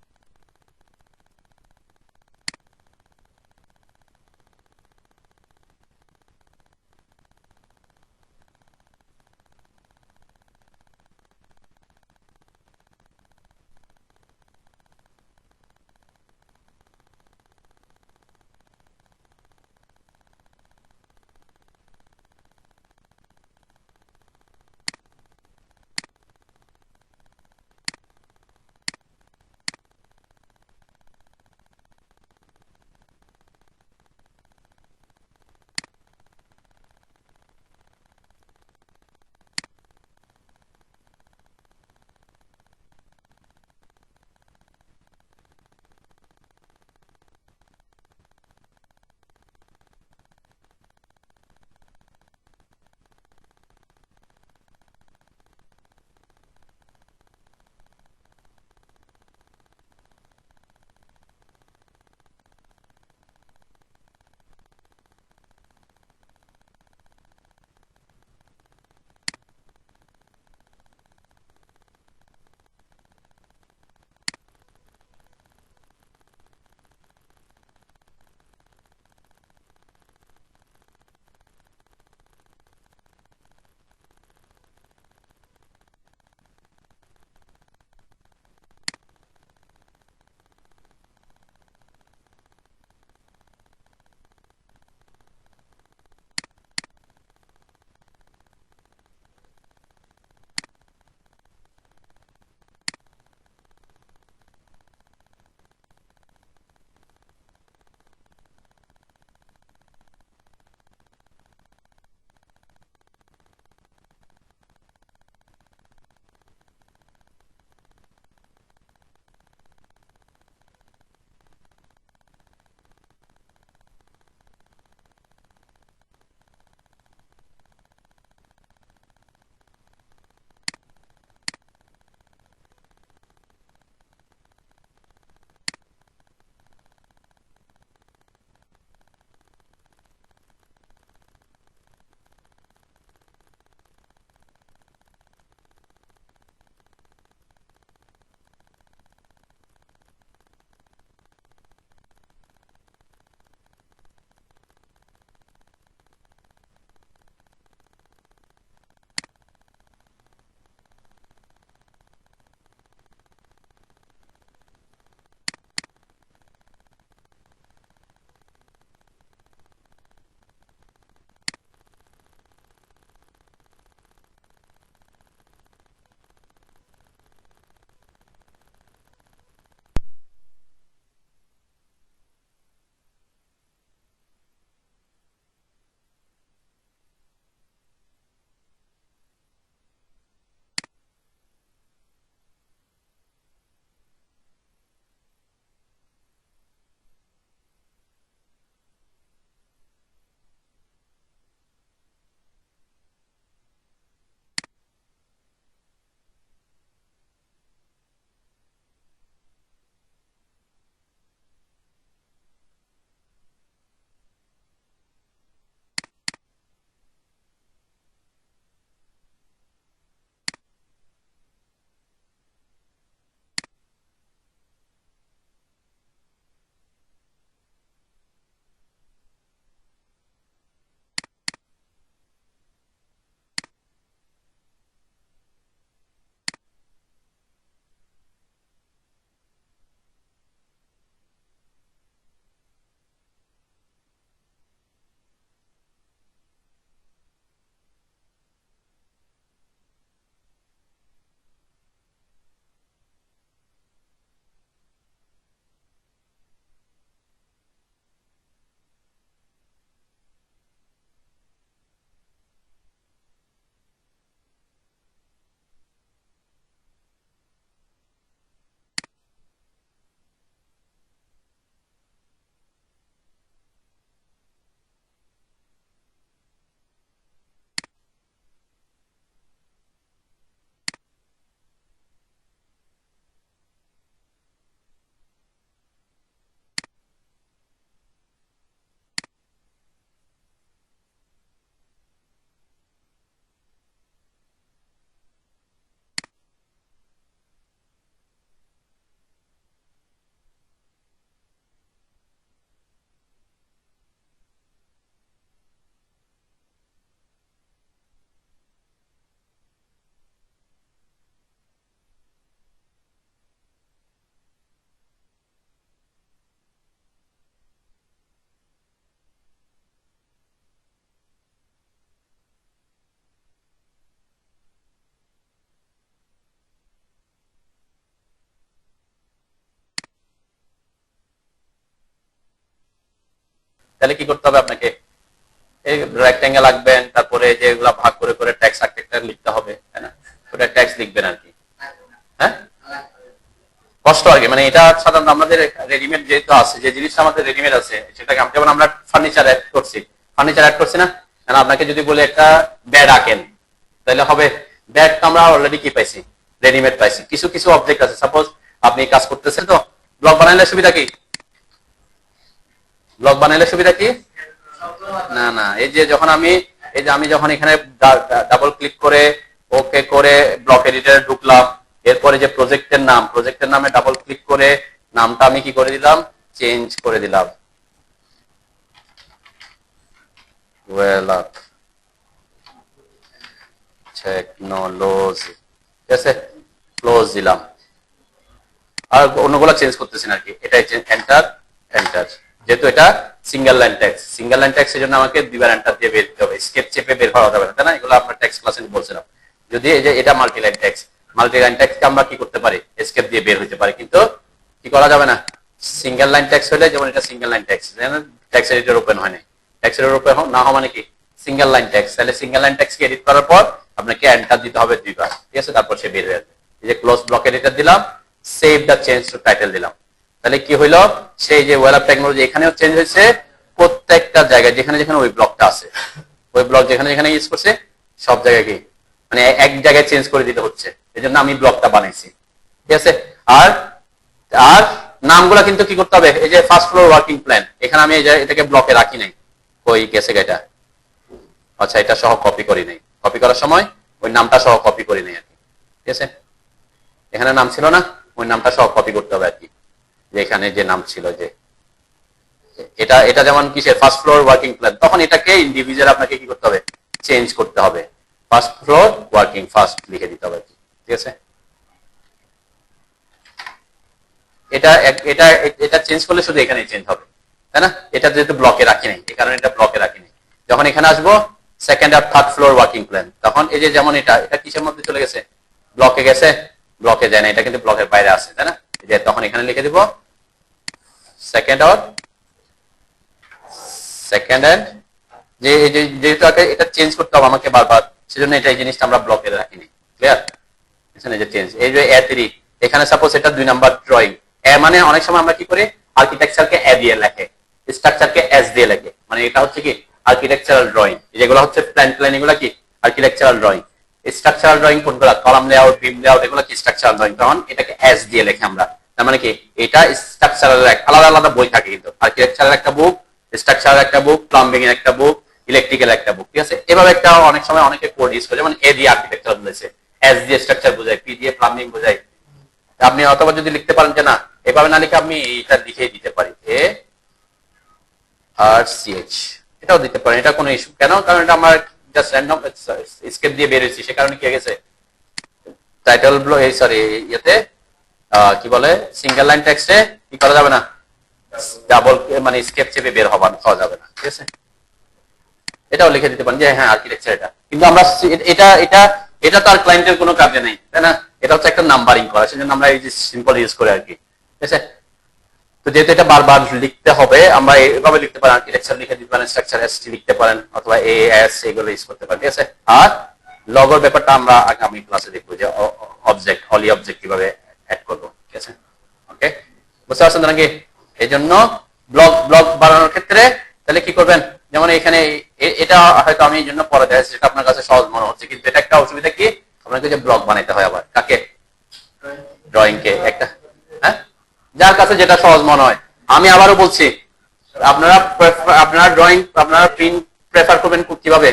তাহলে কি করতে হবে আপনাকে, এই রেক্ট্যাঙ্গেল আঁকবেন, তারপরে যেগুলা ভাগ করে করে ট্যাক্স একটা লিখতে হবে, তাই না? ওটা ট্যাক্স লিখবেন আর কি। হ্যাঁ, কষ্ট আর কি, মানে এটা সাধারণত আমাদের রেডিমেড যেহেতু আছে, যে জিনিসটা আমাদের রেডিমেড আছে সেটাকে যেমন আমরা ফার্নিচার অ্যাড করছি না, কারণ আপনাকে যদি বলে একটা বেড আঁকেন তাহলে হবে, বেড তো আমরা অলরেডি কি পাইছি, রেডিমেড পাইছি। কিছু কিছু অবজেক্ট আছে, সাপোজ আপনি কাজ করতেছেন, তো ব্লক বানাইলে সুবিধা কি, ব্লক বানাইলে সুবিধা কি, না না, এই যে যখন আমি যখন এখানে ডাবল ক্লিক করে ওকে করে ব্লক এডিটরে ঢুকলাম, এরপরে যে প্রজেক্টের নামে ডাবল ক্লিক করে নামটা আমি কি করে দিলাম, চেঞ্জ করে দিলাম, টেকনোলজি, ঠিক আছে, ক্লোজ দিলাম, আর অন্যগুলো চেঞ্জ করতেছি না আর কি। এটাই এন্টার এন্টার, যেহেতু এটা সিঙ্গেল লাইন টেক্সট এর জন্য আমাকে দুইবার এন্টার দিয়ে বের দিতে হবে, স্কেপ চেপে বের করা যাবে না, তাই না? এগুলো আমরা টেক্সট ক্লাসে বলছিলাম। যদি এই যে এটা মাল্টি লাইন টেক্সটকে আমরা কি করতে পারি, স্কেপ দিয়ে বের হইতে পারি, কিন্তু কি করা যাবে না সিঙ্গেল লাইন টেক্সট হলে, যেমন এটা single line text, text editor open হয় না, টেক্সট এডিটর ওপেন না হওয়া মানে কি সিঙ্গেল লাইন টেক্সট, তাহলে সিঙ্গেল লাইন টেক্সটকে এডিট করার পর আপনাকে এন্টার দিতে হবে দুইবার, ঠিক আছে, তারপর সে বের হয়ে যাবে। এই যে ক্লোজ ব্লক এডিটর দিলাম, save the change to title দিলাম, তাহলে কি হইলো, সেই যে ওয়েল অফ টেকনোলজি এখানেও চেঞ্জ হয়েছে, প্রত্যেকটা জায়গায় যেখানে যেখানে ওই ব্লকটা আছে, ওই ব্লক যেখানে যেখানে ইউজ করছে সব জায়গায় কি মানে এক জায়গায় চেঞ্জ করে দিতে হচ্ছে, এই জন্য আমি ব্লকটা বানাইছি, ঠিক আছে। আর আর নামগুলা কিন্তু কি করতে হবে, এই যে ফার্স্ট ফ্লোর ওয়ার্কিং প্ল্যান, এখানে আমি এটাকে ব্লকে রাখি নাই, কই গেছে এটা, আচ্ছা এটা সহ কপি করি নাই, কপি করার সময় ওই নামটা সহ কপি করি নাই আর কি, ঠিক আছে। এখানে নাম ছিল না, ওই নামটা সহ কপি করতে হবে আর কি, যে এখানে যে নাম ছিল, যে এটা যেমন কিসের ফার্স্ট ফ্লোর ওয়ার্কিং প্ল্যান, তখন এটাকে ইন্ডিভিজুয়াল আপনাকে কি করতে হবে, চেঞ্জ করতে হবে, ফার্স্ট ফ্লোর ওয়ার্কিং ফার্স্ট লিখে দিতে হবে, ঠিক আছে। এটা এটা এটা চেঞ্জ করলে শুধু এখানে চেঞ্জ হবে, তাই না? এটা যেহেতু ব্লকে রাখি নাই, এই কারণে এটা ব্লকে রাখি নাই। যখন এখানে আসবো সেকেন্ড আর থার্ড ফ্লোর ওয়ার্কিং প্ল্যান, তখন এই যে যেমন এটা কিসের মধ্যে চলে গেছে, ব্লকে গেছে, ব্লকে যায় না, এটা কিন্তু ব্লকের বাইরে আছে, তাই না? যে তখন এখানে লিখে দিব সেকেন্ড এন্ড, যে যেহেতু এটা চেঞ্জ করতে হবে আমাকে বারবার, সেজন্য এটা এই জিনিসটা আমরা ব্লকে রাখিনি, ক্লিয়ার? এখানে যে চেঞ্জ, এই যে A3, এখানে সাপোজ এটা 2 নাম্বার ড্রয়িং, মানে অনেক সময় আমরা কি করি, আর্কিটেকচারকে A দিয়ে লেখে, স্ট্রাকচারকে S দিয়ে লেখে, মানে এটা হচ্ছে কি আর্কিটেকচারাল ড্রয়িং, যেগুলো হচ্ছে প্ল্যান এগুলো কি আর্কিটেকচারাল ড্রয়িং। স্ট্রাকচারাল ড্রয়িং কোনগুলো, কলাম লেআউট, বিম লেআউট, এগুলো কি স্ট্রাকচারাল ড্রয়িং, তখন এটাকে S দিয়ে লেখে আমরা, তার মানে কি এটা স্ট্রাকচারাল আলাদা আলাদা বই থাকে, কিন্তু আর্কিটেকচারাল একটা বুক, স্ট্রাকচারাল একটা বুক, প্লাম্বিং এর একটা বুক, ইলেকট্রিক্যাল একটা বুক, ঠিক আছে। এভাবে একটা অনেক সময় অনেকে কোড ইউজ করে, যেমন A দিয়ে আর্কিটেকচার বুঝাইছে, S দিয়ে স্ট্রাকচার বোঝায়, P দিয়ে প্লাম্বিং বোঝায়। আপনি অথবা যদি লিখতে পারেন যে না এভাবে না লিখে আমি এটা লিখে দিতে পারি ARCH, এটাও দিতে পারেন, এটা কোনো ইস্যু কেন, কারণ এটা আমার জাস্ট র্যান্ডম স্কেপ দিয়ে বের হয়েছে, সে কারণে কি হয়ে গেছে টাইটেল ব্লক, এই সরি ইয়েতে কি বলে সিঙ্গেল লাইন টেক্সটে কি করা যাবে না, ডাবল মানে স্কেপ চেপে বের হওয়া যাবে না, ঠিক আছে। এটাও লিখে দিতে পারেন যে হ্যাঁ আর্কিটেকচার এটা, কিন্তু আমরা এটা তো আর ক্লায়েন্টের কোনো কাজে নেই, তাই না? এটা হচ্ছে একটা নাম্বারিং করা, সেজন্য আমরা এই যে সিম্পল ইউজ করি আর কি, ঠিক আছে। তো যেহেতু এটা বারবার লিখতে হবে, আমরা এইভাবে লিখতে পারেন, আর্কিটেকচার লিখে দিতে পারেন, স্ট্রাকচার ST লিখতে পারেন, অথবা AS এগুলো ইউজ করতে পারেন, ঠিক আছে। আর লগোর ব্যাপারটা আমরা আগামী ক্লাসে দেখবো, যে অবজেক্ট অলি অবজেক্ট কিভাবে অ্যাড করবো, ঠিক আছে। ওকে, বুঝতে পারছেন নাকি? এই জন্য ব্লগ বানানোর ক্ষেত্রে তাহলে কি করবেন, যেমন এখানে এটা হয়তো আমি এই জন্য পরে দেখাচ্ছি, যেটা আপনার কাছে সহজ মনে হচ্ছে, কিন্তু এটা একটা অসুবিধা কি, আপনাকে যে ব্লগ বানাইতে হয় আবার কাকে, ড্রয়িং কে একটা, হ্যাঁ যার কাছে যেটা সহজ মনে হয়। আমি আবারও বলছি, আপনারা ড্রয়িং আপনারা প্রিন্ট প্রেফার করবেন কিভাবে,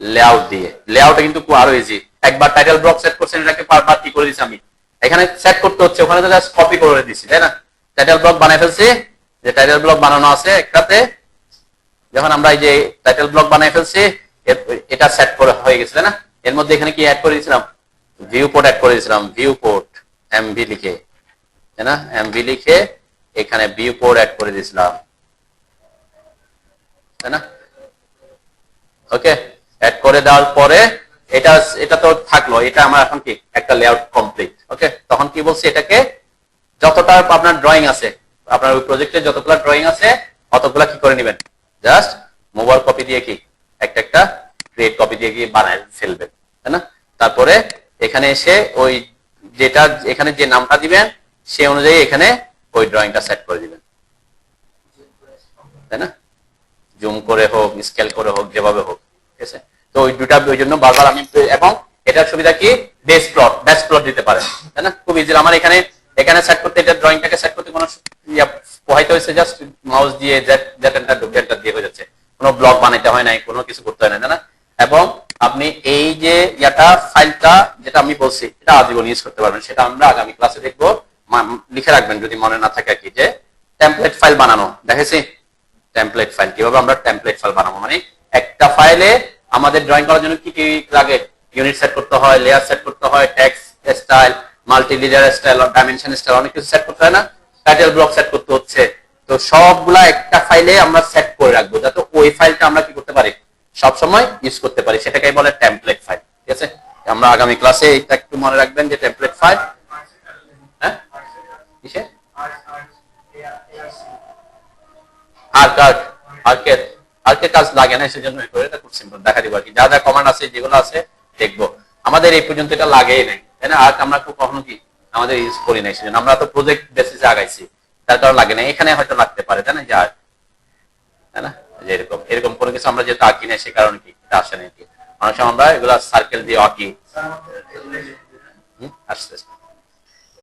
লেআউট দিয়ে। লেআউটে কিন্তু আরো ইজি, একবার টাইটেল ব্লক সেট করছেন, এটাকে বারবার কি করে দিচ্ছি আমি, এখানে সেট করতে হচ্ছে, ওখানে তো জাস্ট কপি করে দিচ্ছি, তাই না? টাইটেল ব্লক বানাই ফেলছি, যে টাইটেল ব্লক বানানো আছে একটাতে, যখন আমরা এই যে টাইটেল ব্লক বানাই ফেলছি, এটা সেট করে হয়ে গেছে, তাই না? এর মধ্যে এখানে কি অ্যাড করে দিয়েছিলাম, ভিউ পোর্ট অ্যাড করে দিয়েছিলাম, ভিউ পোর্ট MV লিখে, তাই না? MV লিখে এখানে ভিউ পোর্ট অ্যাড করে দিয়েছিলাম, তাই না? ওকে, অ্যাড করে দেওয়ার পরে এটা তো থাকলো, এটা আমার এখন কি একটা লেআউট কমপ্লিট। ওকে, তখন কি বলছি, এটাকে যতটা আপনার ড্রয়িং আছে, আপনার ওই প্রজেক্টে যতগুলো ড্রয়িং আছে কতগুলা কি করে নেবেন, জাস্ট মোবাইল কপি দিয়ে কি একটা একটা ক্রিয়েট কপি দিয়ে কি বানায় ফেলবেন, তাই না? তারপরে এখানে এসে ওই যেটা এখানে যে নামটা দিবেন সে অনুযায়ী এখানে ওই ড্রয়িংটা সেট করে দিবেন, তাই না? জুম করে হোক, স্কেল করে হোক, যেভাবে হোক, ঠিক আছে? তো ওই দুটা ওই জন্য বারবার আমি, এবং এটার সুবিধা কি বেস প্লট দিতে পারেন, তাই না? খুব ইজি। আমার এখানে সেট করতে, এটা ড্রয়িংটাকে সেট করতে কোনো পোহাইতে হয়েছে, জাস্ট মাউস দিয়ে জেড এন্টার দিয়ে হয়ে যাচ্ছে, কোনো ব্লক বানাইতে হয় নাই, কোনো কিছু করতে হয় না, তাই না? এবং আপনি এই যে ফাইলটা যেটা আমি বলছি এটা আজীবন ইউজ করতে পারবেন, সেটা আমরা আগামী ক্লাসে দেখবো। লিখে রাখবেন যদি মনে না থাকে কি, যে টেমপ্লেট ফাইল বানানো দেখেছি। টেমপ্লেট ফাইল কিভাবে আমরা টেমপ্লেট ফাইল বানাবো, মানে একটা ফাইলে আমাদের ড্রয়িং করার জন্য কি কি লাগে, ইউনিট সেট করতে হয়, লেয়ার সেট করতে হয়, text style, multi leader style, dimension style, অনেক কিছু সেট করতে হয় না? টাইটেল ব্লক সেট করতে হচ্ছে। তো সবগুলা একটা ফাইলে আমরা সেট করে রাখবো, যাতে ওই ফাইলটা আমরা কি করতে পারি, সব সময় ইউজ করতে পারি, সেটাকেই বলে টেমপ্লেট ফাইল, ঠিক আছে? আমরা আগামী ক্লাসে এটা একটু মনে রাখবেন যে টেমপ্লেট ফাইল, হ্যাঁ কিসে আর্কের কাজ লাগে না, সেজন্য এটা খুব সিম্পল দেখা দিব আর কি। যা যা কমান্ড আছে যেগুলো আছে দেখবো, আমাদের এই পর্যন্ত এটা লাগেই নাই, তাই না? আর্ক আমরা কখনো কি আমাদের ইউজ করি নাই, সেজন্য আমরা তো প্রজেক্ট বেসিসে আগাইছি, তার কারণ লাগে না। এখানে হয়তো লাগতে পারে, তাই না? যে আর্ক, তাই না? যে এরকম এরকম কোনো কিছু আমরা যেহেতু আঁকি নাই, সে কারণে কি এটা আসে না কি। অনেক সময় আমরা এগুলা সার্কেল দিয়ে আঁকি, আসতে